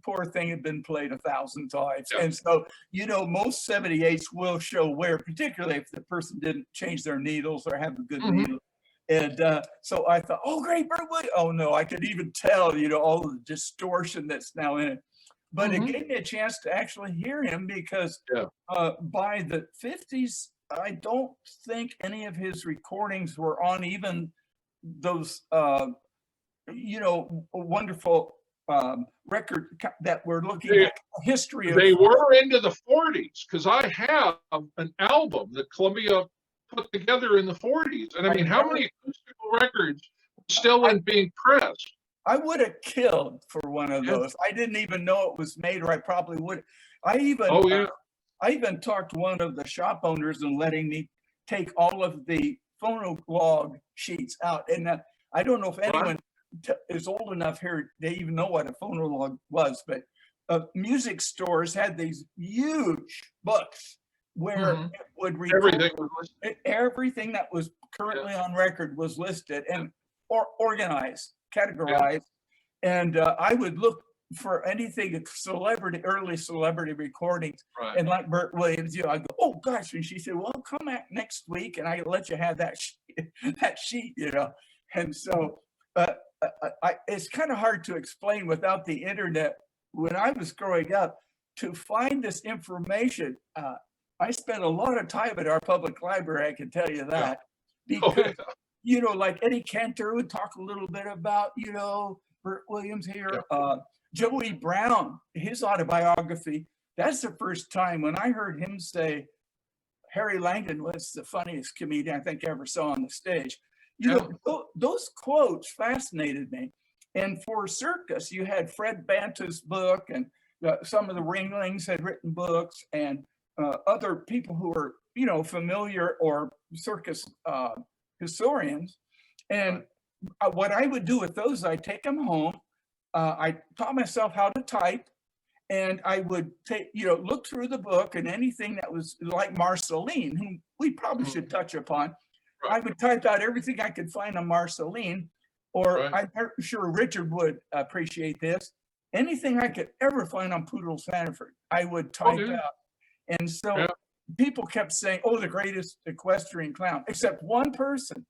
poor thing had been played 1,000 times. Yeah. And so, most 78s will show wear, particularly if the person didn't change their needles or have a good needle. And so I thought, oh, great, Bert Williams. Oh no, I could even tell, all the distortion that's now in it. But it gave me a chance to actually hear him because by the 50s, I don't think any of his recordings were on even those, wonderful record that we're looking at history of. They were into the 40s because I have an album that Columbia put together in the 40s. And I mean, how many acoustical records still in being pressed? I would have killed for one of those. I didn't even know it was made, or I probably would. I even talked to one of the shop owners and letting me take all of the phonologue sheets out. And I don't know if anyone is old enough here, they even know what a phonologue was, but music stores had these huge books where it would record everything that was currently on record was listed and organized, categorized. And I would look for anything early celebrity recordings. And like Bert Williams, I'd go, oh gosh. And she said, well, come back next week and I'll let you have that sheet, And so it's kind of hard to explain without the internet. When I was growing up, to find this information, I spent a lot of time at our public library, I can tell you that. Because, like Eddie Cantor would talk a little bit about, Bert Williams here. Joey Brown, his autobiography, that's the first time when I heard him say Harry Langdon was the funniest comedian I think I ever saw on the stage. Those quotes fascinated me. And for Circus, you had Fred Banta's book, and some of the Ringlings had written books, and other people who were, familiar or Circus historians. And what I would do with those, I'd take them home. I taught myself how to type, and I would look through the book, and anything that was like Marceline, whom we probably should touch upon. I would type out everything I could find on Marceline, or I'm sure Richard would appreciate this. Anything I could ever find on Poodle Sanford, I would type out. And so people kept saying, oh, the greatest equestrian clown, except one person,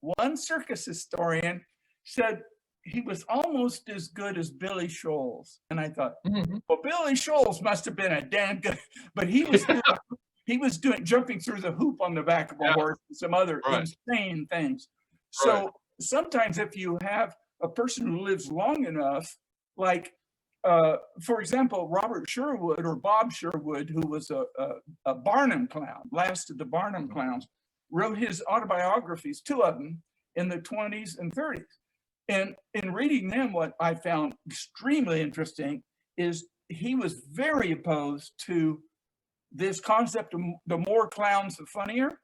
one circus historian said he was almost as good as Billy Scholes. And I thought, well, Billy Scholes must have been a damn good, but he was doing jumping through the hoop on the back of a horse and some other insane things. So sometimes if you have a person who lives long enough, like, for example, Robert Sherwood or Bob Sherwood, who was a Barnum clown, last of the Barnum clowns, wrote his autobiographies, 2 of them, in the 20s and 30s. And in reading them, what I found extremely interesting is he was very opposed to this concept of the more clowns, the funnier.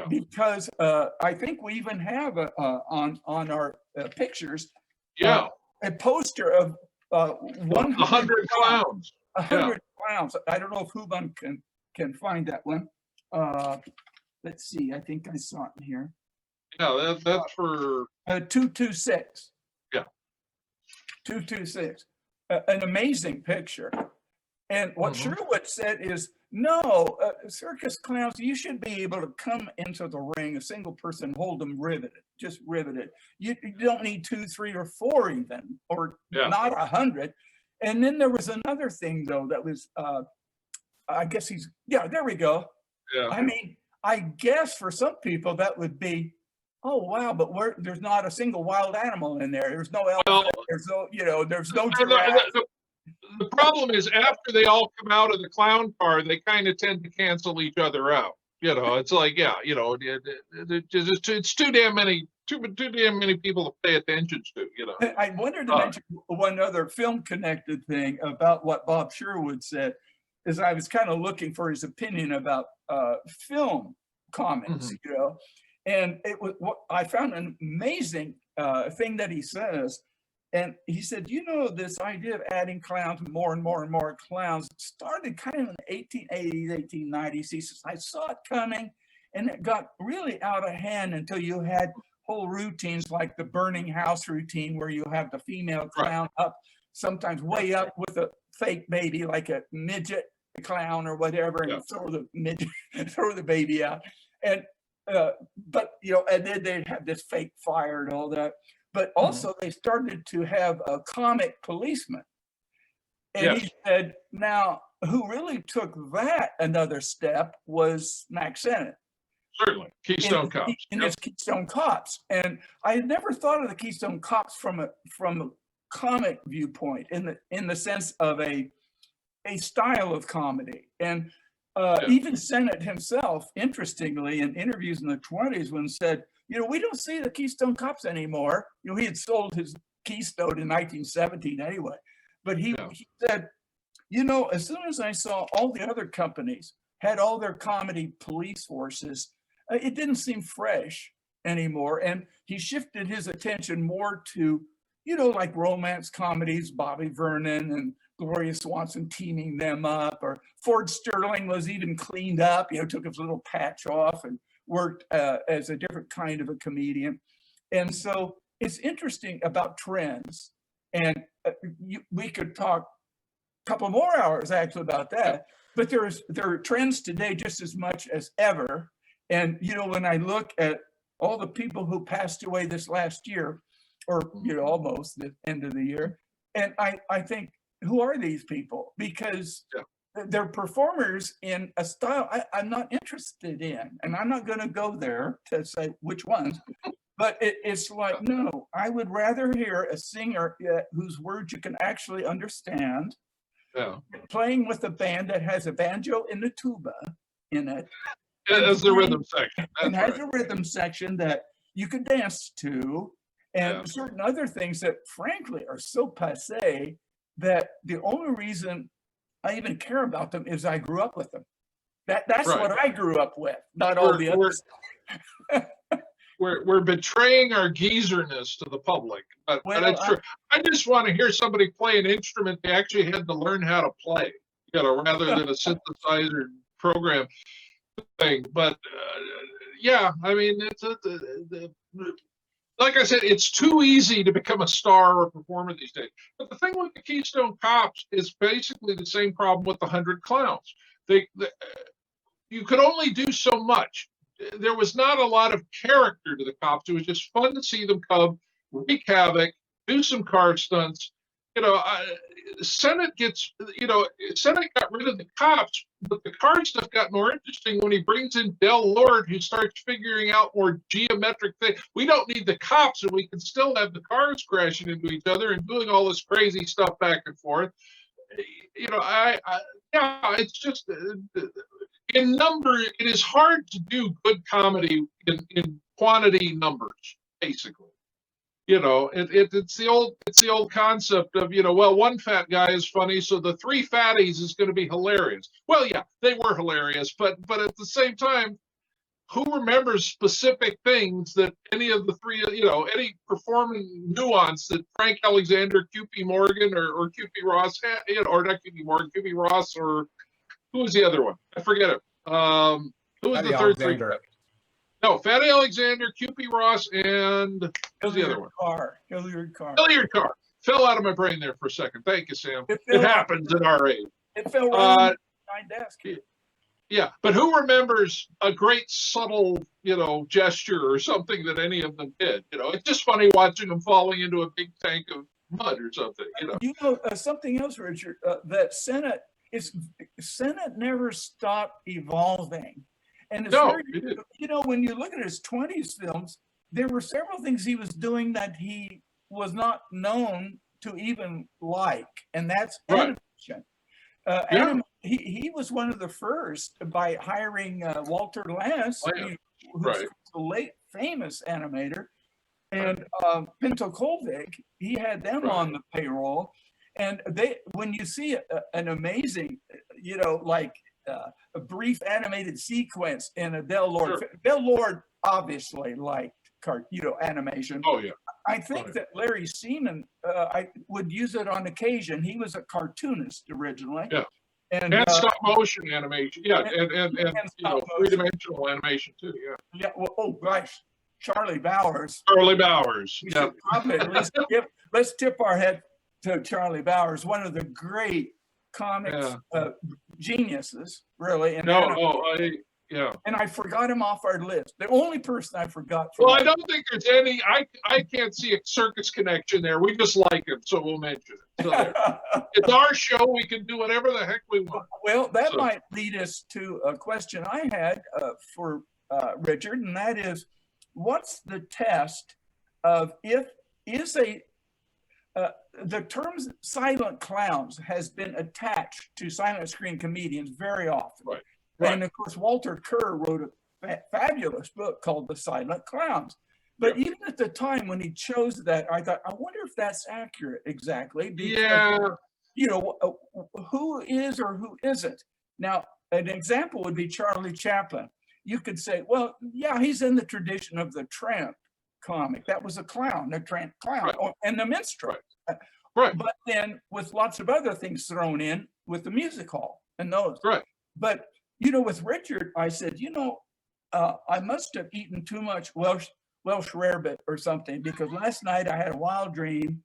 Because I think we even have on our pictures a poster of 100 clowns. 100 clowns. I don't know if Huban can find that one. Let's see. I think I saw it in here. Yeah, that's for 226. Yeah, 226. An amazing picture. And what Sherwood said is, no, circus clowns, you should be able to come into the ring, a single person, hold them riveted, just riveted. You don't need 2, 3, or 4 even, or not 100. And then there was another thing, though, that was I guess yeah, there we go. Yeah. I mean, I guess for some people that would be, oh wow, but there's not a single wild animal in there. There's no elephant. Well, There's no, there's no and giraffe. the problem is after they all come out of the clown car, they kind of tend to cancel each other out. It's like, it's too damn many people to pay attention to. I wanted to mention one other film-connected thing about what Bob Sherwood said, is I was kind of looking for his opinion about film comments, and I found an amazing thing that he says. And he said, this idea of adding clowns, more and more and more clowns, started kind of in the 1880s, 1890s. He says, I saw it coming, and it got really out of hand until you had whole routines like the burning house routine, where you have the female clown up, sometimes way up with a fake baby, like a midget clown or whatever, and throw the baby out. And but and then they'd have this fake fire and all that. But also they started to have a comic policeman. And he said, now, who really took that another step was Mack Sennett. Certainly, Keystone Cops. In his Keystone Cops. And I had never thought of the Keystone Cops from a comic viewpoint, in the sense of a style of comedy. And even Sennett himself, interestingly, in interviews in the 20s, when said, we don't see the Keystone Cops anymore. He had sold his Keystone in 1917 anyway. But he said, as soon as I saw all the other companies had all their comedy police forces, it didn't seem fresh anymore. And he shifted his attention more to, like romance comedies, Bobby Vernon and Gloria Swanson teaming them up, or Ford Sterling was even cleaned up, took his little patch off and worked as a different kind of a comedian. And so it's interesting about trends. And we could talk a couple more hours actually about that, but there are trends today just as much as ever. And, when I look at all the people who passed away this last year, or, almost the end of the year, and I think, who are these people? Because they're performers in a style I'm not interested in, and I'm not going to go there to say which ones, but it's like, no, I would rather hear a singer whose words you can actually understand, playing with a band that has a banjo and a tuba in it. As the rhythm section. And has a rhythm section that you can dance to, and certain other things that frankly are so passé that the only reason I even care about them is I grew up with them. That's what I grew up with, not all the others. We're betraying our geezerness to the public, but it's true. I just want to hear somebody play an instrument they actually had to learn how to play, rather than a synthesizer program thing. But I mean, it's like I said, it's too easy to become a star or a performer these days. But the thing with the Keystone Cops is basically the same problem with the 100 Clowns. You could only do so much. There was not a lot of character to the cops. It was just fun to see them come, wreak havoc, do some car stunts. Sennett got rid of the cops, but the car stuff got more interesting when he brings in Del Lord, who starts figuring out more geometric things. We don't need the cops, and we can still have the cars crashing into each other and doing all this crazy stuff back and forth. It's just in number. It is hard to do good comedy in quantity numbers, basically. It's the old concept of, one fat guy is funny, so the three fatties is going to be hilarious. Well, yeah, they were hilarious, but at the same time, who remembers specific things that any of the three, any performing nuance that Frank Alexander, QP Morgan, or QP Ross had, or not QP Morgan, QP Ross, or who was the other one? I forget it. Who was the third three? No, Fatty Alexander, QP Ross, and who's the other one? Hilliard Carr. Hilliard Carr. Fell out of my brain there for a second. Thank you, Sam. It happens at our age. It fell right on my desk. Yeah, but who remembers a great subtle, gesture or something that any of them did? It's just funny watching them falling into a big tank of mud or something. Something else, Richard, that Sennett it's Sennett never stopped evolving. And it's No, very, he didn't. you know, when you look at his 20s films, there were several things he was doing that he was not known to even like, and that's Right. animation. Yeah. He was one of the first by hiring Walter Lantz, Lantz, who's right. a late famous animator, and Pinto Colvig. He had them Right. on the payroll, and when you see an amazing, you know, like a brief animated sequence in a Del Lord. Sure. Del Lord obviously liked animation. Oh yeah. I think that Larry Seaman I would use it on occasion. He was a cartoonist originally. Yeah. And stop motion animation. Yeah, and you know, stop motion. three-dimensional animation too. Yeah. Yeah, well, oh gosh, Charlie Bowers. Charlie Bowers. We Yeah. should probably at least let's tip our head to Charlie Bowers, one of the great comics geniuses, really. And yeah. and I forgot him off our list. The only person I forgot. Well, I don't think there's any. I can't see a circus connection there. We just like him, so we'll mention it. So it's our show. We can do whatever the heck we want. Well, that might lead us to a question I had for Richard, and that is, what's the test of the term silent clowns has been attached to silent screen comedians very often. Right. And of course, Walter Kerr wrote a fabulous book called The Silent Clowns. But even at the time when he chose that, I thought, I wonder if that's accurate exactly. Because, you know, who is or who isn't? Now, an example would be Charlie Chaplin. You could say, well, yeah, he's in the tradition of the tramp comic. That was a clown, a tramp clown, and the minstrel. Right. But then with lots of other things thrown in with the music hall and those. Right. But, you know, with Richard, I said, you know, I must have eaten too much Welsh rarebit or something, because last night I had a wild dream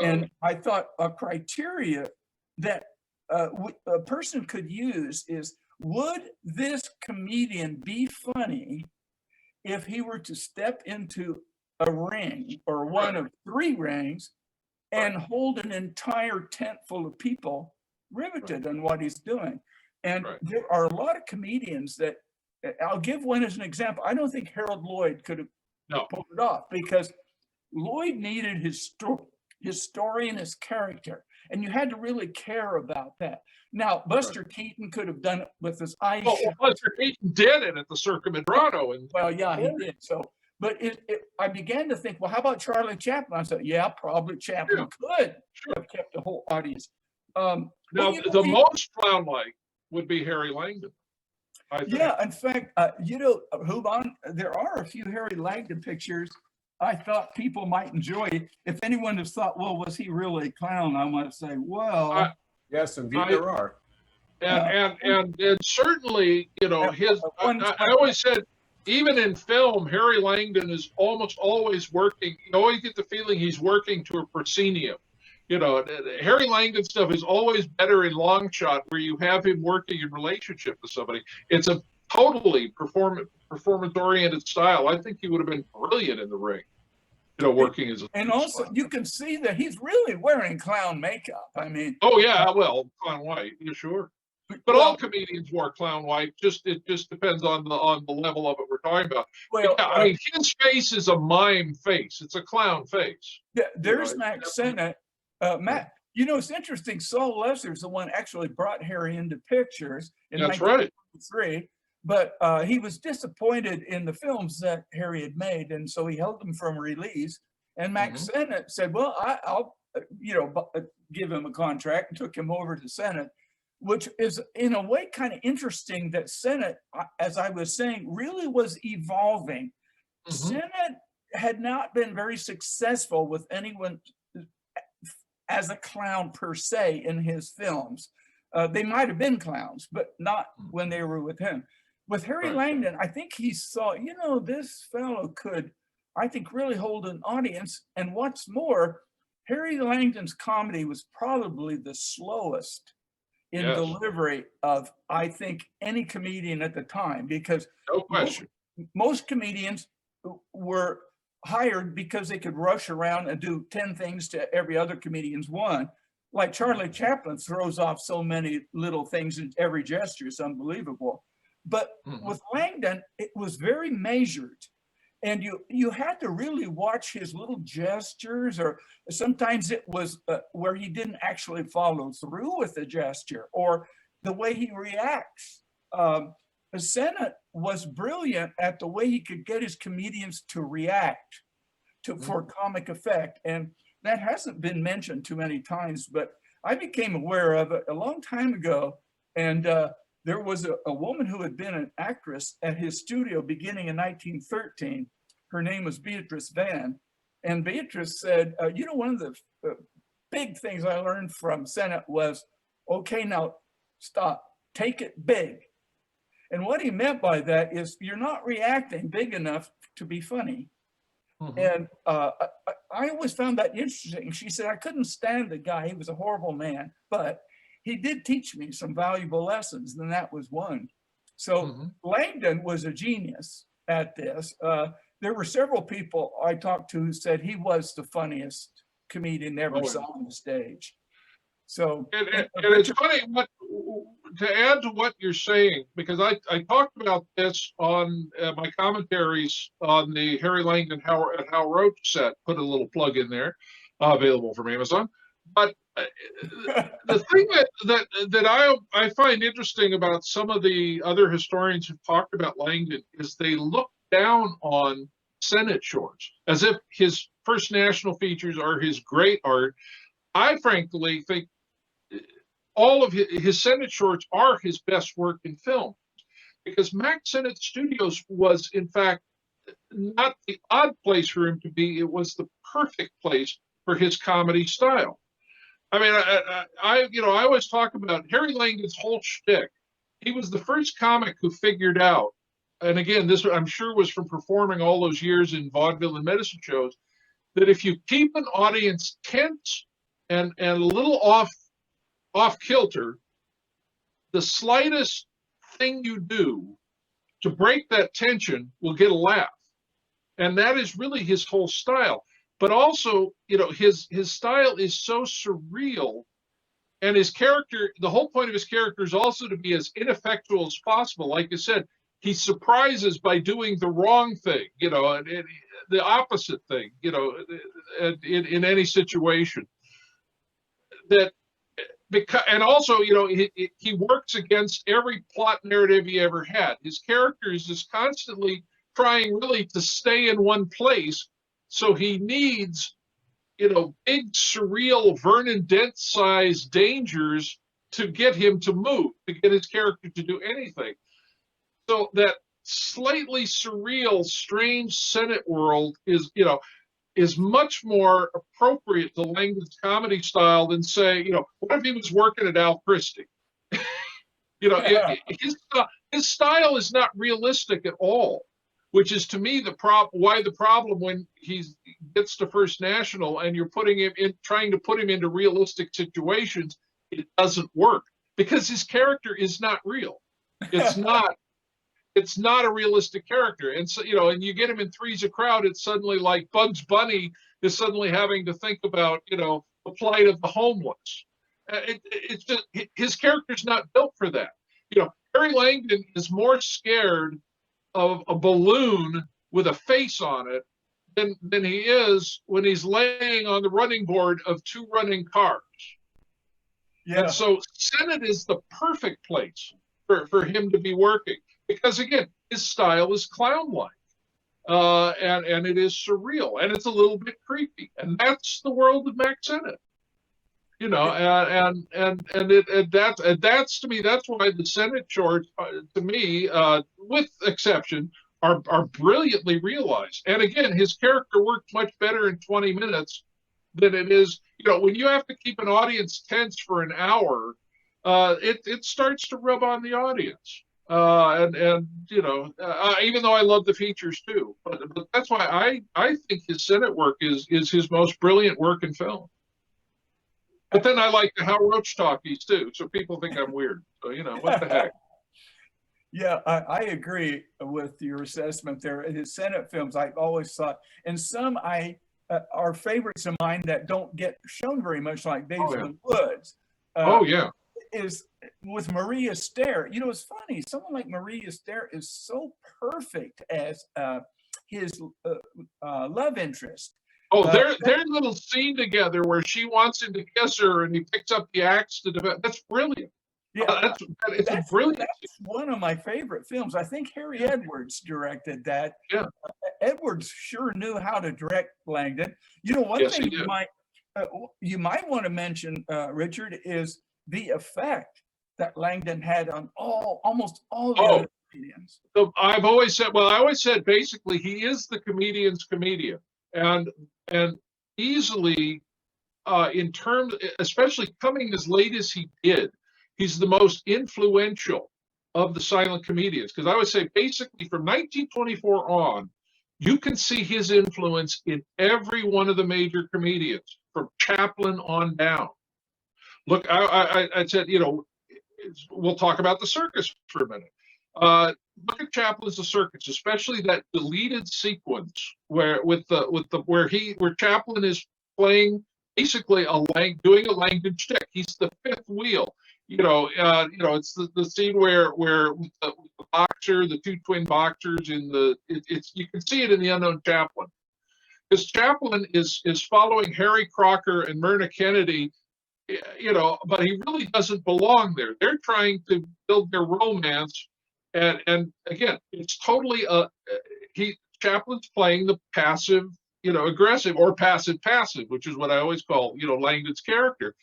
and I thought a criteria that a person could use is, would this comedian be funny if he were to step into a ring or one of three rings and hold an entire tent full of people riveted on what he's doing? And there are a lot of comedians that, I'll give one as an example. I don't think Harold Lloyd could have pulled it off, because Lloyd needed his story and his character, and you had to really care about that. Now, Buster Keaton could have done it with his eyes. Well, Buster Keaton did it at the Circus Medrano. Well, yeah, he did. So, but I began to think, well, how about Charlie Chaplin? I said, yeah, probably Chaplin could have kept the whole audience. Now, the most clown-like would be Harry Langdon. Yeah, in fact, you know, Huban, there are a few Harry Langdon pictures I thought people might enjoy. If anyone has thought, well, was he really a clown? I want to say, well, yes, indeed there are. And certainly, you know, I always said, even in film, Harry Langdon is almost always working. You always get the feeling he's working to a proscenium. You know, Harry Langdon stuff is always better in long shot, where you have him working in relationship to somebody. It's a totally performance-oriented style. I think he would have been brilliant in the ring, you know, working as a... And also, you can see that he's really wearing clown makeup. I mean... Oh, yeah, well, clown white, yeah, sure. But all comedians wore clown white. It just depends on the level of it we're talking about. Well, yeah, I mean, his face is a mime face. It's a clown face. There's Max Sennett. Matt, you know, it's interesting. Saul Lesser's the one actually brought Harry into pictures in 1993, but he was disappointed in the films that Harry had made, and so he held them from release. And Max Sennett said, well, I'll you know, give him a contract, and took him over to Sennett, which is in a way kind of interesting that Sennett, as I was saying, really was evolving. Sennett had not been very successful with anyone as a clown per se in his films. They might have been clowns, but not when they were with him. With Harry Langdon, I think he saw, you know, this fellow could, I think, really hold an audience. And what's more, Harry Langdon's comedy was probably the slowest in delivery of, I think, any comedian at the time, because most comedians were hired because they could rush around and do 10 things to every other comedian's one. like Charlie Chaplin throws off so many little things in every gesture. It's unbelievable. But with Langdon, it was very measured. And you had to really watch his little gestures, or sometimes it was where he didn't actually follow through with the gesture, or the way he reacts. Sennett was brilliant at the way he could get his comedians to react for comic effect. And that hasn't been mentioned too many times, but I became aware of it a long time ago. And there was a woman who had been an actress at his studio beginning in 1913. Her name was Beatrice Van. And Beatrice said, one of the big things I learned from Sennett was, okay, now stop, take it big. And what he meant by that is you're not reacting big enough to be funny. And I always found that interesting. She said, I couldn't stand the guy. He was a horrible man, but he did teach me some valuable lessons, and that was one. So Langdon was a genius at this. There were several people I talked to who said he was the funniest comedian they ever saw on the stage. So, and it's funny to add to what you're saying, because I talked about this on my commentaries on the Harry Langdon Hal Roach set. Put a little plug in there, available from Amazon. But the thing that I find interesting about some of the other historians who've talked about Langdon is they look down on Sennett shorts as if his first national features are his great art. I frankly think all of his Sennett shorts are his best work in film, because Mack Sennett Studios was, in fact, not the odd place for him to be. It was the perfect place for his comedy style. I mean, I always talk about Harry Langdon's whole shtick. He was the first comic who figured out, and again, this I'm sure was from performing all those years in vaudeville and medicine shows, that if you keep an audience tense and a little off kilter, the slightest thing you do to break that tension will get a laugh. And that is really his whole style. But also, his style is so surreal, and his character, the whole point of his character is also to be as ineffectual as possible. Like I said, he surprises by doing the wrong thing, and the opposite thing, in any situation. And also, he works against every plot narrative he ever had. His character is just constantly trying really to stay in one place. So he needs, big, surreal Vernon Dent-sized dangers to get him to move, to get his character to do anything. So that slightly surreal, strange Sennett world is much more appropriate to Langdon's comedy style than, say, what if he was working at Al Christie? His style is not realistic at all, which is, to me, the problem when he gets to First National and you're trying to put him into realistic situations, it doesn't work, because his character is not real. It's not a realistic character. And so, and you get him in Three's a Crowd, it's suddenly like Bugs Bunny is suddenly having to think about, the plight of the homeless. It's just, his character's not built for that. Harry Langdon is more scared of a balloon with a face on it than he is when he's laying on the running board of two running cars. Yeah. And so Sennett is the perfect place for him to be working. Because, again, his style is clown-like, and it is surreal, and it's a little bit creepy, and that's the world of Mack Sennett, and that's to me, that's why the Sennett shorts, to me, with exception, are brilliantly realized. And again, his character works much better in 20 minutes than it is, when you have to keep an audience tense for an hour, it starts to rub on the audience. Even though I love the features too, but that's why I think his Sennett work is his most brilliant work in film. But then I like the Hal Roach talkies too, so people think I'm weird. So what the heck? Yeah, I agree with your assessment there. His Sennett films, I've always thought, and some I are favorites of mine that don't get shown very much, like Babes Oh, yeah. in the Woods. Oh yeah. Is with Maria Stair. You know, it's funny. Someone like Maria Stair is so perfect as his love interest. Oh, their little scene together where she wants him to kiss her and he picks up the axe to defend. That's brilliant. Yeah, It's a brilliant. That's one of my favorite films. I think Harry Edwards directed that. Yeah. Edwards sure knew how to direct Langdon. You know, one Yes, thing he did. you might want to mention, Richard, is the effect that Langdon had on almost all the other comedians. So I always said basically he is the comedian's comedian, and easily in terms, especially coming as late as he did, he's the most influential of the silent comedians. Because I would say basically from 1924 on, you can see his influence in every one of the major comedians from Chaplin on down. Look, I said, you know, we'll talk about the Circus for a minute. Look at Chaplin's The Circus, especially that deleted sequence where where Chaplin is playing basically doing a Langdon shtick. He's the fifth wheel. It's the scene where with the boxer, the two twin boxers you can see it in The Unknown Chaplin, because Chaplin is following Harry Crocker and Myrna Kennedy. But he really doesn't belong there. They're trying to build their romance, and again, it's totally Chaplin's playing the passive, aggressive, or passive, which is what I always call, Langdon's character.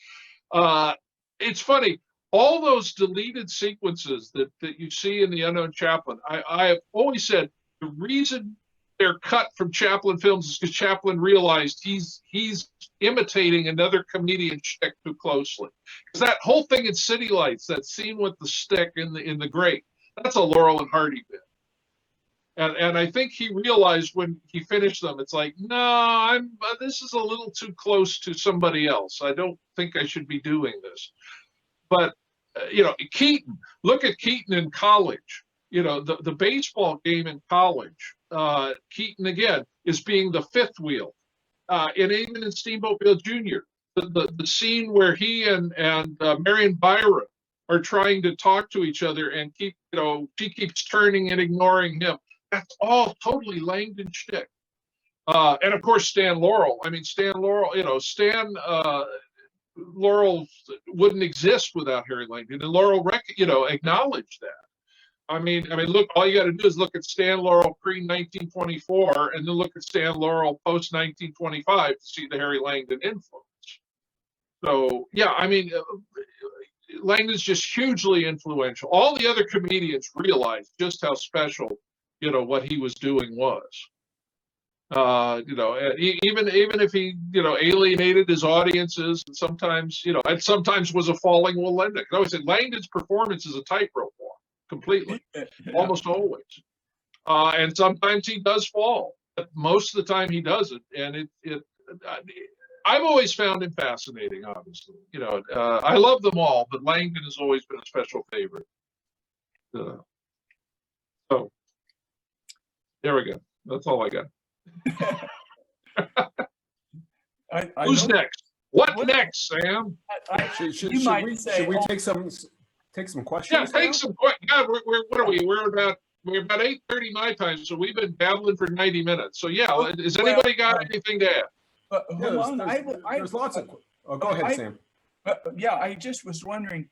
It's funny, all those deleted sequences that you see in The Unknown Chaplin. I have always said the reason they're cut from Chaplin films is because Chaplin realized he's imitating another comedian shtick too closely. Because that whole thing in City Lights, that scene with the stick in the grate, that's a Laurel and Hardy bit. And I think he realized when he finished them, it's like, no, this is a little too close to somebody else. I don't think I should be doing this. But Keaton, look at Keaton in college. The baseball game in college. Keaton again is being the fifth wheel, and even in Steamboat Bill Jr., the scene where he and Marion Byron are trying to talk to each other and she keeps turning and ignoring him. That's all totally Langdon shtick. And of course Stan Laurel. I mean, Stan Laurel. Stan Laurel wouldn't exist without Harry Langdon, and Laurel acknowledged that. I mean, look, all you got to do is look at Stan Laurel pre-1924 and then look at Stan Laurel post-1925 to see the Harry Langdon influence. So, yeah, I mean, Langdon's just hugely influential. All the other comedians realized just how special, what he was doing was. Even if he, alienated his audiences, and sometimes was a falling will Langdon. I always said Langdon's performance is a tightrope walk. Completely, almost always, and sometimes he does fall, but most of the time he doesn't. And I've always found him fascinating. Obviously, I love them all, but Langdon has always been a special favorite. So there we go. That's all I got. Who's next? What next, Sam? Should we take some questions? Yeah, take some questions. Yeah, what are we? We're about 8:30 my time, so we've been babbling for 90 minutes. So yeah, has anybody got anything to add? There's lots of. Oh, go ahead, Sam. Yeah, I just was wondering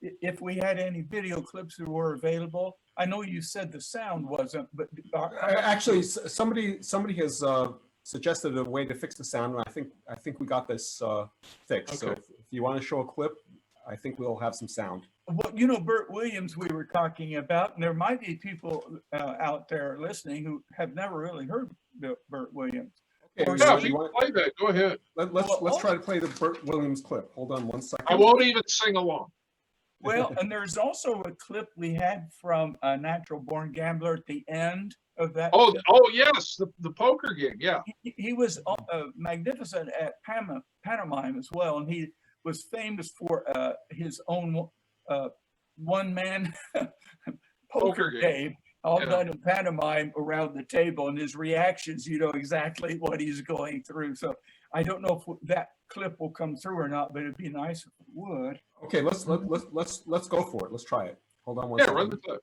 if we had any video clips that were available. I know you said the sound wasn't, but actually, somebody has suggested a way to fix the sound, and I think we got this fixed. Okay. So if you want to show a clip, I think we'll have some sound. Well, Bert Williams we were talking about, and there might be people out there listening who have never really heard Bert Williams. Okay, yeah, if you want to play that, go ahead. Let's try to play the Bert Williams clip. Hold on one second. I won't even sing along. Well, and there's also a clip we had from a Natural Born Gambler at the end of that. Oh yes, the poker game. Yeah, he was magnificent at pantomime as well, and he was famous for his own one-man poker game. all Yeah. done in pantomime around the table, and his reactions, you know exactly what he's going through. So I don't know if that clip will come through or not, but it'd be nice if it would. Okay, let's go for it. Let's try it. Hold on one Yeah, second. run the clip.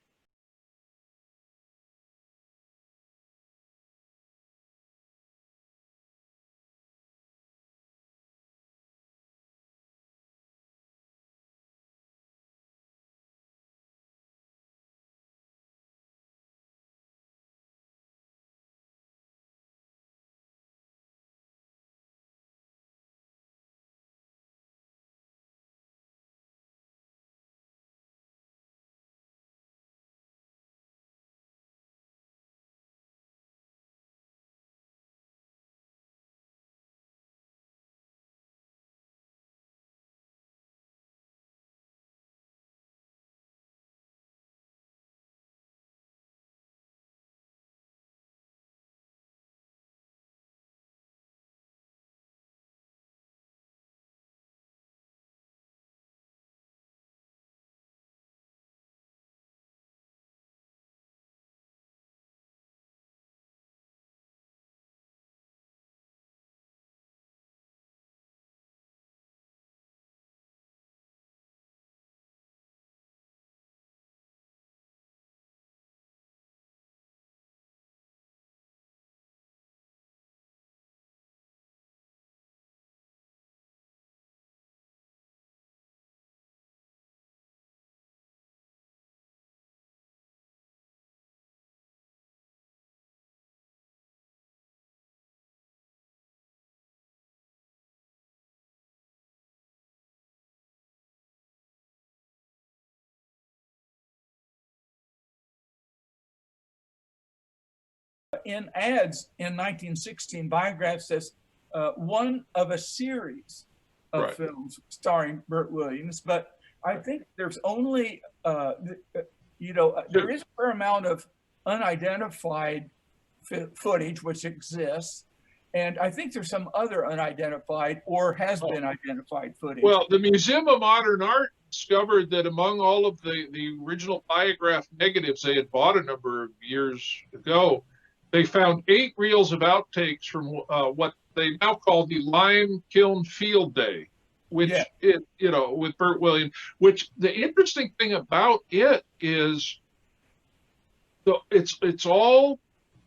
In ads in 1916, Biograph says one of a series of Right. films starring Burt Williams, but I think there's only, there is a fair amount of unidentified footage which exists, and I think there's some other unidentified or has been identified footage. Well, the Museum of Modern Art discovered that among all of the original Biograph negatives they had bought a number of years ago, they found 8 reels of outtakes from what they now call the Lime Kiln Field Day, which with Burt Williams. Which the interesting thing about it is, it's all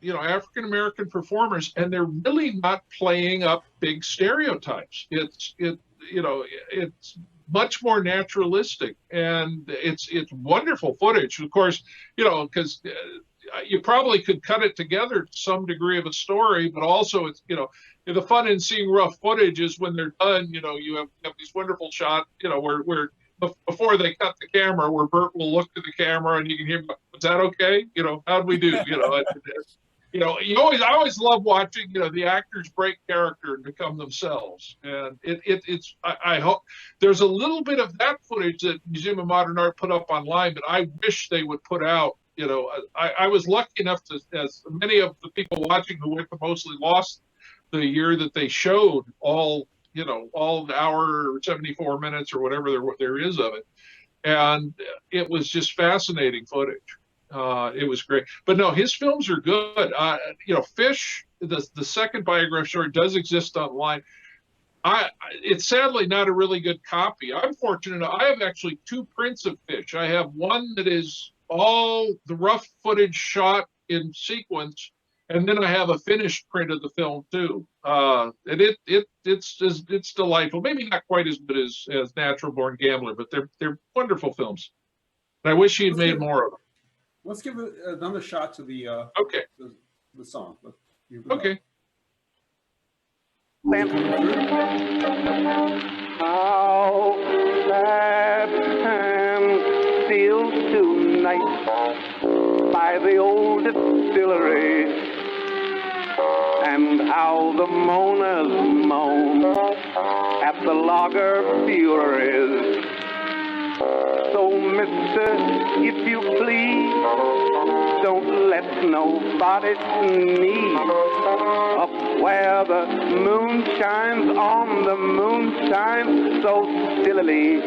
African American performers, and they're really not playing up big stereotypes. It's much more naturalistic, and it's wonderful footage. Of course, because you probably could cut it together to some degree of a story, but also it's the fun in seeing rough footage is when they're done. You have these wonderful shots, where before they cut the camera, where Burt will look to the camera and you can hear, "Was that okay? How'd we do?" I always love watching the actors break character and become themselves, and I hope there's a little bit of that footage that Museum of Modern Art put up online, but I wish they would put out. I was lucky enough to, as many of the people watching who went to Mostly Lost the year that they showed all the hour or 74 minutes or whatever there is of it, and it was just fascinating footage. It was great, but no, his films are good. Fish, the second Biograph short, does exist online. It's sadly not a really good copy. I'm fortunate. I have actually 2 prints of Fish. I have one that is all the rough footage shot in sequence, and then I have a finished print of the film too. And it's delightful. Maybe not quite as good as Natural Born Gambler, but they're wonderful films. And I wish he had made more of them. Let's give another shot to the Okay. the song. Okay. How sad and still tonight by the old distillery, and how the moaners moan at the lager breweries. So, mister, if you please, don't let nobody sneeze up where the moon shines on the moonshine so stillily,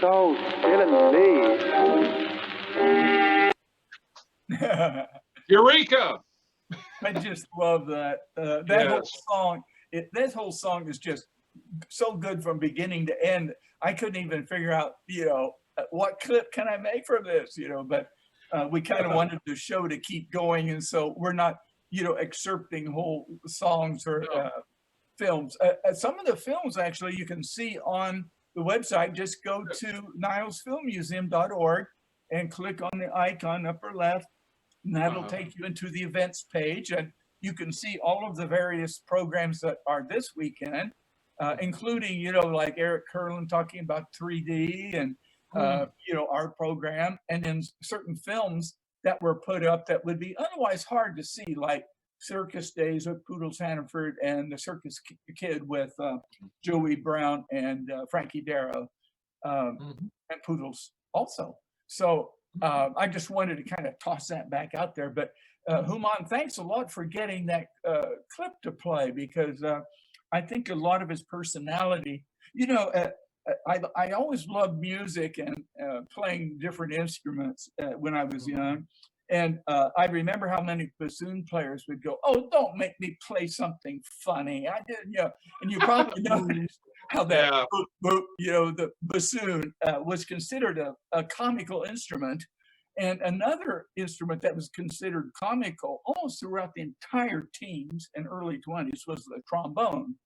so stillily. Eureka! I just love that. That whole song. That whole song is just so good from beginning to end. I couldn't even figure out, what clip can I make from this, but we kind of wanted the show to keep going. And so we're not, excerpting whole songs or films. Some of the films, actually, you can see on the website. Just go to nilesfilmmuseum.org and click on the icon upper left, and that'll take you into the events page. And you can see all of the various programs that are this weekend, including, like Eric Curlin talking about 3D and, our program, and then certain films that were put up that would be otherwise hard to see, like Circus Days with Poodles Hannaford and the Circus Kid with Joey Brown and Frankie Darrow and Poodles also. So I just wanted to kind of toss that back out there. But Human, thanks a lot for getting that clip to play, because I think a lot of his personality, I always loved music and playing different instruments when I was young. And I remember how many bassoon players would go, "Oh, don't make me play something funny." I didn't, and you probably noticed how that, the bassoon was considered a comical instrument. And another instrument that was considered comical almost throughout the entire teens and early 20s was the trombone.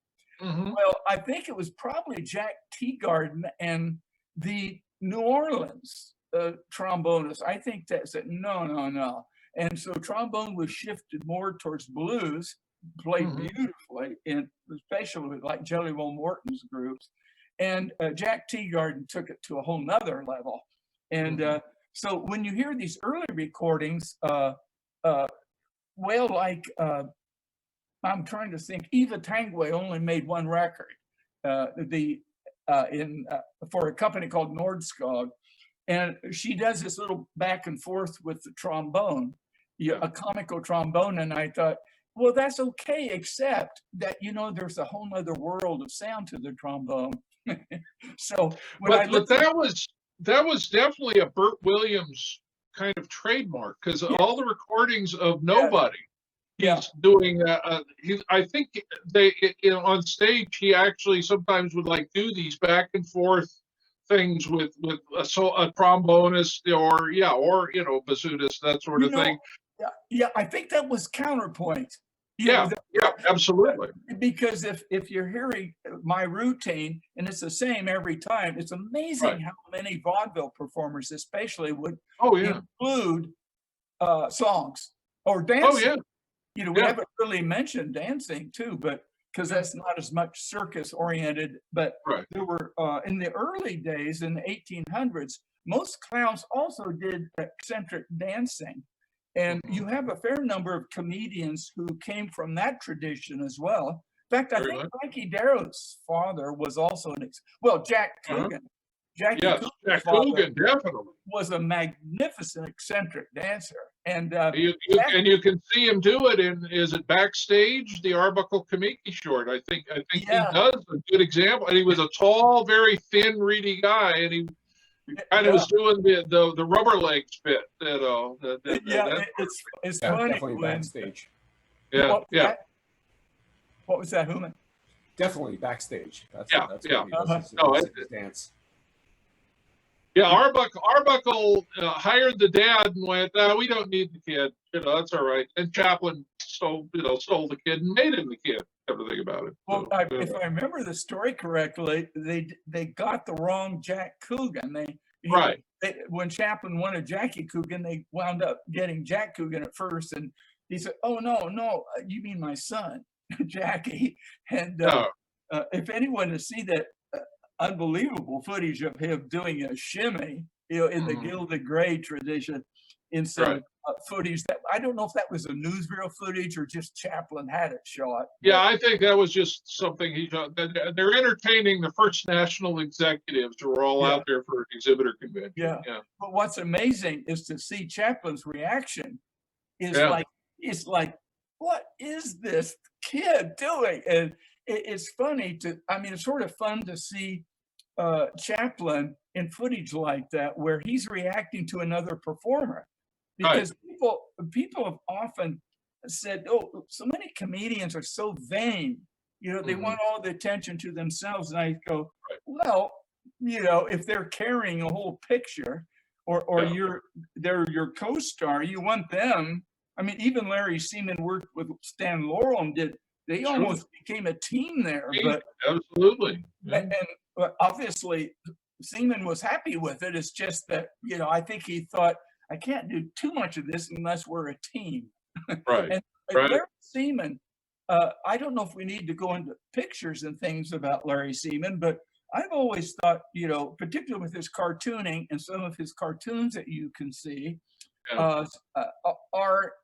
Well, I think it was probably Jack Teagarden and the New Orleans trombonist. I think that said, no. And so trombone was shifted more towards blues, played beautifully, and especially with like Jelly Roll Morton's groups. And Jack Teagarden took it to a whole nother level. And so when you hear these early recordings, I'm trying to think, Eva Tangway only made one record for a company called Nordskog. And she does this little back and forth with the trombone, a comical trombone. And I thought, well, that's okay, except that, there's a whole other world of sound to the trombone. So that was definitely a Burt Williams kind of trademark, because all the recordings of Nobody, he's doing I think on stage he actually sometimes would like do these back and forth things with a trombonist or bassoonist, that sort of thing. I think that was counterpoint. Absolutely. Because if you're hearing my routine and it's the same every time, it's amazing how many vaudeville performers especially would include songs or dancing. We haven't really mentioned dancing too, but because that's not as much circus oriented. But there were in the early days in the 1800s, most clowns also did eccentric dancing. And you have a fair number of comedians who came from that tradition as well. In fact, I think Frankie Darrow's father was also Jack Coogan. Jack Coogan definitely was a magnificent eccentric dancer. And you can see him do it is it Backstage, the Arbuckle Kamiki short. I think he does a good example. And he was a tall, very thin, reedy guy, and he kind of was doing the rubber legs bit. It's funny. Definitely Backstage. What was that, Human? Definitely Backstage. That's his dance. Yeah, Arbuckle hired the dad and went, "No, we don't need the kid. That's all right." And Chaplin stole the kid and made him the kid. Everything about it. Well, if I remember the story correctly, they got the wrong Jack Coogan. When Chaplin wanted Jackie Coogan, they wound up getting Jack Coogan at first, and he said, "Oh no, you mean my son, Jackie." And if anyone has seen that unbelievable footage of him doing a shimmy, in the Gilded Gray tradition, instead of footage that I don't know if that was a newsreel footage or just Chaplin had it shot. Yeah, I think that was just something he shot. They're entertaining the First National executives who were all out there for an exhibitor convention. Yeah. But what's amazing is to see Chaplin's reaction is it's like, what is this kid doing? And it's funny it's sort of fun to see Chaplin in footage like that, where he's reacting to another performer. Right. because people have often said, "Oh, so many comedians are so vain. You know, they Mhm. want all the attention to themselves." And I go, Right. "Well, you know, if they're carrying a whole picture, or Yeah. they're your co-star, you want them." I mean, even Larry Seaman worked with Stan Laurel and they Sure. almost became a team there. But Absolutely. Yeah. obviously Seaman was happy with it. It's just that, you know, I think he thought, I can't do too much of this unless we're a team. Right. And Right. Larry Seaman, I don't know if we need to go into pictures and things about Larry Seaman, but I've always thought, you know, particularly with his cartooning and some of his cartoons that you can see, Yeah. are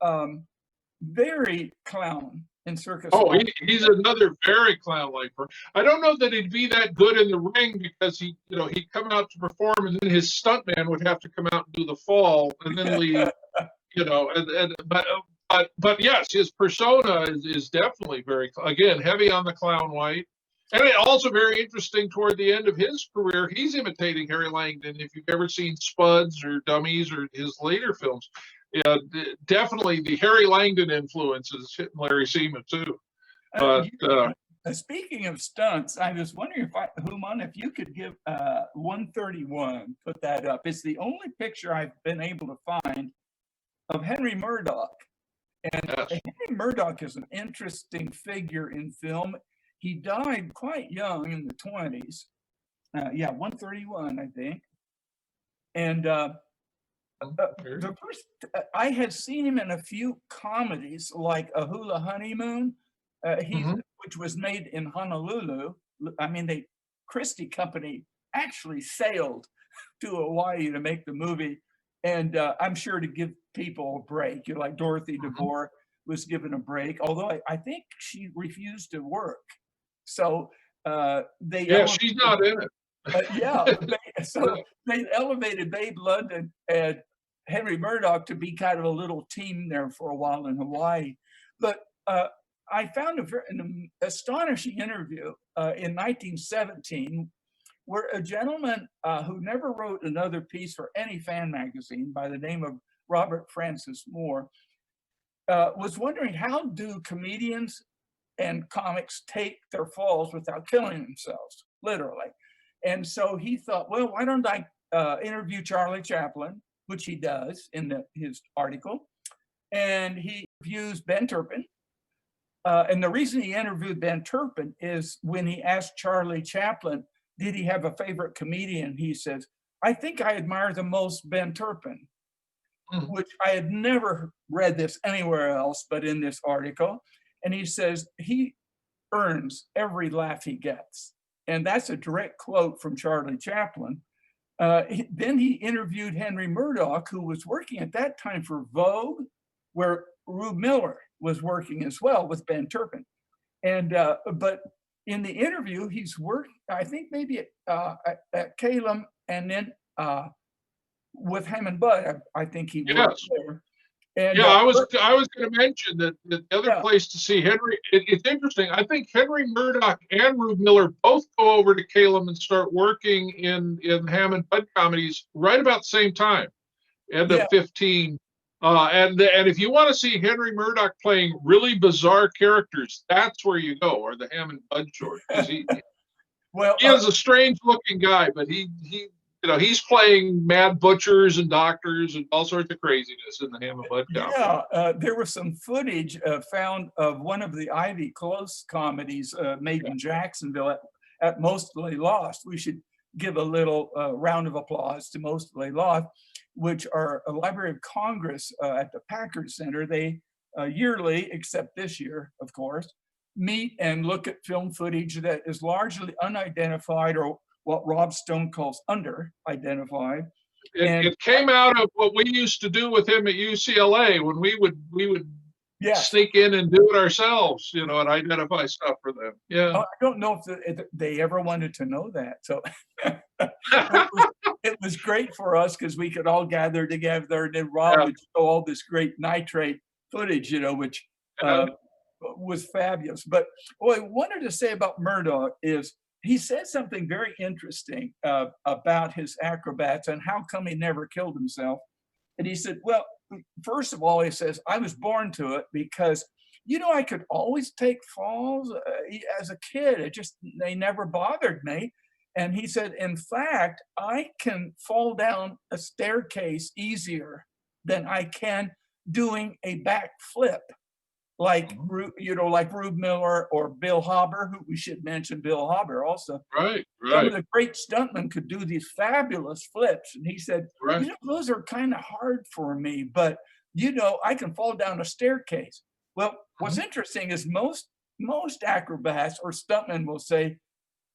very clown and circus Oh, like. he's another very clown-like person. I don't know that he'd be that good in the ring because he'd come out to perform and then his stuntman would have to come out and do the fall and then leave. But yes, his persona is definitely very, again, heavy on the clown white. And it also very interesting toward the end of his career, he's imitating Harry Langdon. If you've ever seen Spuds or Dummies or his later films, yeah, definitely the Harry Langdon influence is hitting Larry Seaman too. But Speaking of stunts, I was wondering Human, if you could give 131, put that up. It's the only picture I've been able to find of Henry Murdoch. And yes. Henry Murdoch is an interesting figure in film. He died quite young in the 20s. 131, I think. And the first, I had seen him in a few comedies like A Hula Honeymoon, which was made in Honolulu. I mean, the Christie Company actually sailed to Hawaii to make the movie. And I'm sure to give people a break. You know, like Dorothy DeVore was given a break, although I think she refused to work. So she's not in it. So they elevated Babe London and Henry Murdoch to be kind of a little team there for a while in Hawaii. But I found an astonishing interview in 1917 where a gentleman who never wrote another piece for any fan magazine by the name of Robert Francis Moore was wondering, how do comedians and comics take their falls without killing themselves, literally? And so he thought, well, why don't I interview Charlie Chaplin, which he does in his article. And he interviews Ben Turpin. And the reason he interviewed Ben Turpin is when he asked Charlie Chaplin, did he have a favorite comedian? He says, I think I admire the most Ben Turpin, which I had never read this anywhere else but in this article. And he says, he earns every laugh he gets. And that's a direct quote from Charlie Chaplin. Then he interviewed Henry Murdoch, who was working at that time for Vogue, where Rube Miller was working as well with Ben Turpin. And but in the interview, he's worked, I think maybe at Calum, and then with Hammond Budd, I think he worked there. And, I was going to mention that the other place to see Henry. It's interesting. I think Henry Murdoch and Rube Miller both go over to Calum and start working in Hammond Budd comedies right about the same time, end of 15. And if you want to see Henry Murdoch playing really bizarre characters, that's where you go, or the Hammond Budd short. He is a strange looking guy, but he's playing mad butchers and doctors and all sorts of craziness in the Hammond Budd comedy. There was some footage found of one of the Ivy Close comedies made in Jacksonville at Mostly Lost. We should give a little round of applause to Mostly Lost, which are a Library of Congress at the Packard Center. They yearly, except this year, of course, meet and look at film footage that is largely unidentified, or what Rob Stone calls under-identified. It came out of what we used to do with him at UCLA when we would sneak in and do it ourselves, and identify stuff for them. Yeah. I don't know if they ever wanted to know that. So it was great for us because we could all gather together, and then Rob would show all this great nitrate footage, which was fabulous. But what I wanted to say about Murdoch is he said something very interesting about his acrobats and how come he never killed himself. And he said, well, first of all, he says, I was born to it because, you know, I could always take falls as a kid. They never bothered me. And he said, in fact, I can fall down a staircase easier than I can doing a back flip. Like, you know, like Rube Miller or Bill Hobber, who we should mention Bill Hobber also. Right, Some of right, the great stuntmen could do these fabulous flips. And he said, right. you know, those are kind of hard for me, but, you know, I can fall down a staircase. Well, what's interesting is most acrobats or stuntmen will say,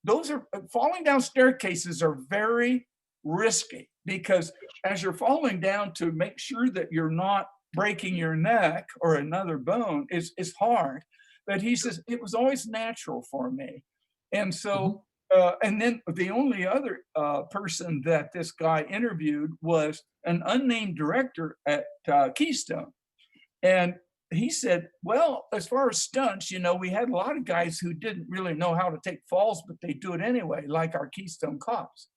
those are falling down staircases are very risky because as you're falling down, to make sure that you're not breaking your neck or another bone is hard. But he says it was always natural for me. And so and then the only other person that this guy interviewed was an unnamed director at Keystone. And he said, well, as far as stunts, you know, we had a lot of guys who didn't really know how to take falls, but they do it anyway, like our Keystone cops.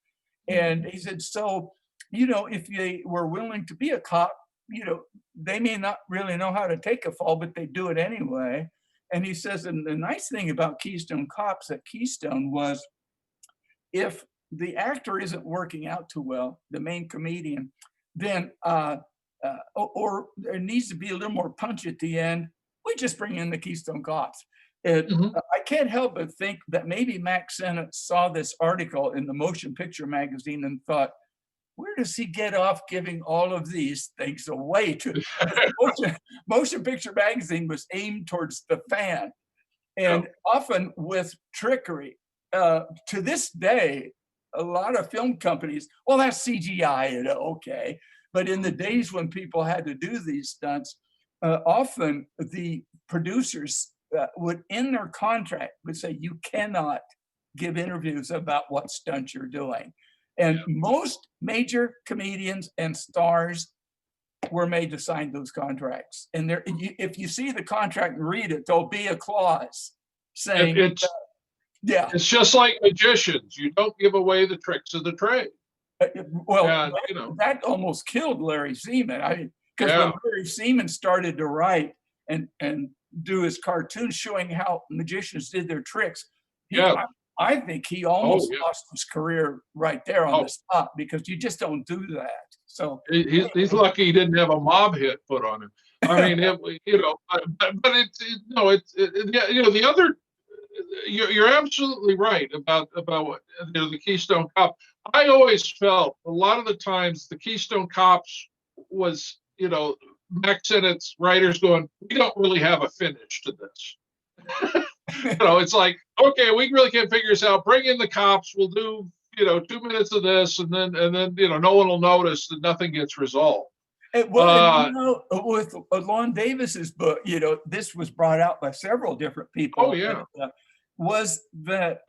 And he said, so, you know, if they were willing to be a cop, you know, they may not really know how to take a fall, but they do it anyway. And he says, and the nice thing about Keystone cops at Keystone was if the actor isn't working out too well, the main comedian, then or there needs to be a little more punch at the end, we just bring in the Keystone cops. I can't help but think that maybe Mack Sennett saw this article in the Motion Picture magazine and thought, where does he get off giving all of these things away to? Motion Picture magazine was aimed towards the fan, and often with trickery. To this day, a lot of film companies, well, that's CGI, you know, okay. But in the days when people had to do these stunts, often the producers would, in their contract, would say, you cannot give interviews about what stunt you're doing. And most major comedians and stars were made to sign those contracts. And there, if you see the contract and read it, there'll be a clause saying, it's just like magicians. You don't give away the tricks of the trade. Well, you know, that almost killed Larry Seaman. Because when Larry Seaman started to write and do his cartoons showing how magicians did their tricks, I think he almost lost his career right there on the spot, because you just don't do that. So he's lucky he didn't have a mob hit put on him. I mean, you know, but it's you know, the other, you're absolutely right about what, you know, the Keystone Cop. I always felt a lot of the times the Keystone Cops was, you know, Mack Sennett's writers going, we don't really have a finish to this. You know, it's like, okay, we really can't figure this out. Bring in the cops. We'll do, you know, 2 minutes of this, and then you know, no one will notice that nothing gets resolved. Well, you know, with Lon Davis's book, you know, this was brought out by several different people. Was that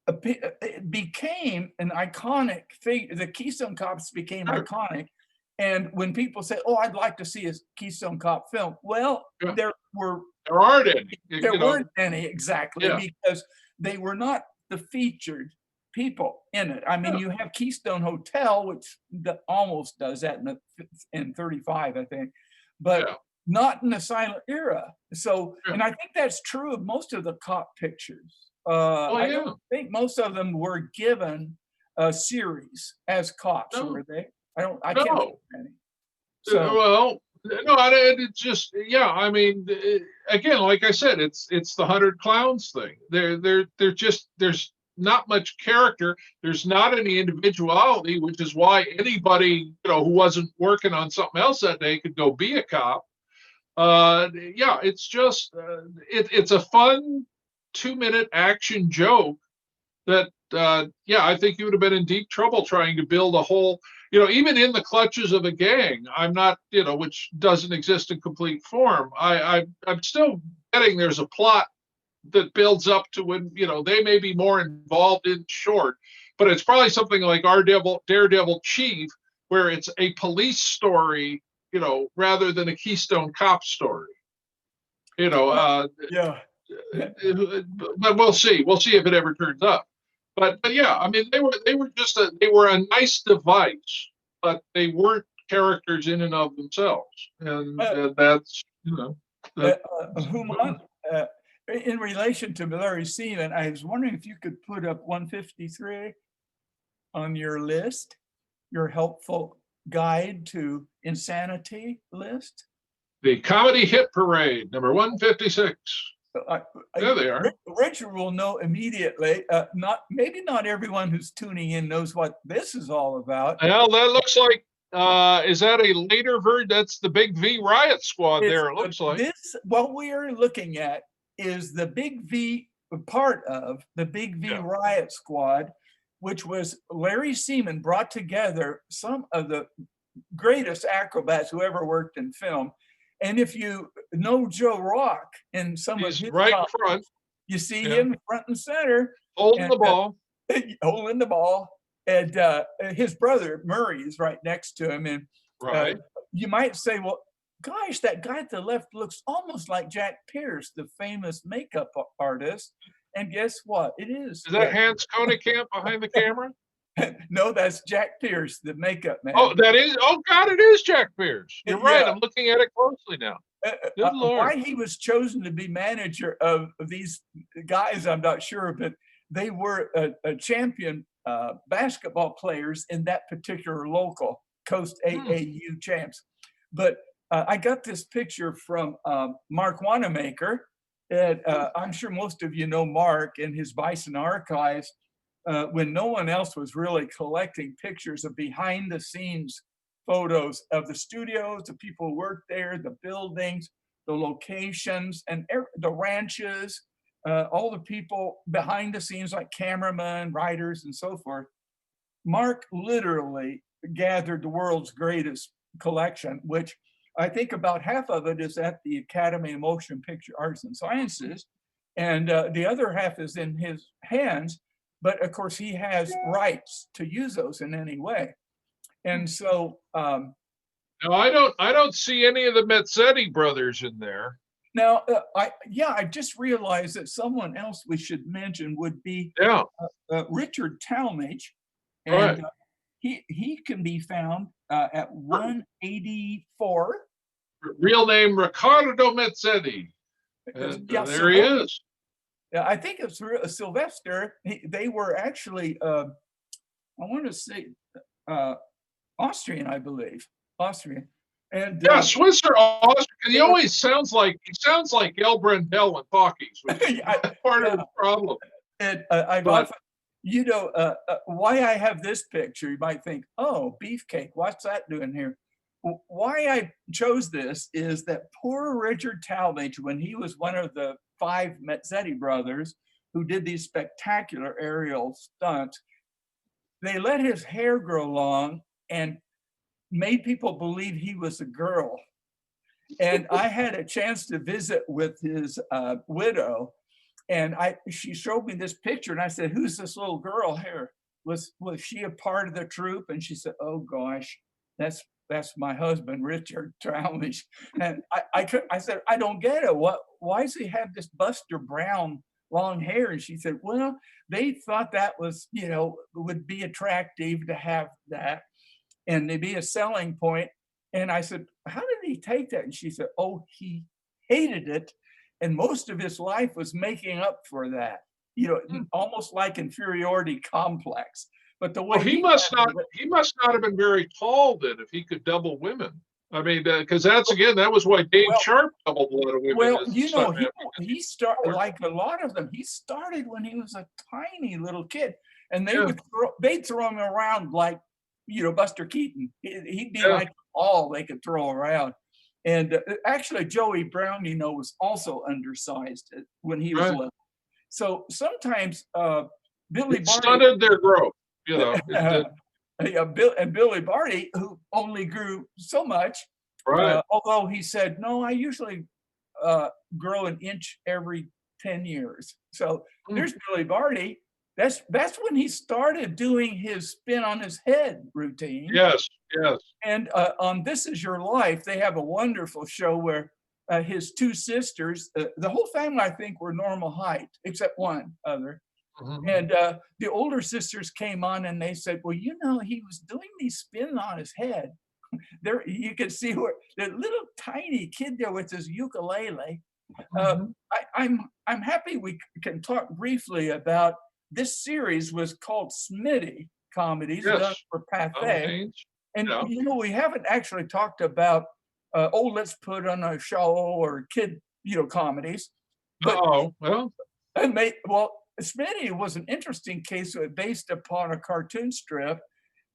it became an iconic thing. The Keystone Cops became iconic. And when people say, "Oh, I'd like to see a Keystone Cop film," well, there aren't any. There weren't any, exactly, because they were not the featured people in it. I mean, you have Keystone Hotel, which almost does that in 35, I think, but not in the silent era. So, and I think that's true of most of the cop pictures. I don't think most of them were given a series as cops, were they? I can't think of any. So, well, no, it's just, I mean, again, like I said, it's the 100 clowns thing. They're just, there's not much character. There's not any individuality, which is why anybody, you know, who wasn't working on something else that day could go be a cop. It's just, it's a fun 2-minute action joke that, I think you would have been in deep trouble trying to build a whole, you know, even in the clutches of a gang, I'm not, you know, which doesn't exist in complete form. I'm still betting there's a plot that builds up to when, you know, they may be more involved in short, but it's probably something like our Daredevil Chief, where it's a police story, you know, rather than a Keystone Cop story. You know, but we'll see. We'll see if it ever turns up. But yeah, I mean, they were a nice device, but they weren't characters in and of themselves, and that's Human, in relation to Larry Seaman, I was wondering if you could put up 153 on your list, your helpful guide to insanity list. the comedy hit parade, number 156. There they are. Richard will know immediately. Maybe not everyone who's tuning in knows what this is all about. Well, that looks like, is that a later version? That's the Big V Riot Squad there, it looks like. What we are looking at is the Big V, part of the Big V Riot Squad, which was Larry Seaman brought together some of the greatest acrobats who ever worked in film. And if you know Joe Rock and some of his right in front, you see him front and center. Holding the ball. Holding the ball. And his brother Murray is right next to him. And you might say, well, gosh, that guy at the left looks almost like Jack Pierce, the famous makeup artist. And guess what? It is. Is that Hans Konekamp behind the camera? No, that's Jack Pierce, the makeup man. Oh, that is. Oh, God, it is Jack Pierce. You're right. I'm looking at it closely now. Good Lord. Why he was chosen to be manager of these guys, I'm not sure, but they were a champion basketball players in that particular local Coast AAU champs. But I got this picture from Mark Wanamaker. And I'm sure most of you know Mark and his Bison Archives. When no one else was really collecting pictures of behind the scenes photos of the studios, the people who worked there, the buildings, the locations, and the ranches, all the people behind the scenes like cameramen, writers, and so forth. Mark literally gathered the world's greatest collection, which I think about half of it is at the Academy of Motion Picture Arts and Sciences, and the other half is in his hands. But of course, he has rights to use those in any way, and so. No, I don't see any of the Mazzetti brothers in there. Now, I just realized that someone else we should mention would be Richard Talmadge, and he can be found at 184. Real name Riccardo Mazzetti. And, there he is. Yeah, I think it's Sylvester. They were actually, I want to say, Austrian, I believe, Austrian. And Swiss or Austrian. He always sounds like El Brendel and Talkies, which is part of the problem. And why I have this picture, you might think, oh, beefcake, what's that doing here? Why I chose this is that poor Richard Talmadge, when he was one of the 5 Mazzetti brothers who did these spectacular aerial stunts, they let his hair grow long and made people believe he was a girl. And I had a chance to visit with his widow, and she showed me this picture, and I said, "Who's this little girl here? Was she a part of the troupe?" And she said, "Oh gosh, that's my husband, Richard Talmadge." And I said, "I don't get it. Why does he have this Buster Brown long hair?" And she said, "Well, they thought that was, would be attractive to have that, and they'd be a selling point." And I said, "How did he take that?" And she said, "Oh, he hated it. And most of his life was making up for that, almost like inferiority complex." But the way he must not have been very tall then, if he could double women. I mean, because that was why Dave Sharp doubled a lot of women. Well, he started, like a lot of them, he started when he was a tiny little kid, and they'd throw him around like, Buster Keaton. He'd be like all they could throw around. And actually, Joey Brown, was also undersized when he was little. So sometimes Billy Barty stunted their growth. Billy Barty, who only grew so much, although he said, "No, I usually grow an inch every 10 years. So there's Billy Barty. That's when he started doing his spin on his head routine. Yes. And on This Is Your Life, they have a wonderful show where his 2 sisters, the whole family, I think, were normal height, except one other. Mm-hmm. And the older sisters came on and they said, "Well, he was doing these spins on his head. there you can see where the little tiny kid there with his ukulele. Mhm. I'm happy we can talk briefly about this series was called Smitty Comedies done Yes. for Tom Pathé. Haynes. And Yeah. you know, we haven't actually talked about oh, let's put on a show or kid, comedies. But Oh, well, and well, Smitty was an interesting case based upon a cartoon strip,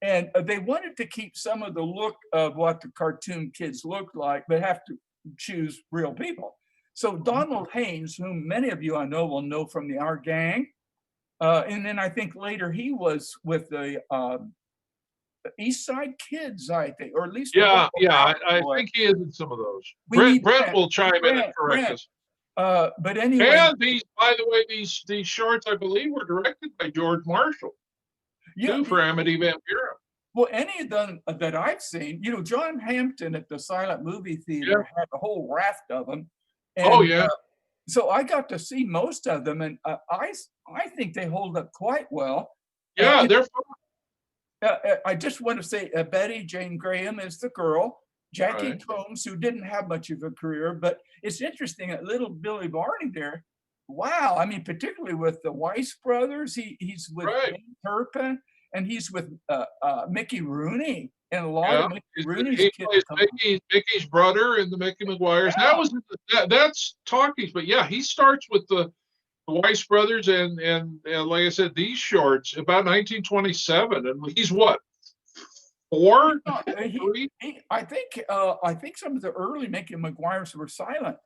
and they wanted to keep some of the look of what the cartoon kids looked like, but have to choose real people. So Donald Haynes, whom many of you I know will know from the Our Gang, and then I think later he was with the East Side Kids, I think, or at least the yeah, local yeah. I boy. think he is in some of those. We need Brent will chime in and correct Brent. us. But anyway, And these, by the way, these shorts, I believe, were directed by George Marshall, yeah, too, for Amity Vampiro. well, any of them that I've seen, John Hampton at the Silent Movie Yeah. Theater had a whole raft of them, Oh, and yeah. so I got to see most of them, and I think they hold up quite well. Yeah, And they're fun. I just want to say Betty Jane Graham is the girl, Jackie Right. Combs, who didn't have much of a career, but it's interesting that little Billy Barney there. Wow, I mean, particularly with the Weiss brothers, he's with Right. Ben Turpin, and he's with Mickey Rooney, and a lot Yeah. of Mickey Rooney's He kids plays come on. Mickey's brother in the Mickey McGuire's. Yeah. That was that's talkies, but yeah, he starts with the Weiss brothers and like I said, these shorts about 1927, and he's what, 4, No, 3? I think some of the early Mickey McGuire's were silent.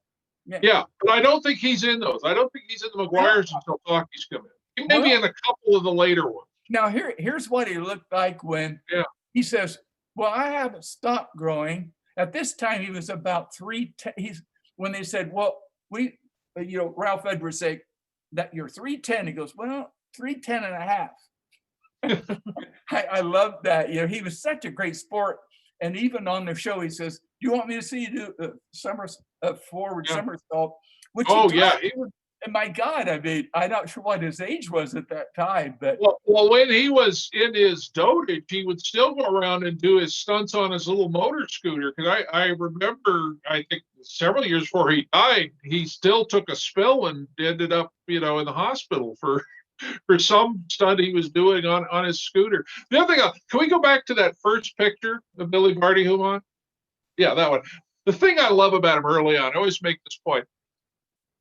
Yeah, but I don't think he's in those. I don't think he's in the McGuire's until talkies come in. He may be Well, in a couple of the later ones. now here's what he looked like when Yeah. he says, "Well, I haven't stopped growing." At this time, he was about 310. When they said, "Well, Ralph Edwards say that you're 310," he goes, "Well, 310 and a half." I love that. He was such a great sport. And even on the show, he says, "Do you want me to see you do forward Yeah. somersault?" Which Oh he yeah, does. And my God, I mean, I'm not sure what his age was at that time, but well, when he was in his dotage, he would still go around and do his stunts on his little motor scooter. Because I remember, I think several years before he died, he still took a spill and ended up, in the hospital for some stunt he was doing on his scooter. The other thing, can we go back to that first picture of Billy Barty Human? Yeah, that one. The thing I love about him early on, I always make this point.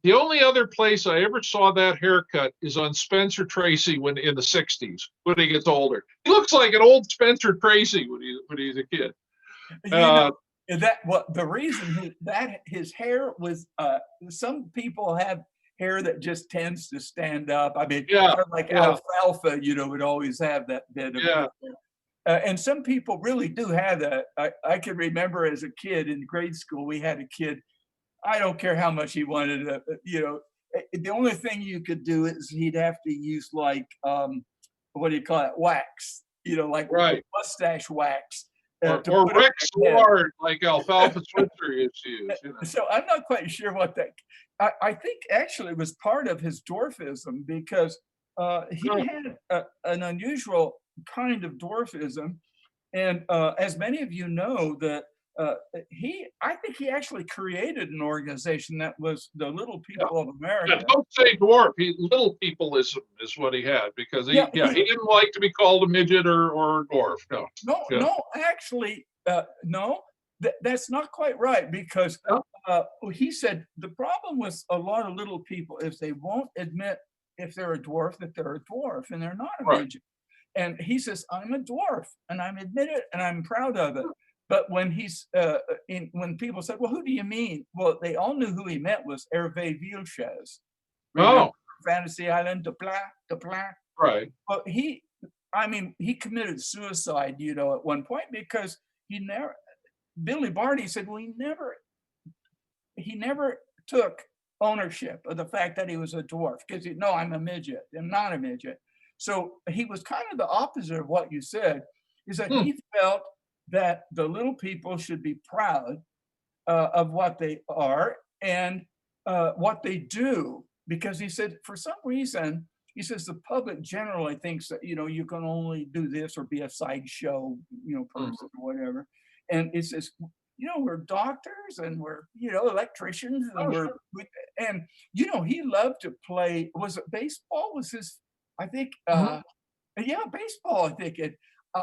The only other place I ever saw that haircut is on Spencer Tracy when in the 60s, when he gets older. He looks like an old Spencer Tracy when he's a kid. the reason that his hair was some people have hair that just tends to stand up. I mean, Yeah, kind of like yeah. alfalfa, would always have that bit of Yeah. and some people really do have that. I can remember as a kid in grade school, we had a kid. I don't care how much he wanted to, the only thing you could do is he'd have to use like, what do you call it? Wax, like Right. mustache wax. Or to put on Rick your head. Sword, like Alfalfa Switzer used to use. So I'm not quite sure what that. I think actually it was part of his dwarfism because he had an unusual kind of dwarfism, and as many of you know, that I think he actually created an organization that was the Little People of America. Yeah, don't say dwarf. Little peopleism is what he had because he didn't like to be called a midget or dwarf. No, Actually, no. That's not quite right because he said the problem with a lot of little people is they won't admit if they're a dwarf that they're a dwarf and they're not a midget. And he says, "I'm a dwarf and I'm admitted and I'm proud of it." But when when people said, "Well, who do you mean?" Well, they all knew who he meant was Hervé Villechaize. Oh, Fantasy Island, de Pla. Right. Well, he committed suicide, at one point because Billy Barty said, well, he never took ownership of the fact that he was a dwarf because no, I'm a midget. I'm not a midget. So he was kind of the opposite of what you said, is that he felt that the little people should be proud of what they are and what they do. Because he said, for some reason, he says the public generally thinks that, you can only do this or be a sideshow, person or whatever. and it says, we're doctors and we're, electricians and and he loved to play. Was it baseball? Was his? I think. Yeah, baseball. I think it.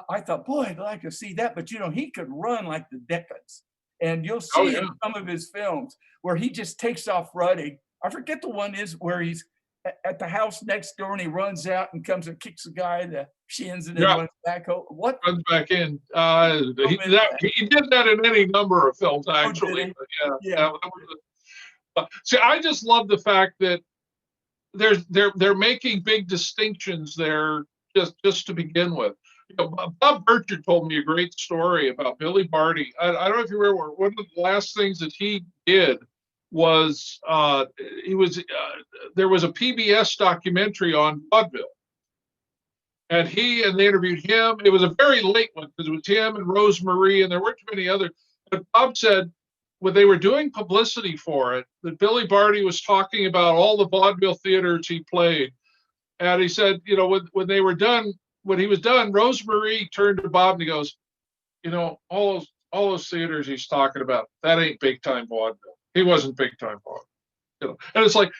I thought, boy, I'd like to see that. But he could run like the Dickens, and you'll see in some of his films where he just takes off running. I forget the one is where he's at the house next door and he runs out and comes and kicks the guy in the shins and then runs back home. What? Runs back in. He did that in any number of films, actually. Yeah. See, I just love the fact that they're making big distinctions there just to begin with. Bob Burchard told me a great story about Billy Barty. I don't know if you remember, one of the last things that he did was there was a PBS documentary on vaudeville, and they interviewed him. It was a very late one because it was him and Rose Marie, and there weren't too many others. But Bob said when they were doing publicity for it, that Billy Barty was talking about all the vaudeville theaters he played, and he said, when they were done, when he was done, Rose Marie turned to Bob and he goes, all those theaters he's talking about, that ain't big time vaudeville. He wasn't big time vaudeville. And it's like,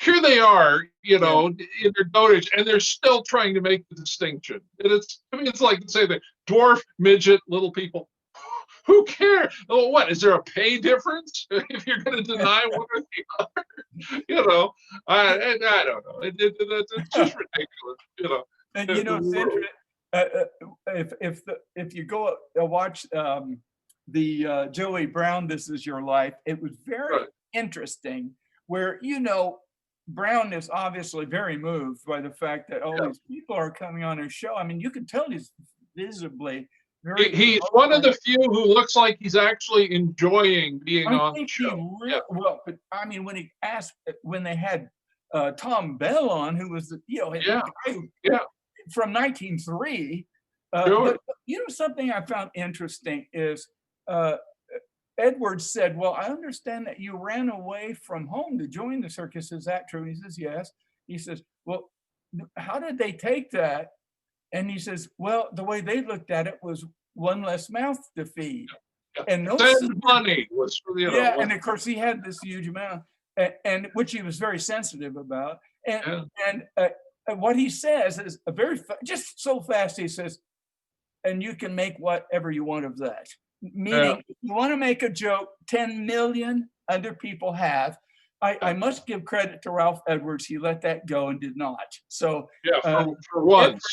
here they are, in their dotage, and they're still trying to make the distinction. And it's like, say, the dwarf, midget, little people. Who cares? Oh, what is there a pay difference if you're going to deny one or the other? I don't know. It's just ridiculous. And it's interesting. If you go watch the Joey Brown, This Is Your Life, it was very interesting. Where Brown is obviously very moved by the fact that all these people are coming on his show. I mean, you can tell he's visibly very. He's one of the few who looks like he's actually enjoying being on the show. Well, but I mean, when they had Tom Bell on, who was from 1903. But something I found interesting is Edwards said, well, I understand that you ran away from home to join the circus. Is that true? He says, yes. He says, well, how did they take that? And he says, well, the way they looked at it was one less mouth to feed. And money was, and of course he had this huge amount, and which he was very sensitive about. And what he says is just so fast. He says, and you can make whatever you want of that. Meaning, if you want to make a joke, 10 million other people have. I must give credit to Ralph Edwards. He let that go and did not. So for once,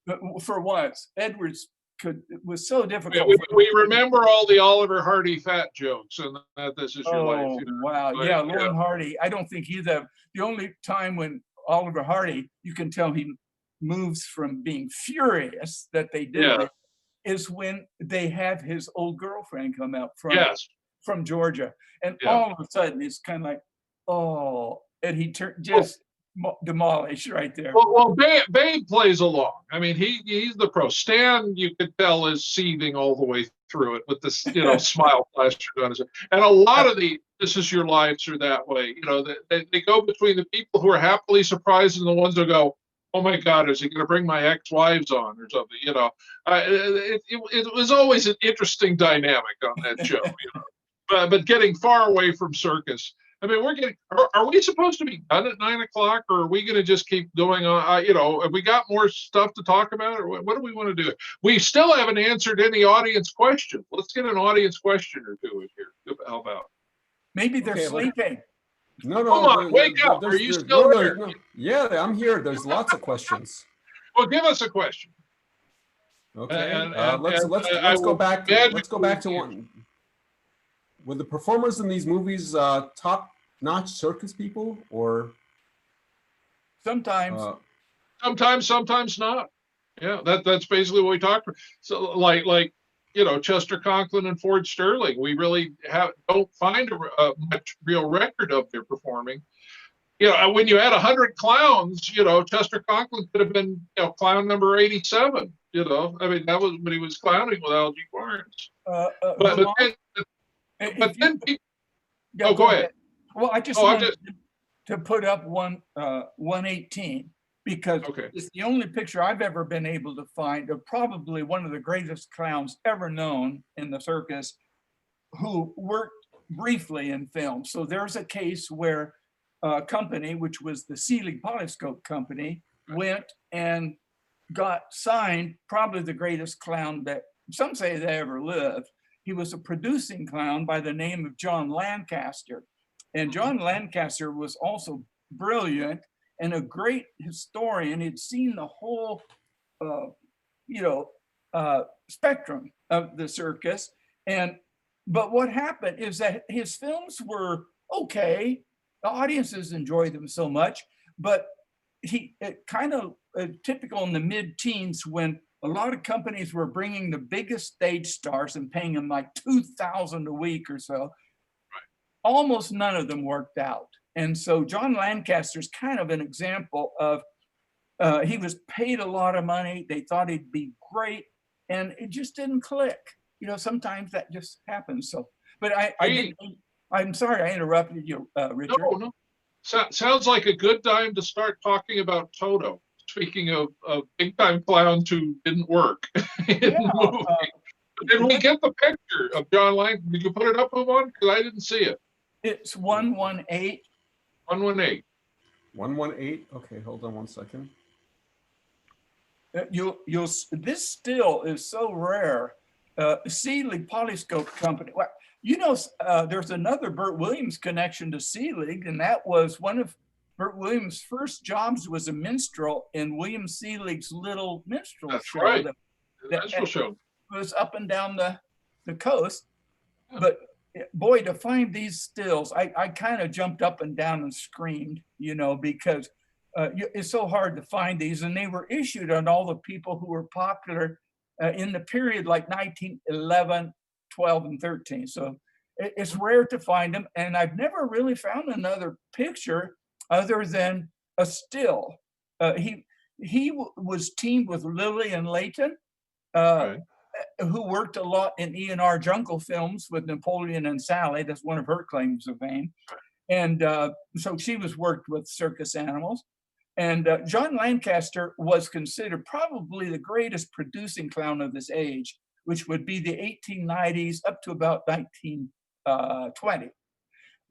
Edwards, for once, Edwards was so difficult. We remember all the Oliver Hardy fat jokes, and that This Is Your Life. Wow, Lauren Hardy. I don't think the only time when Oliver Hardy, you can tell he moves from being furious that they did it, is when they have his old girlfriend come out from Georgia, and all of a sudden it's kind of like, and he just demolished right there. Well, Babe plays along. I mean, he's the pro. Stan, you could tell, is seething all the way through it with this, smile plastered on his head. And a lot of the This Is Your Lives are that way. They go between the people who are happily surprised and the ones who go, oh my God, is he going to bring my ex-wives on or something? It was always an interesting dynamic on that show. But getting far away from Circus. I mean, are we supposed to be done at 9 o'clock, or are we going to just keep going on? Have we got more stuff to talk about, or what do we want to do? We still haven't answered any audience questions. Let's get an audience question or two in here. How about? Maybe they're sleeping. No. Come on, wake up. Are you still there? No. Yeah, I'm here. There's lots of questions. Well, give us a question. Okay. Let's go back to one. Were the performers in these movies top-notch circus people, or sometimes not? Yeah, that's basically what we talked about. So, like Chester Conklin and Ford Sterling, we really don't find a much real record of their performing. When you had 100 clowns, Chester Conklin could have been clown number 87. I mean, that was when he was clowning with Algie Barnes. Go ahead. Well, I just wanted to put up 118. because Okay. it's the only picture I've ever been able to find of probably one of the greatest clowns ever known in the circus who worked briefly in film. So there's a case where a company, which was the Seelig Polyscope Company, went and got signed probably the greatest clown that some say they ever lived. He was a producing clown by the name of John Lancaster. And John Lancaster was also brilliant and a great historian. He'd seen the whole, spectrum of the circus. But what happened is that his films were okay. The audiences enjoyed them so much, but typical in the mid-teens when a lot of companies were bringing the biggest stage stars and paying them like $2,000 a week or so. Almost none of them worked out. And so John Lancaster's kind of an example of, he was paid a lot of money. They thought he'd be great and it just didn't click. Sometimes that just happens. So, but I'm sorry I interrupted you, Richard. No. Sounds like a good time to start talking about Toto. Speaking of big time clowns who didn't work in the movie. Did we get the picture of John Lang? Did you put it up, Umon? Because I didn't see it. It's 118. 118. 118. Okay, hold on one second. This still is so rare. Seelig Polyscope Company. Well, there's another Burt Williams connection to Seelig, and that was one of Burt Williams' first jobs was a minstrel in William Seelig's little minstrel show. Right. That Minstrel show was up and down the coast. But boy, to find these stills, I kind of jumped up and down and screamed, because it's so hard to find these. And they were issued on all the people who were popular in the period like 1911, 12, and 13. So it's rare to find them. And I've never really found another picture other than a still. He was teamed with Lillian Layton, who worked a lot in E&R Jungle films with Napoleon and Sally. That's one of her claims of fame. And so she was worked with circus animals. And John Lancaster was considered probably the greatest producing clown of this age, which would be the 1890s up to about 1920.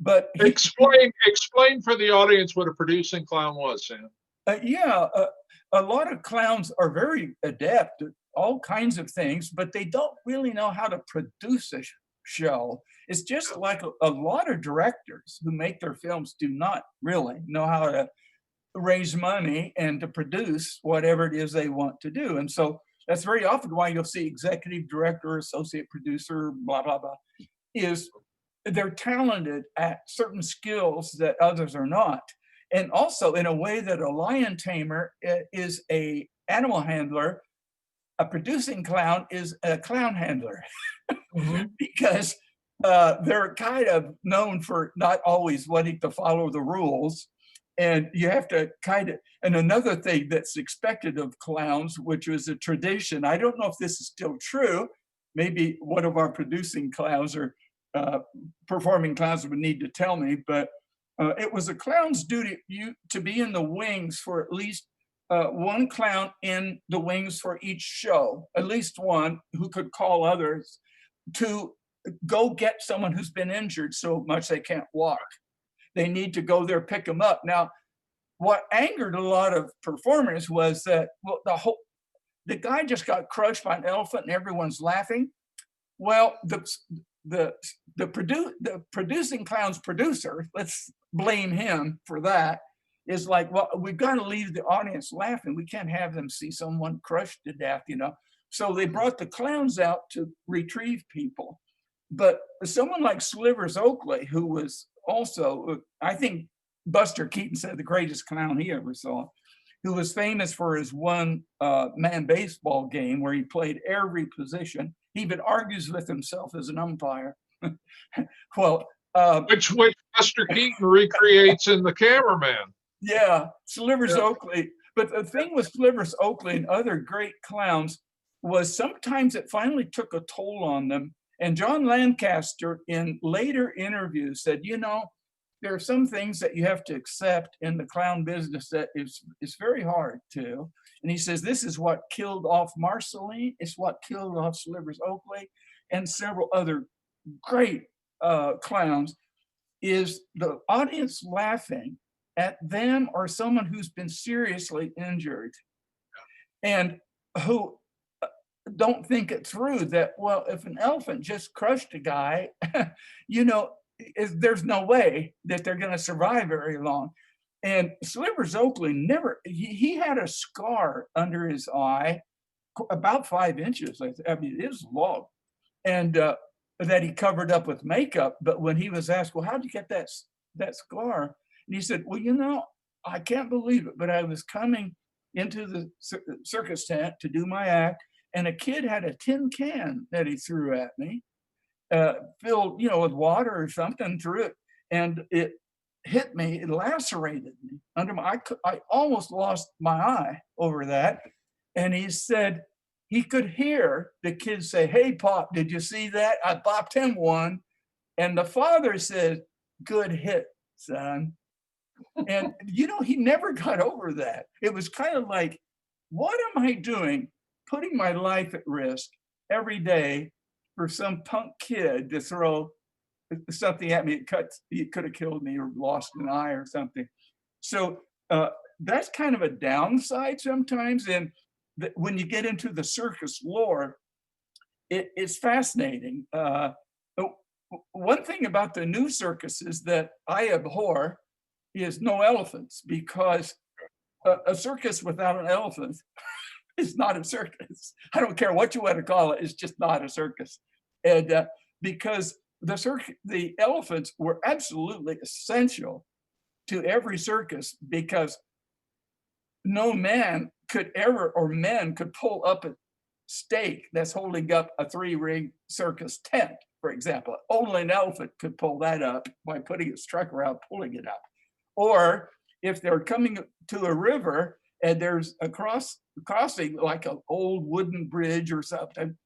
But explain for the audience what a producing clown was, Sam. A lot of clowns are very adept at all kinds of things, but they don't really know how to produce a show. It's just like a lot of directors who make their films do not really know how to raise money and to produce whatever it is they want to do. And so that's very often why you'll see executive director, associate producer, blah, blah, blah, is they're talented at certain skills that others are not. And also in a way that a lion tamer is a animal handler, a producing clown is a clown handler. Because they're kind of known for not always wanting to follow the rules. And you have to and another thing that's expected of clowns, which was a tradition, I don't know if this is still true, maybe one of our producing clowns or performing clowns would need to tell me, but it was a clown's duty to be in the wings for at least one clown in the wings for each show, at least one who could call others to go get someone who's been injured so much they can't walk. They need to go there, pick them up. Now, what angered a lot of performers was that the guy just got crushed by an elephant and everyone's laughing. Well, the producing clown's producer, let's blame him for that, is like, well, we've got to leave the audience laughing. We can't have them see someone crushed to death, So they brought the clowns out to retrieve people. But someone like Slivers Oakley, who was also, I think Buster Keaton said the greatest clown he ever saw, who was famous for his one-man baseball game where he played every position. He even argues with himself as an umpire. Well, which Buster Keaton recreates in The Cameraman. Yeah, Slivers Oakley. But the thing with Slivers Oakley and other great clowns was sometimes it finally took a toll on them. And John Lancaster in later interviews said, there are some things that you have to accept in the clown business that is very hard to. And he says, this is what killed off Marceline. It's what killed off Slivers Oakley and several other great clowns, is the audience laughing at them or someone who's been seriously injured and who don't think it through that, well, if an elephant just crushed a guy, you know, there's no way that they're going to survive very long. And Slivers Oakley never, he had a scar under his eye, about 5 inches. I mean, it is long. And that he covered up with makeup. But when he was asked, well, how'd you get that scar? And he said, well, you know, I can't believe it, but I was coming into the circus tent to do my act, and a kid had a tin can that he threw at me, filled, you know, with water or something, threw it, and it hit me, it lacerated me under my, I almost lost my eye over that. And he said he could hear the kid say, hey, Pop, did you see that? I bopped him one. And the father said, good hit, son. And, you know, he never got over that. It was kind of like, what am I doing? Putting my life at risk every day for some punk kid to throw something at me. It could have killed me or lost an eye or something. So that's kind of a downside sometimes. And when you get into the circus lore, it's fascinating. One thing about the new circuses that I abhor is no elephants, because a circus without an elephant is not a circus. I don't care what you want to call it, it's just not a circus. And because the elephants were absolutely essential to every circus, because no man could ever, or men could pull up a stake that's holding up a 3-ring circus tent, for example. Only an elephant could pull that up by putting its truck around, pulling it up. Or if they're coming to a river and there's a crossing, like an old wooden bridge or something,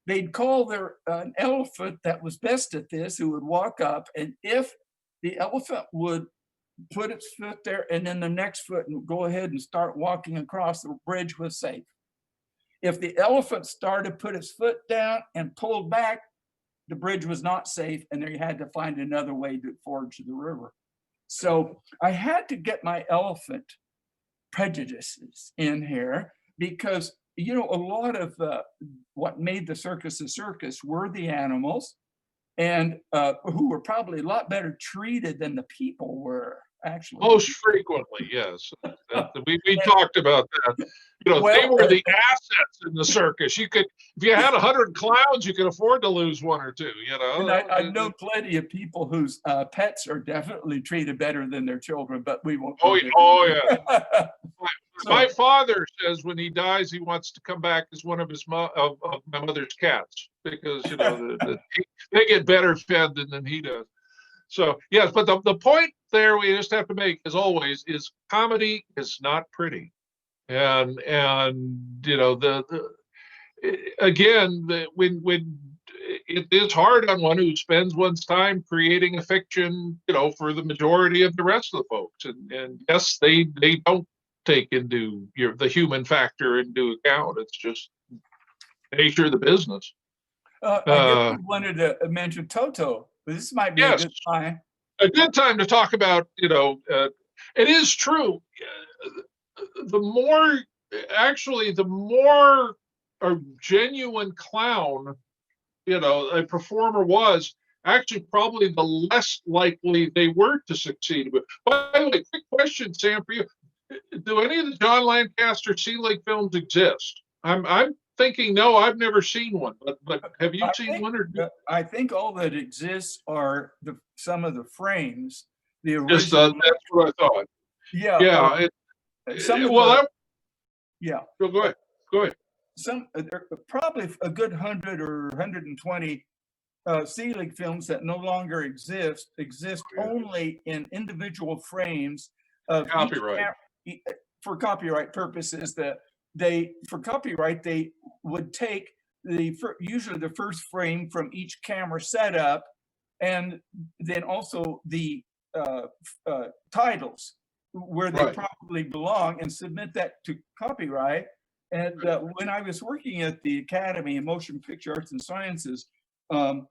they'd call an elephant that was best at this, who would walk up, and if the elephant would put its foot there and then the next foot and go ahead and start walking across, the bridge was safe. If the elephant started to put its foot down and pulled back, the bridge was not safe, and they had to find another way to forge the river. So I had to get my elephant prejudices in here, because, you know, a lot of what made the circus a circus were the animals, and who were probably a lot better treated than the people were, actually. Most frequently, yes. We talked about that. You know, they were the assets in the circus. You could, if you had 100 clowns, you could afford to lose 1 or 2. You know, and I know plenty of people whose pets are definitely treated better than their children, but we won't. Oh yeah. My father says when he dies, he wants to come back as one of of my mother's cats, because, you know, they get better fed than he does. So yes, but the point there we just have to make, as always, is comedy is not pretty, and you know, when it is hard on one who spends one's time creating a fiction, you know, for the majority of the rest of the folks, and yes, they don't take into the human factor into account. It's just nature of the business. I guess we wanted to mention Toto. This might be a good time. A good time to talk about, you know, it is true. The more a genuine clown, you know, a performer was, actually probably the less likely they were to succeed. But by the way, quick question, Sam, for you. Do any of the John Lancaster Sea Lake films exist? I'm thinking no, I've never seen one, but have you seen one? Or I think all that exists are some of the frames. The original. That's what I thought. Yeah. Yeah. Yeah. Go ahead. Go ahead. Probably a good 100 or 120 Sea League films that no longer exist only in individual frames of copyright. For copyright purposes, they would take usually the first frame from each camera setup, and then also the titles where they Right. probably belong and submit that to copyright. And when I was working at the Academy of Motion Picture Arts and Sciences, down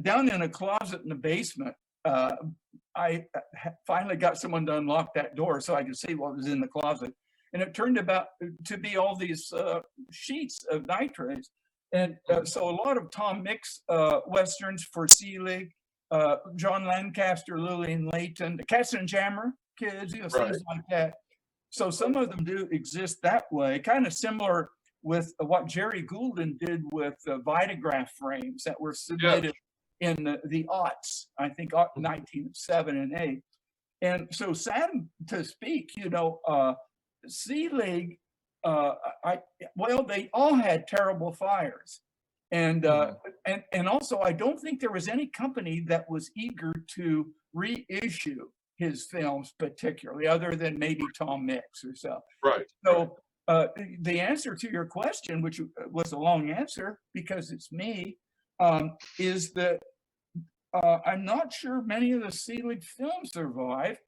in a closet in the basement, I finally got someone to unlock that door so I could see what was in the closet. And it turned about to be all these sheets of nitrates. And so a lot of Tom Mix Westerns for Seelig, John Lancaster, Lillian Layton, the Cats and Jammer kids, things like that. So some of them do exist that way, kind of similar with what Jerry Goulden did with Vitagraph frames that were submitted in the aughts, I think 1907 and 8. And so sad to speak, Seelig, well, they all had terrible fires. And also, I don't think there was any company that was eager to reissue his films, particularly, other than maybe Tom Mix or so. Right. So the answer to your question, which was a long answer because it's me, is that I'm not sure many of the Seelig films survive.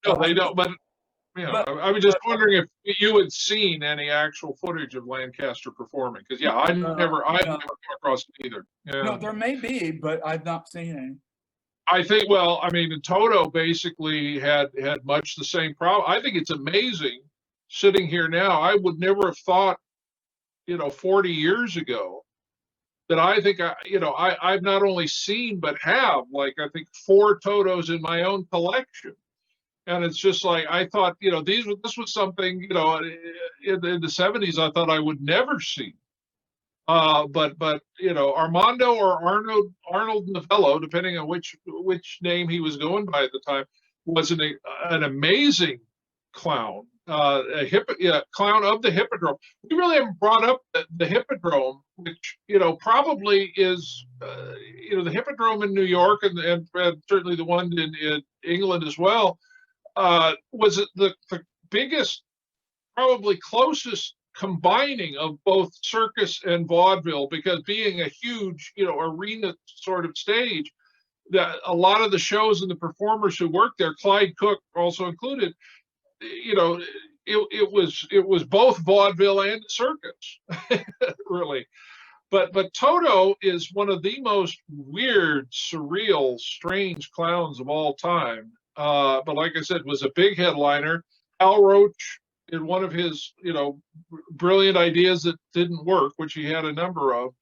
No, they don't. But I was just wondering if you had seen any actual footage of Lancaster performing, because I've never come across it either. Yeah. No, there may be, but I've not seen any. I think, Toto basically had much the same problem. I think it's amazing sitting here now. I would never have thought, 40 years ago, that I think I've not only seen but have I think 4 Totos in my own collection. And it's just like, I thought, this was something, in the 70s, I thought I would never see. But Armando or Arnold Novello, depending on which name he was going by at the time, was an amazing clown, clown of the Hippodrome. We really haven't brought up the Hippodrome, which probably is the Hippodrome in New York and certainly the one in England as well. Was the biggest, probably closest combining of both circus and vaudeville, because being a huge, arena sort of stage, that a lot of the shows and the performers who worked there, Clyde Cook also included, it was both vaudeville and circus, really. But Toto is one of the most weird, surreal, strange clowns of all time. But like I said, was a big headliner. Al Roach, in one of his, brilliant ideas that didn't work, which he had a number of,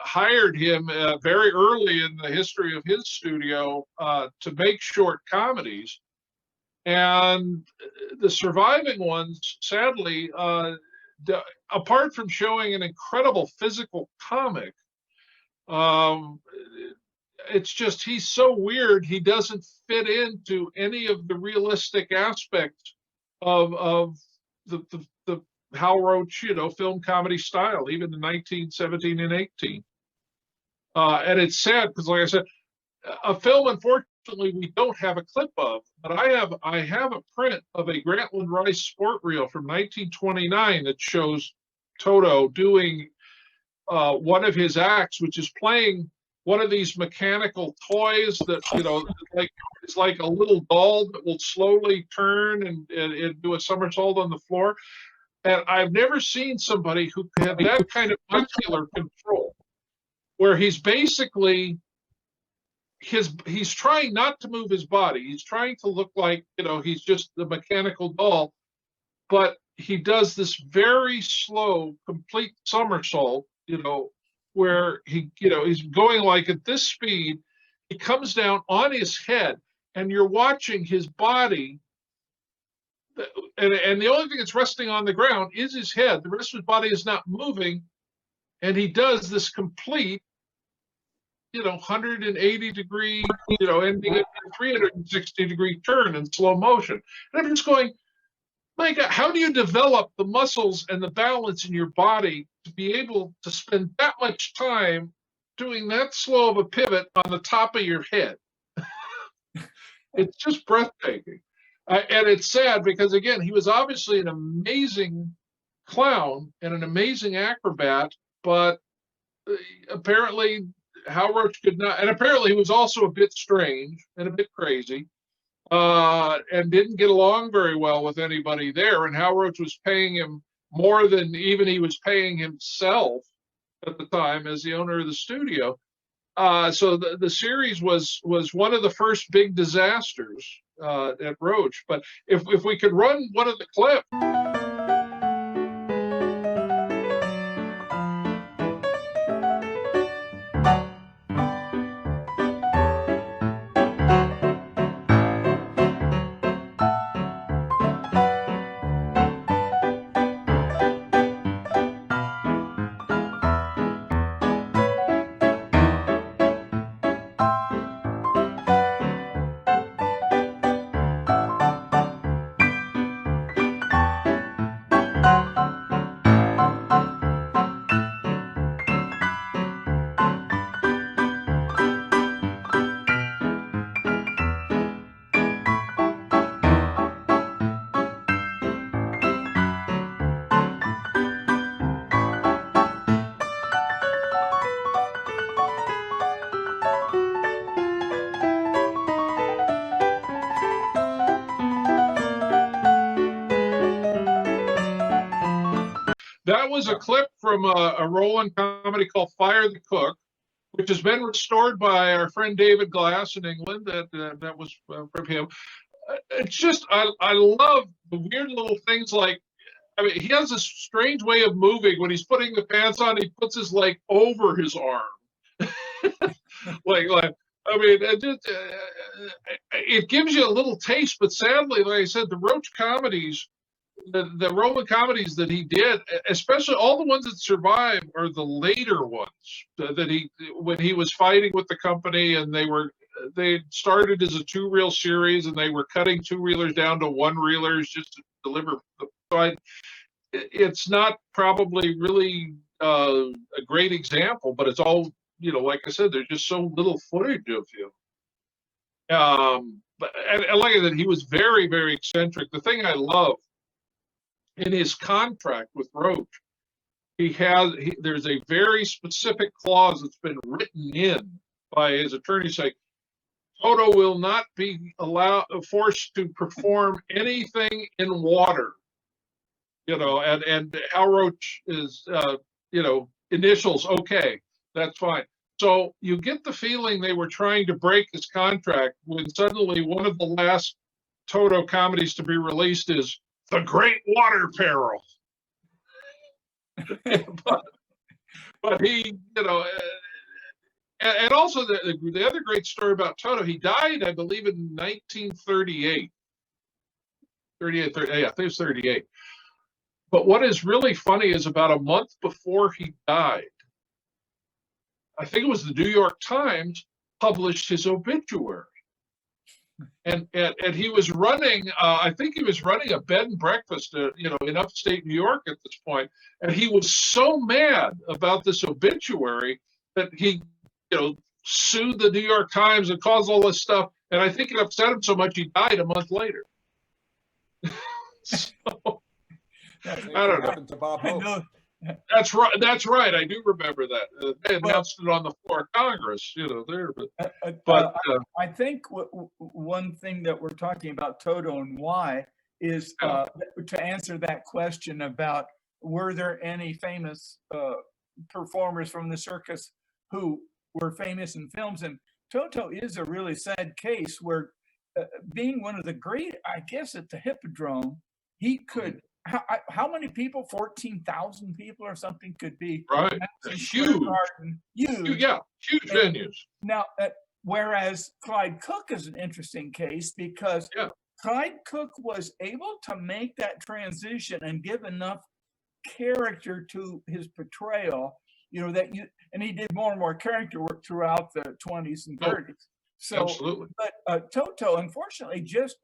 hired him very early in the history of his studio to make short comedies. And the surviving ones, sadly, apart from showing an incredible physical comic, it's just, he's so weird. He doesn't fit into any of the realistic aspects of the Hal Roach, film comedy style, even in 1917 and 18. And it's sad because, like I said, a film, unfortunately, we don't have a clip of, but I have a print of a Grantland Rice sport reel from 1929 that shows Toto doing one of his acts, which is playing one of these mechanical toys that, it's like a little doll that will slowly turn and do a somersault on the floor. And I've never seen somebody who had that kind of muscular control, where he's basically, he's trying not to move his body. He's trying to look like, he's just the mechanical doll, but he does this very slow, complete somersault, where he's going like at this speed. He comes down on his head, and you're watching his body, and the only thing that's resting on the ground is his head. The rest of his body is not moving, and he does this complete 180 degree, ending at a 360 degree turn in slow motion. And I'm just going, my God, how do you develop the muscles and the balance in your body to be able to spend that much time doing that slow of a pivot on the top of your head? It's just breathtaking. And it's sad because, again, he was obviously an amazing clown and an amazing acrobat, but apparently Hal Roach could not, and apparently he was also a bit strange and a bit crazy, and didn't get along very well with anybody there. And Hal Roach was paying him more than even he was paying himself at the time as the owner of the studio. So the series was one of the first big disasters at Roach. But if we could run one of the clips. That was a clip from a Roland comedy called Fire the Cook, which has been restored by our friend David Glass in England. That was from him. It's just, I love the weird little things like, I mean, he has a strange way of moving. When he's putting the pants on, he puts his leg over his arm. like, I mean, it gives you a little taste, but sadly, like I said, the Roach comedies, the Roman comedies that he did, especially all the ones that survive, are the later ones that when he was fighting with the company, and they started as a 2-reel series, and they were cutting 2-reelers down to 1-reelers just to deliver. So it's not probably really a great example, but it's all, like I said, there's just so little footage of him. But like I said, he was very, very eccentric. The thing I love in his contract with Roach, there's a very specific clause that's been written in by his attorney saying Toto will not be forced to perform anything in water. And Hal Roach is, initials, okay, that's fine. So you get the feeling they were trying to break his contract when suddenly one of the last Toto comedies to be released is The Great Water Peril. but he, and also the other great story about Toto, he died, I believe, in 1938. Yeah, I think it was 38. But what is really funny is about a month before he died, I think it was the New York Times published his obituary. And he was running, I think he was running a bed and breakfast, in upstate New York at this point. And he was so mad about this obituary that he, sued the New York Times and caused all this stuff. And I think it upset him so much he died a month later. So, I don't know. To Bob Hope. That's right. That's right. I do remember that. They announced it on the floor of Congress, there. But I think one thing that we're talking about Toto and why is to answer that question about were there any famous performers from the circus who were famous in films, and Toto is a really sad case where being one of the great, I guess, at the Hippodrome, he could. How many people? 14,000 people or something could be. Right. Huge. Huge. Yeah, huge venues. Now, whereas Clyde Cook is an interesting case because Clyde Cook was able to make that transition and give enough character to his portrayal, and he did more and more character work throughout the 20s and 30s. So, absolutely. But Toto, unfortunately, just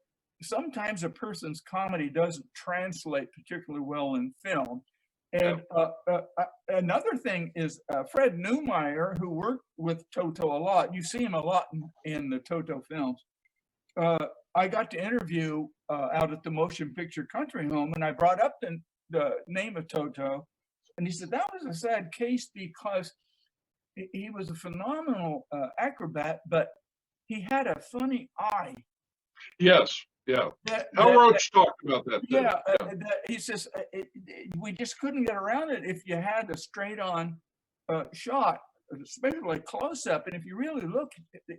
sometimes a person's comedy doesn't translate particularly well in film. And another thing is Fred Neumeier, who worked with Toto a lot. You see him a lot in the Toto films. I got to interview out at the Motion Picture Country Home, and I brought up the name of Toto. And he said, that was a sad case because he was a phenomenal acrobat, but he had a funny eye. Yes, yeah. That, Hal that, Roach talked about that. Too. yeah, he says we just couldn't get around it if you had a straight-on shot, especially close up. And if you really look,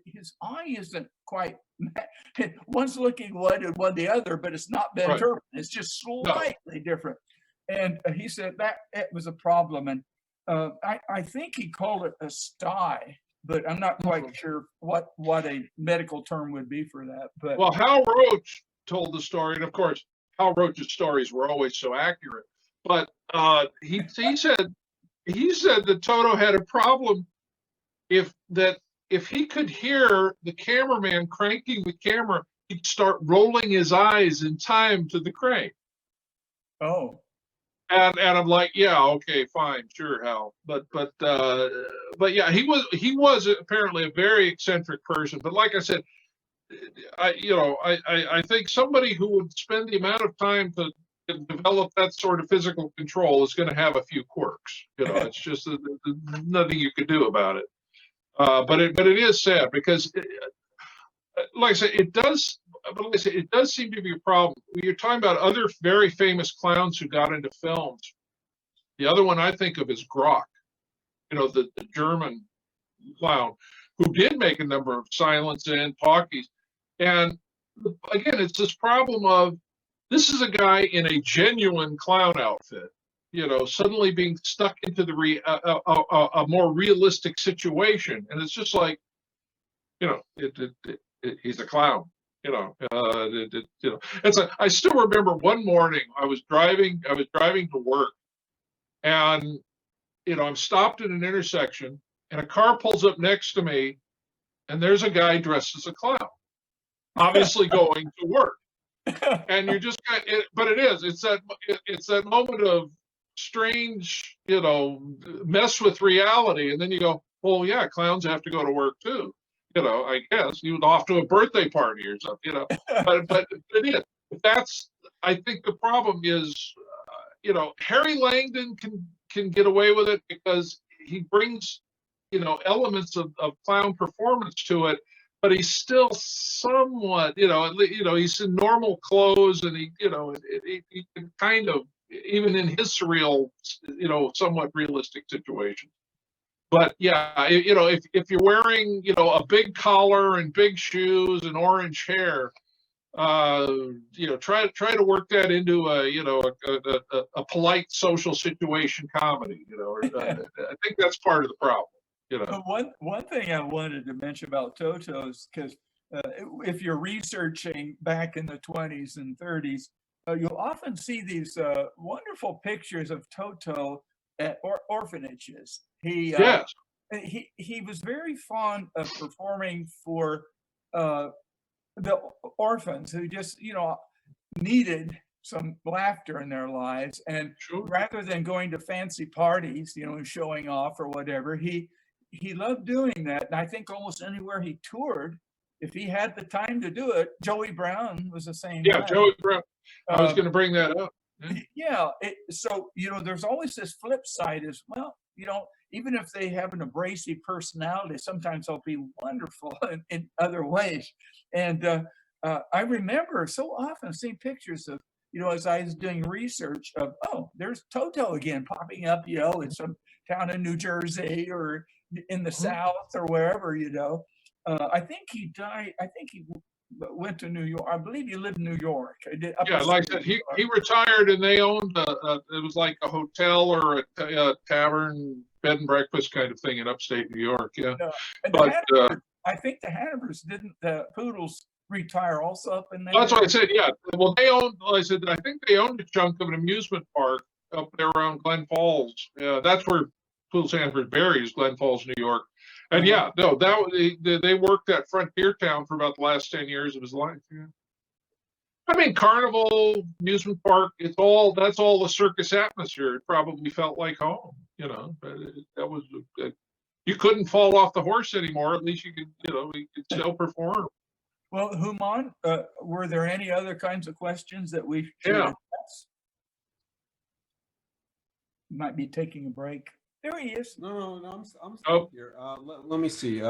his eye isn't quite. One's looking one and one the other, but it's not bent over. It's just slightly different. And he said that it was a problem. And I think he called it a sty, but I'm not quite sure what a medical term would be for that. But well, Hal Roach told the story, and of course, Hal Roach's stories were always so accurate. But he said that Toto had a problem if he could hear the cameraman cranking the camera, he'd start rolling his eyes in time to the crank. Oh. And I'm like, yeah, okay, fine, sure, Hal. But yeah, he was apparently a very eccentric person. But like I said, I think somebody who would spend the amount of time to develop that sort of physical control is going to have a few quirks. It's just nothing you could do about it. But it is sad because, like I said, it does. But like I said, it does seem to be a problem. When you're talking about other very famous clowns who got into films, the other one I think of is Grok, the German clown who did make a number of silents and talkies. And again, it's this problem of this is a guy in a genuine clown outfit, suddenly being stuck into a more realistic situation, and it's just like, he's a clown. I still remember one morning I was driving to work, and I'm stopped at an intersection, and a car pulls up next to me, and there's a guy dressed as a clown, obviously going to work. And you're just but it's that moment of strange, mess with reality, and then you go, well, yeah, clowns have to go to work too. I guess he was off to a birthday party or something, but it is. That's, I think the problem is, Harry Langdon can get away with it because he brings, elements of clown performance to it, but he's still somewhat, he's in normal clothes, and he can kind of, even in his surreal, somewhat realistic situations. But yeah, if you're wearing, a big collar and big shoes and orange hair, try to work that into a polite social situation comedy. I think that's part of the problem. One thing I wanted to mention about Toto's, because if you're researching back in the 20s and 30s, you'll often see these wonderful pictures of Toto at orphanages. He was very fond of performing for the orphans who just needed some laughter in their lives, and rather than going to fancy parties, and showing off or whatever, he loved doing that. And I think almost anywhere he toured, if he had the time to do it, Joey Brown was the same. Yeah, Joey Brown. I was going to bring that up. Yeah. So, there's always this flip side as well. Even if they have an abrasive personality, sometimes they'll be wonderful in other ways. And I remember so often seeing pictures of, as I was doing research of, oh, there's Toto again popping up, in some town in New Jersey or in the South or wherever, I think he died. I think he went to New York. I believe he lived in New York. Yeah, like I said, he retired, and they owned it was like a hotel or a tavern, bed and breakfast kind of thing in upstate New York. Yeah, but I think the Hanovers didn't. The Poodles retire also up in there. That's what I said. Yeah, well, they owned. I said I think they owned a chunk of an amusement park up there around Glen Falls. Yeah, that's where Poodle Sanford buries, Glen Falls, New York. And yeah, no, they worked that frontier town for about the last 10 years of his life. Yeah. I mean, carnival, amusement park, that's all the circus atmosphere. It probably felt like home, but that was, you couldn't fall off the horse anymore. At least you could still perform. Well, Human, were there any other kinds of questions that we should address? Might be taking a break. There he is. No, I'm Oh. still here. Let me see.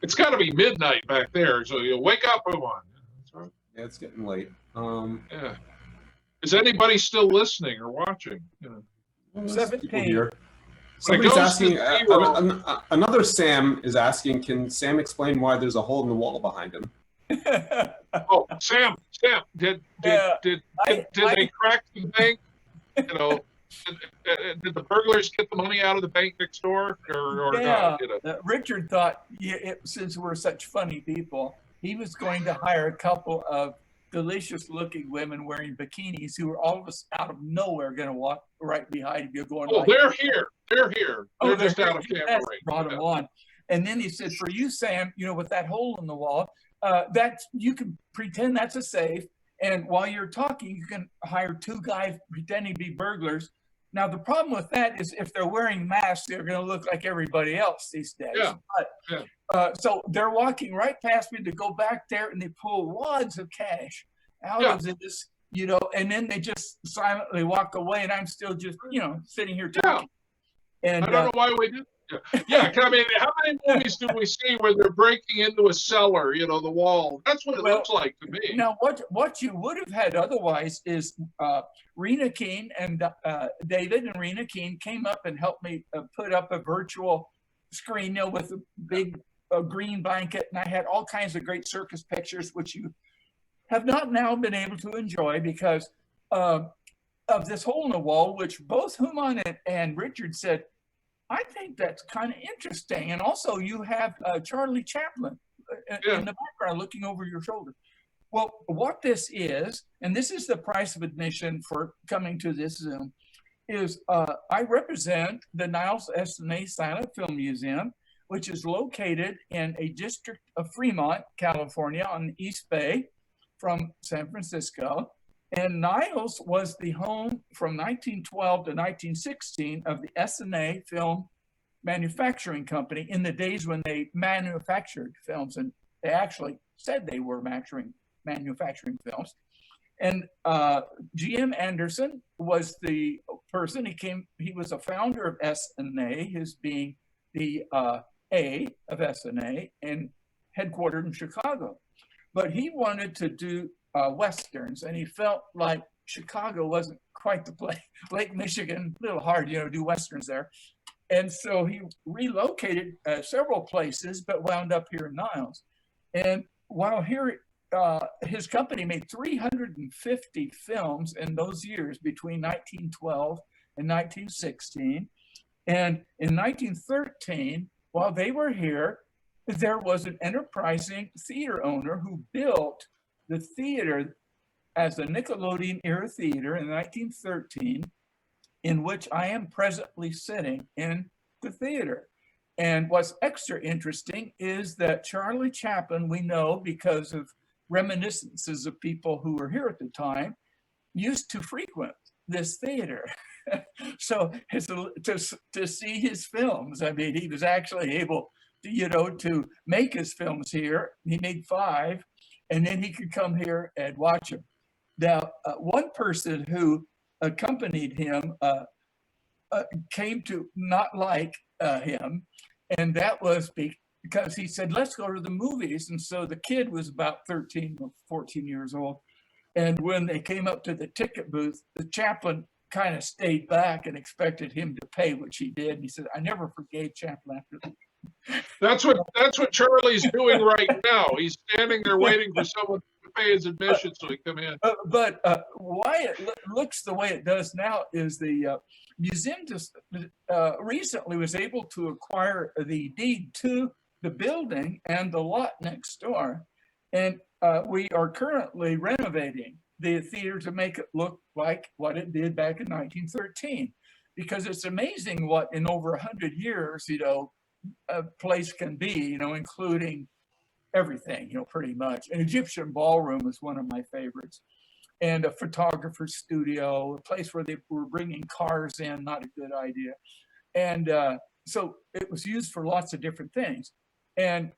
It's got to be midnight back there, so you wake up, come on. That's right. Yeah, it's getting late. Yeah. Is anybody still listening or watching? You know. There's 17. people here. When it Somebody's goes to asking. zero- Another Sam is asking. Can Sam explain why there's a hole in the wall behind him? Oh, Sam, did Yeah, they I- crack the bank? You know, did the burglars get the money out of the bank next door, or Yeah, not? You know? Richard thought, since we're such funny people, he was going to hire a couple of delicious-looking women wearing bikinis who were all of us out of nowhere going to walk right behind you, going Oh, like, they're here. They're here. They're just here. out of camera Yes, range. brought them on. And then he said, for you, Sam, with that hole in the wall, that you can pretend that's a safe. And while you're talking, you can hire two guys pretending to be burglars. Now, the problem with that is if they're wearing masks, they're going to look like everybody else these days. Yeah. But, so they're walking right past me to go back there, and they pull wads of cash out of this, and then they just silently walk away, and I'm still just, sitting here talking. And I don't know why we did. Yeah, I mean, how many movies do we see where they're breaking into a cellar? The wall. That's what it looks like to me. Now, what you would have had otherwise is Rena Keene and David and Rena Keene came up and helped me put up a virtual screen, with a big green blanket, and I had all kinds of great circus pictures, which you have not now been able to enjoy because of this hole in the wall, which both Human and Richard said, I think that's kind of interesting. And also you have Charlie Chaplin in the background looking over your shoulder. Well, what this is, and this is the price of admission for coming to this Zoom, is I represent the Niles S&A Silent Film Museum, which is located in a district of Fremont, California on the East Bay from San Francisco. And Niles was the home from 1912 to 1916 of the S&A Film Manufacturing Company in the days when they manufactured films, and they actually said they were manufacturing films. And G.M. Anderson was the person. He was a founder of S&A, his being the A of S&A, and headquartered in Chicago. But he wanted to do Westerns, and he felt like Chicago wasn't quite the place. Lake Michigan, a little hard, to do Westerns there. And so he relocated several places, but wound up here in Niles. And while here, his company made 350 films in those years between 1912 and 1916. And in 1913, while they were here, there was an enterprising theater owner who built the theater as the Nickelodeon era theater in 1913, in which I am presently sitting in the theater. And what's extra interesting is that Charlie Chaplin, we know because of reminiscences of people who were here at the time, used to frequent this theater. So to see his films, I mean, he was actually able to make his films here. He made 5. And then he could come here and watch them. Now, one person who accompanied him came to not like him, and that was because he said, let's go to the movies. And so the kid was about 13 or 14 years old. And when they came up to the ticket booth, the chaplain kind of stayed back and expected him to pay, which he did. And he said, I never forgave Chaplin after that. That's what Charlie's doing right now. He's standing there waiting for someone to pay his admission so he come in. But why it looks the way it does now is the museum just recently was able to acquire the deed to the building and the lot next door. And we are currently renovating the theater to make it look like what it did back in 1913. Because it's amazing what in over 100 years, a place can be, including everything, pretty much. An Egyptian ballroom is one of my favorites. And a photographer's studio, a place where they were bringing cars in, not a good idea. And so it was used for lots of different things. And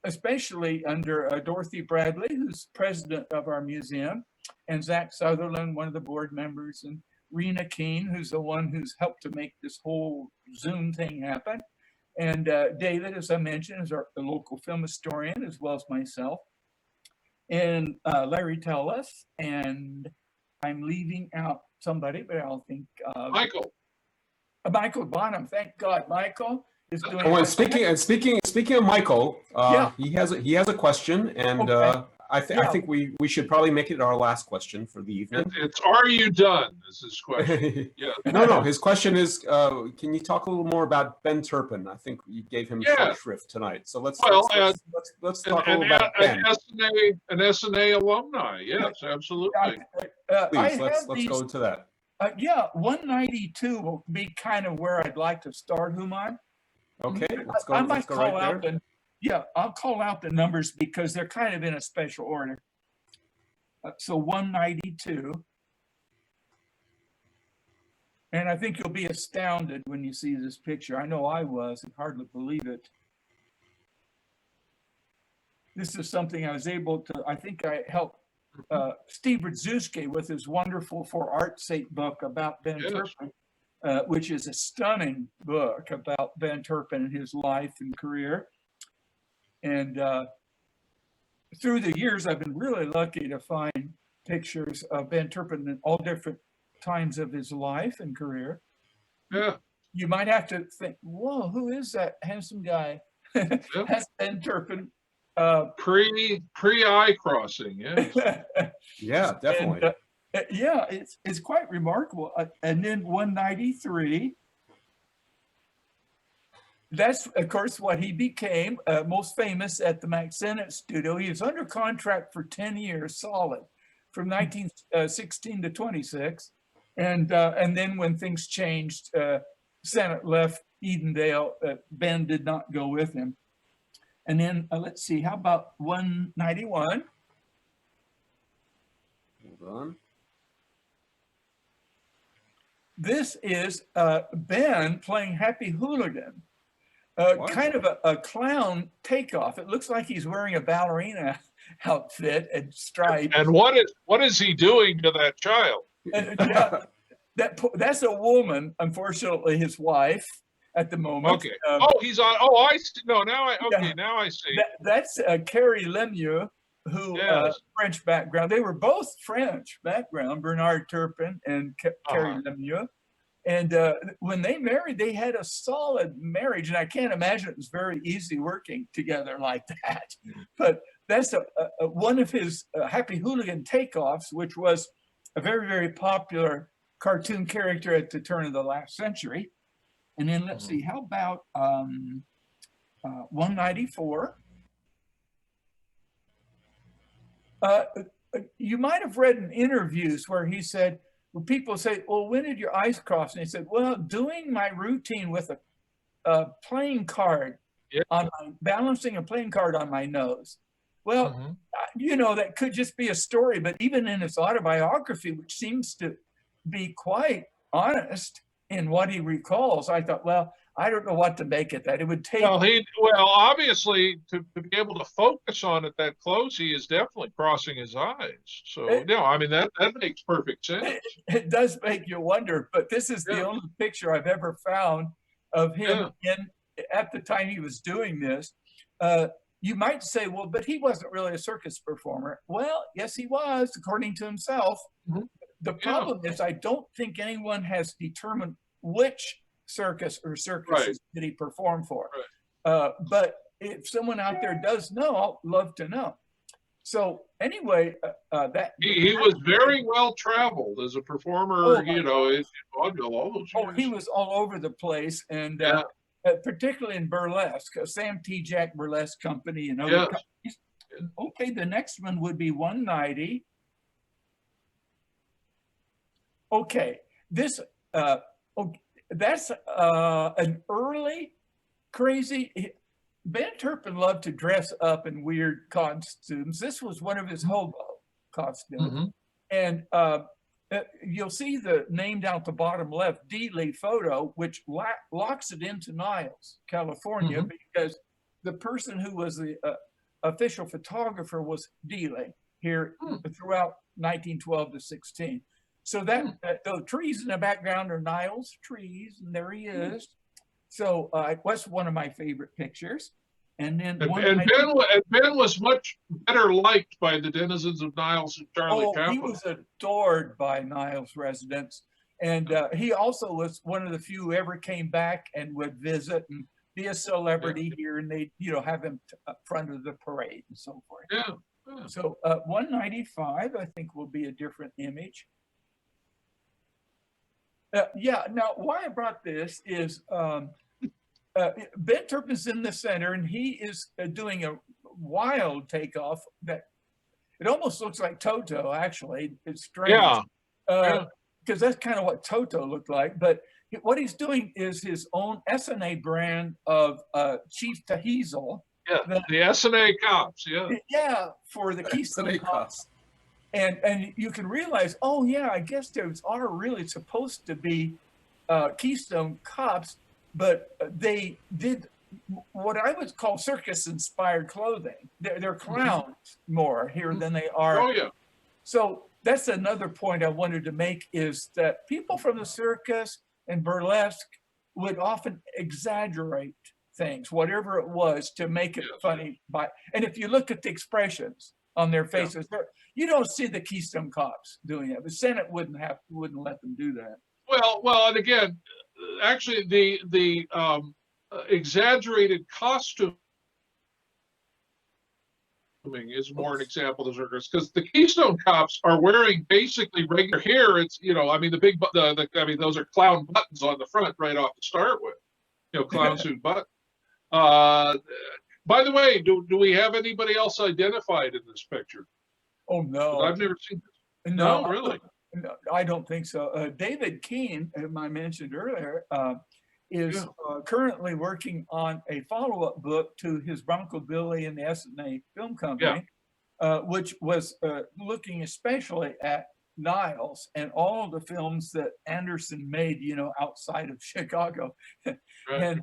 especially under Dorothy Bradley, who's president of our museum, and Zach Sutherland, one of the board members, and Rena Keene, who's the one who's helped to make this whole Zoom thing happen. And David, as I mentioned, is the local film historian, as well as myself. And Larry Tellis, and I'm leaving out somebody, but I'll think Michael. Michael Bonham. Thank God, Michael is doing. Oh, and speaking of Michael, Yeah. he has a question, and Okay. I Yeah. think we should probably make it our last question for the evening. It's are you done? Is his question. Yeah. No. His question is, can you talk a little more about Ben Turpin? I think you gave him short shrift tonight. So let's talk a little about Ben. An SNA alumni. Yes, absolutely. Please, let's go into that. 192 will be kind of where I'd like to start, Human. Okay, let's go. I might let's go call right out there. I'll call out the numbers because they're kind of in a special order. So 192. And I think you'll be astounded when you see this picture. I know I was, and hardly believe it. This is something I was able to, I think I helped Steve Radzewski with his wonderful For Art's Sake book about Ben Turpin, which is a stunning book about Ben Turpin and his life and career. And through the years, I've been really lucky to find pictures of Ben Turpin in all different times of his life and career. Yeah. You might have to think, whoa, who is that handsome guy? That's Ben Turpin. Pre-eye crossing, yes. Yeah, definitely. And, it's quite remarkable. And then 193. That's, of course, what he became most famous at the Max Sennett studio. He was under contract for 10 years solid, from 1916 to 26. And then when things changed, Sennett left Edendale. Ben did not go with him. And then let's see, how about 191? Hold on. This is Ben playing Happy Hooligan. Kind of a clown takeoff. It looks like he's wearing a ballerina outfit and stripes. And what is he doing to that child? That's a woman, unfortunately, his wife at the moment. Okay. He's on. Oh, I see. No, now I see. That's Carrie Lemieux, who French background. They were both French background, Bernard Turpin and Carrie Lemieux. And when they married, they had a solid marriage. And I can't imagine it was very easy working together like that. But that's one of his Happy Hooligan takeoffs, which was a very, very popular cartoon character at the turn of the last century. And then let's see, how about 194? You might have read in interviews where he said, when people say, well, when did your eyes cross? And he said, well, doing my routine with a playing card, balancing a playing card on my nose. Well, that could just be a story, but even in his autobiography, which seems to be quite honest in what he recalls, I thought, well, I don't know what to make of that. It would take. Well, obviously, to be able to focus on it that close, he is definitely crossing his eyes. So, that makes perfect sense. It does make you wonder, but this is the only picture I've ever found of him at the time he was doing this. You might say, well, but he wasn't really a circus performer. Well, yes, he was, according to himself. The problem is I don't think anyone has determined which circus or circuses did he perform for. But if someone out there does know, I'd love to know. So anyway, that he was very well traveled as a performer. In vaudeville, he was all over the place, and particularly in burlesque, Sam T. Jack Burlesque Company and other companies. Okay, the next one would be 190. Okay, this that's an early crazy. Ben Turpin loved to dress up in weird costumes. This was one of his hobo costumes, and you'll see the name down at the bottom left, Dealey Photo, which locks it into Niles, California, because the person who was the official photographer was Dealey here throughout 1912 to 16. So that the trees in the background are Niles trees, and there he is. So that's one of my favorite pictures. And then Ben was much better liked by the denizens of Niles and Charlie Chaplin. He was adored by Niles residents. And he also was one of the few who ever came back and would visit and be a celebrity here, and they, have him up front of the parade and so forth. Yeah. So 195, I think, will be a different image. Now why I brought this is Ben Turpin's in the center, and he is doing a wild takeoff that it almost looks like Toto, actually. It's strange. Because that's kind of what Toto looked like. But what he's doing is his own S&A brand of Chief Tahizel. Yeah, the S&A cops, Yeah, for the Keystone Cops. And you can realize, I guess those are really supposed to be Keystone Cops, but they did what I would call circus-inspired clothing. They're clowns more here than they are. Oh, yeah. So that's another point I wanted to make, is that people from the circus and burlesque would often exaggerate things, whatever it was, to make it funny. And if you look at the expressions on their faces, you don't see the Keystone Cops doing it. The Senate wouldn't let them do that. Well, and again, actually, the exaggerated costume is more an example of circus, because the Keystone Cops are wearing basically regular hair. It's those are clown buttons on the front right off to start with, clown suit button. By the way, do we have anybody else identified in this picture? Oh no, I've never seen this. No, really. No, I don't think so. David Keene, whom I mentioned earlier, is currently working on a follow-up book to his Bronco Billy and the S&A Film Company, which was looking especially at Niles and all the films that Anderson made, outside of Chicago. And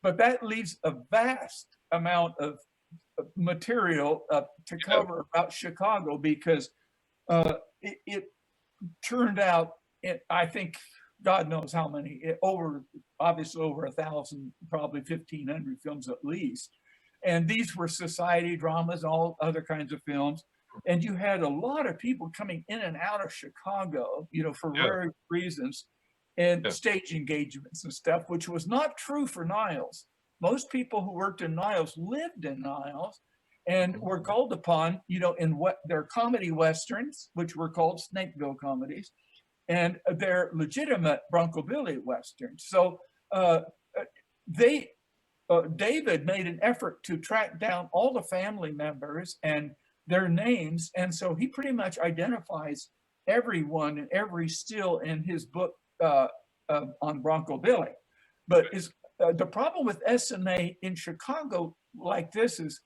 but that leaves a vast amount of material to cover about Chicago, because it turned out, I think, God knows how many, obviously over 1,000, probably 1,500 films at least. And these were society dramas, all other kinds of films. And you had a lot of people coming in and out of Chicago, for various reasons, and stage engagements and stuff, which was not true for Niles. Most people who worked in Niles lived in Niles and were called upon, in their comedy westerns, which were called Snakeville comedies, and their legitimate Bronco Billy westerns. So David made an effort to track down all the family members and their names, and so he pretty much identifies everyone and every still in his book on Bronco Billy. But the problem with S&A in Chicago like this is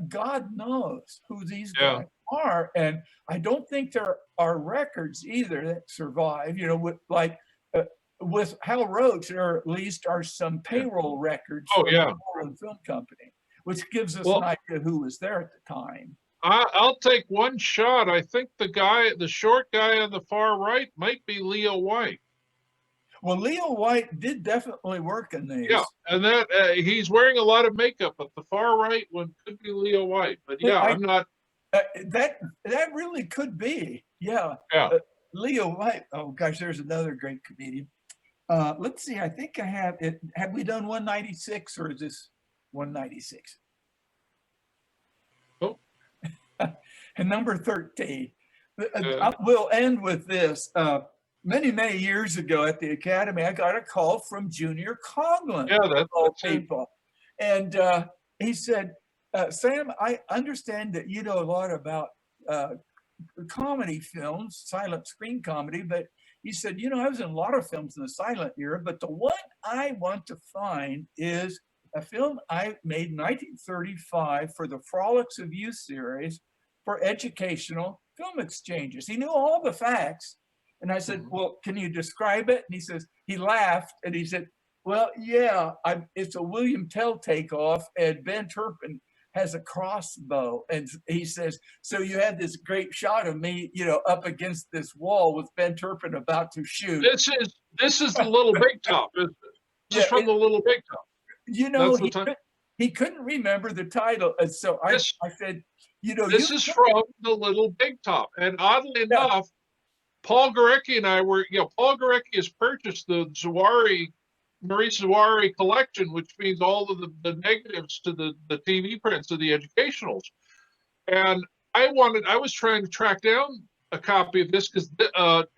God knows who these guys are, and I don't think there are records either that survive. With Hal Roach, there at least are some payroll records from the New Film Company, which gives us an idea who was there at the time. I'll take one shot. I think the short guy on the far right might be Leo White. Well, Leo White did definitely work in these. Yeah, and that he's wearing a lot of makeup, but the far right one could be Leo White. But I'm not. That really could be. Yeah. Leo White. Oh gosh, there's another great comedian. Let's see. I think I have it. Have we done 196 or is this 196? Oh. And number 13. We'll end with this. Many, many years ago at the Academy, I got a call from Junior Coughlin. That's people. And he said, Sam, I understand that you know a lot about comedy films, silent screen comedy, but he said, I was in a lot of films in the silent era, but the one I want to find is a film I made in 1935 for the Frolics of Youth series for educational film exchanges. He knew all the facts. And I said, well, can you describe it? And he laughed and he said, well, yeah, it's a William Tell takeoff, and Ben Turpin has a crossbow, and he says, "So you had this great shot of me, up against this wall with Ben Turpin about to shoot." This is the Little Big Top, isn't it? This is from the Little Big Top. That's the time. He couldn't remember the title, and so I said, This is from the Little Big Top, and oddly enough, Paul Gorecki and I were, Paul Gorecki has purchased the Maurice Zouari collection, which means all of the negatives to the TV prints of the educationals. And I was trying to track down a copy of this because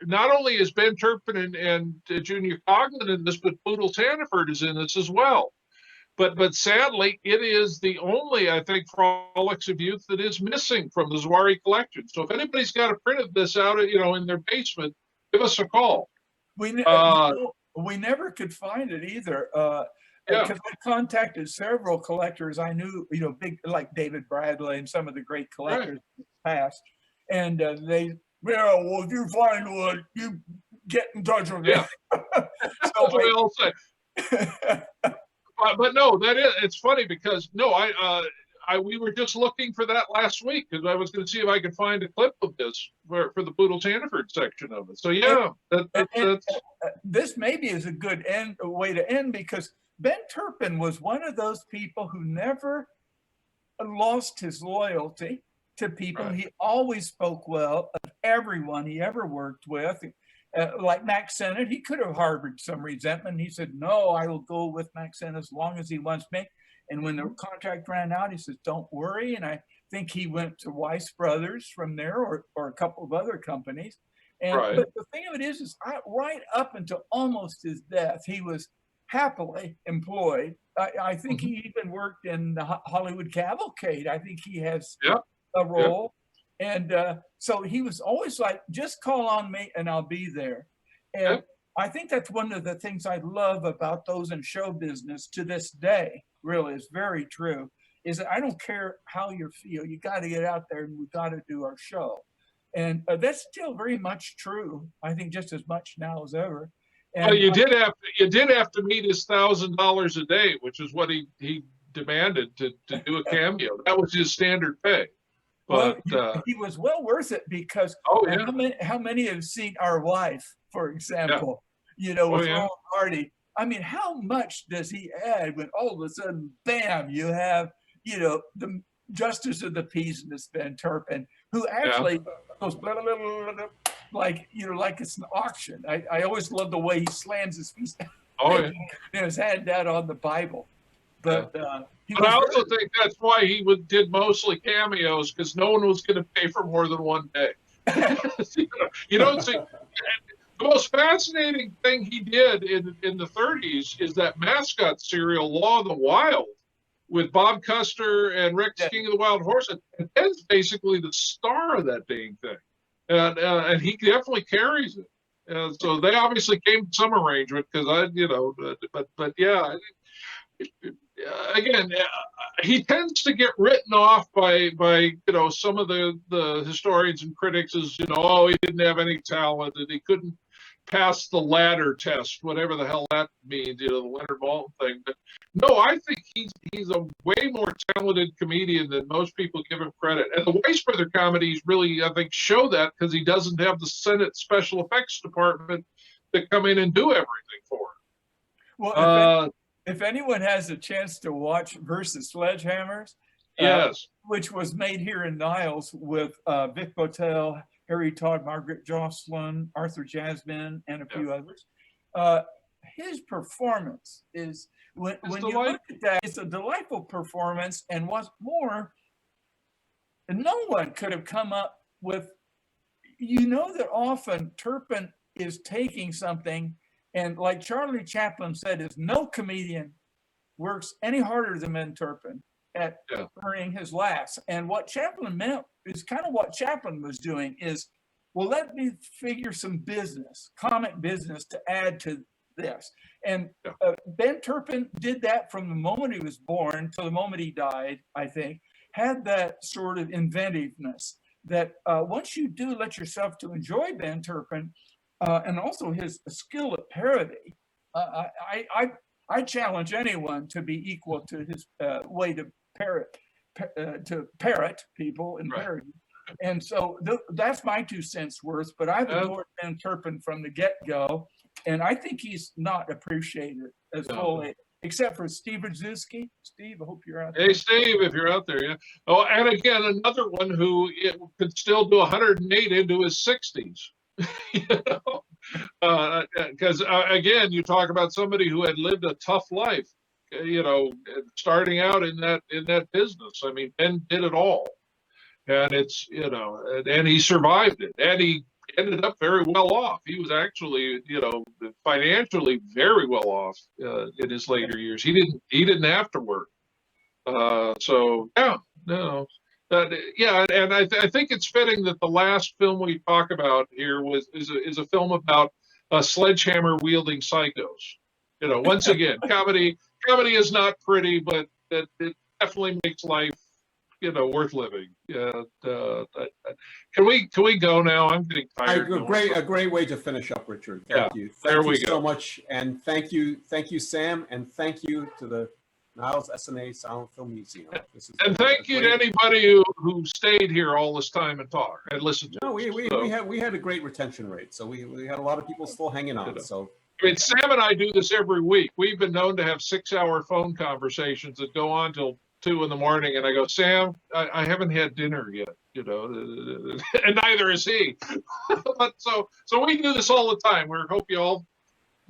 not only is Ben Turpin and Junior Coughlin in this, but Poodle Sandiford is in this as well. But sadly, it is the only, I think, Frolics of Youth that is missing from the Zouari collection. So if anybody's got a print of this out, in their basement, give us a call. We never could find it either. Because I contacted several collectors I knew, big like David Bradley and some of the great collectors in the past, and they, well, if you find one, you get in touch with me. That's what we all say. But no, it's funny because we were just looking for that last week because I was going to see if I could find a clip of this for the Poodle Sandiford section of it. So this maybe is a good way to end, because Ben Turpin was one of those people who never lost his loyalty to people. Right. He always spoke well of everyone he ever worked with. Like Mack Sennett, he could have harbored some resentment. He said, "No, I will go with Mack Sennett as long as he wants me." And when the contract ran out, he says, "Don't worry." And I think he went to Weiss Brothers from there, or a couple of other companies. And But the thing of it is right up until almost his death, he was happily employed. I think he even worked in the Hollywood Cavalcade. I think he has a role. And so he was always like, "Just call on me and I'll be there." And I think that's one of the things I love about those in show business to this day, really is very true, is that I don't care how you feel, you got to get out there and we got to do our show. And that's still very much true. I think just as much now as ever. And well, you did have to meet his $1,000 a day, which is what he demanded to do a cameo. That was his standard pay. But he was well worth it, because how many have seen Our Wife, for example, with Ron Hardy? I mean, how much does he add when all of a sudden, bam, you have, the Justice of the Peace in this Ben Turpin, who actually goes blah, blah, blah, blah, blah, like it's an auction. I always love the way he slams his feet and his hand down on the Bible. But I also think that's why he did mostly cameos, because no one was going to pay for more than one day. You don't see. The most fascinating thing he did in the 30s is that mascot serial, Law of the Wild, with Bob Custer and Rick's King of the Wild Horses. And Ted's basically the star of that dang thing. And he definitely carries it. So they obviously came to some arrangement, because but yeah. Again, he tends to get written off by some of the historians and critics as he didn't have any talent and he couldn't pass the ladder test, whatever the hell that means, the Leonard Maltin thing. But no, I think he's a way more talented comedian than most people give him credit. And the Weiss Brother comedies really, I think, show that, because he doesn't have the Senate Special Effects Department to come in and do everything for him. Well, if anyone has a chance to watch Versus Sledgehammers, which was made here in Niles with Vic Botel, Harry Todd, Margaret Jocelyn, Arthur Jasmine, and a few others, his performance is, when you look at that, it's a delightful performance. And what's more, no one could have come up with, that often Turpin is taking something. And like Charlie Chaplin said, is no comedian works any harder than Ben Turpin at earning his laughs. And what Chaplin meant is kind of what Chaplin was doing is, well, let me figure some business, comic business, to add to this. And Ben Turpin did that from the moment he was born to the moment he died, I think, had that sort of inventiveness that once you do let yourself to enjoy Ben Turpin, and also his skill at parody, I challenge anyone to be equal to his way to parrot. to parrot people and Right. parody. And so that's my 2 cents worth, but I've adored Ben Turpin from the get-go, and I think he's not appreciated as No. fully, except for Steve Rzuski. Steve, I hope you're out there. Hey, Steve, if you're out there, yeah. Oh, and again, another one who could still do 108 into his 60s. You know, because again, you talk about somebody who had lived a tough life. You know, starting out in that business. I mean, Ben did it all, and it's and he survived it, and he ended up very well off. He was actually, financially very well off in his later years. He didn't have to work. So yeah, no, and I think it's fitting that the last film we talk about here is a film about sledgehammer wielding psychos. Once again, comedy is not pretty, but it definitely makes life worth living. Can we go now? I'm getting tired. A great way to finish up, Richard. Thank you. Thank you so much, and thank you, Sam, and thank you to the Niles SNA Silent Film Museum. And thank you to anybody who stayed here all this time and talked and listened to us. No, we had a great retention rate, so we had a lot of people still hanging on. So I mean, Sam and I do this every week. We've been known to have 6-hour phone conversations that go on till 2 a.m. and I go, Sam, I haven't had dinner yet, and neither is he. But so we do this all the time. We hope you all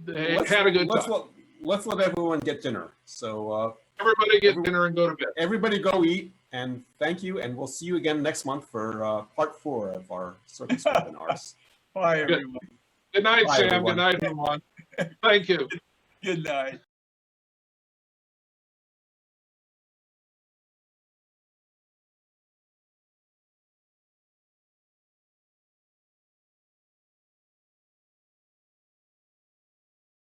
had a good time. Let's let everyone get dinner. So everybody get dinner and go to bed. Everybody go eat, and thank you, and we'll see you again next month for part 4 of our Circus webinars. Bye, everyone. Good night, Bye, Sam. everyone. Good night, everyone. Thank you. Good night.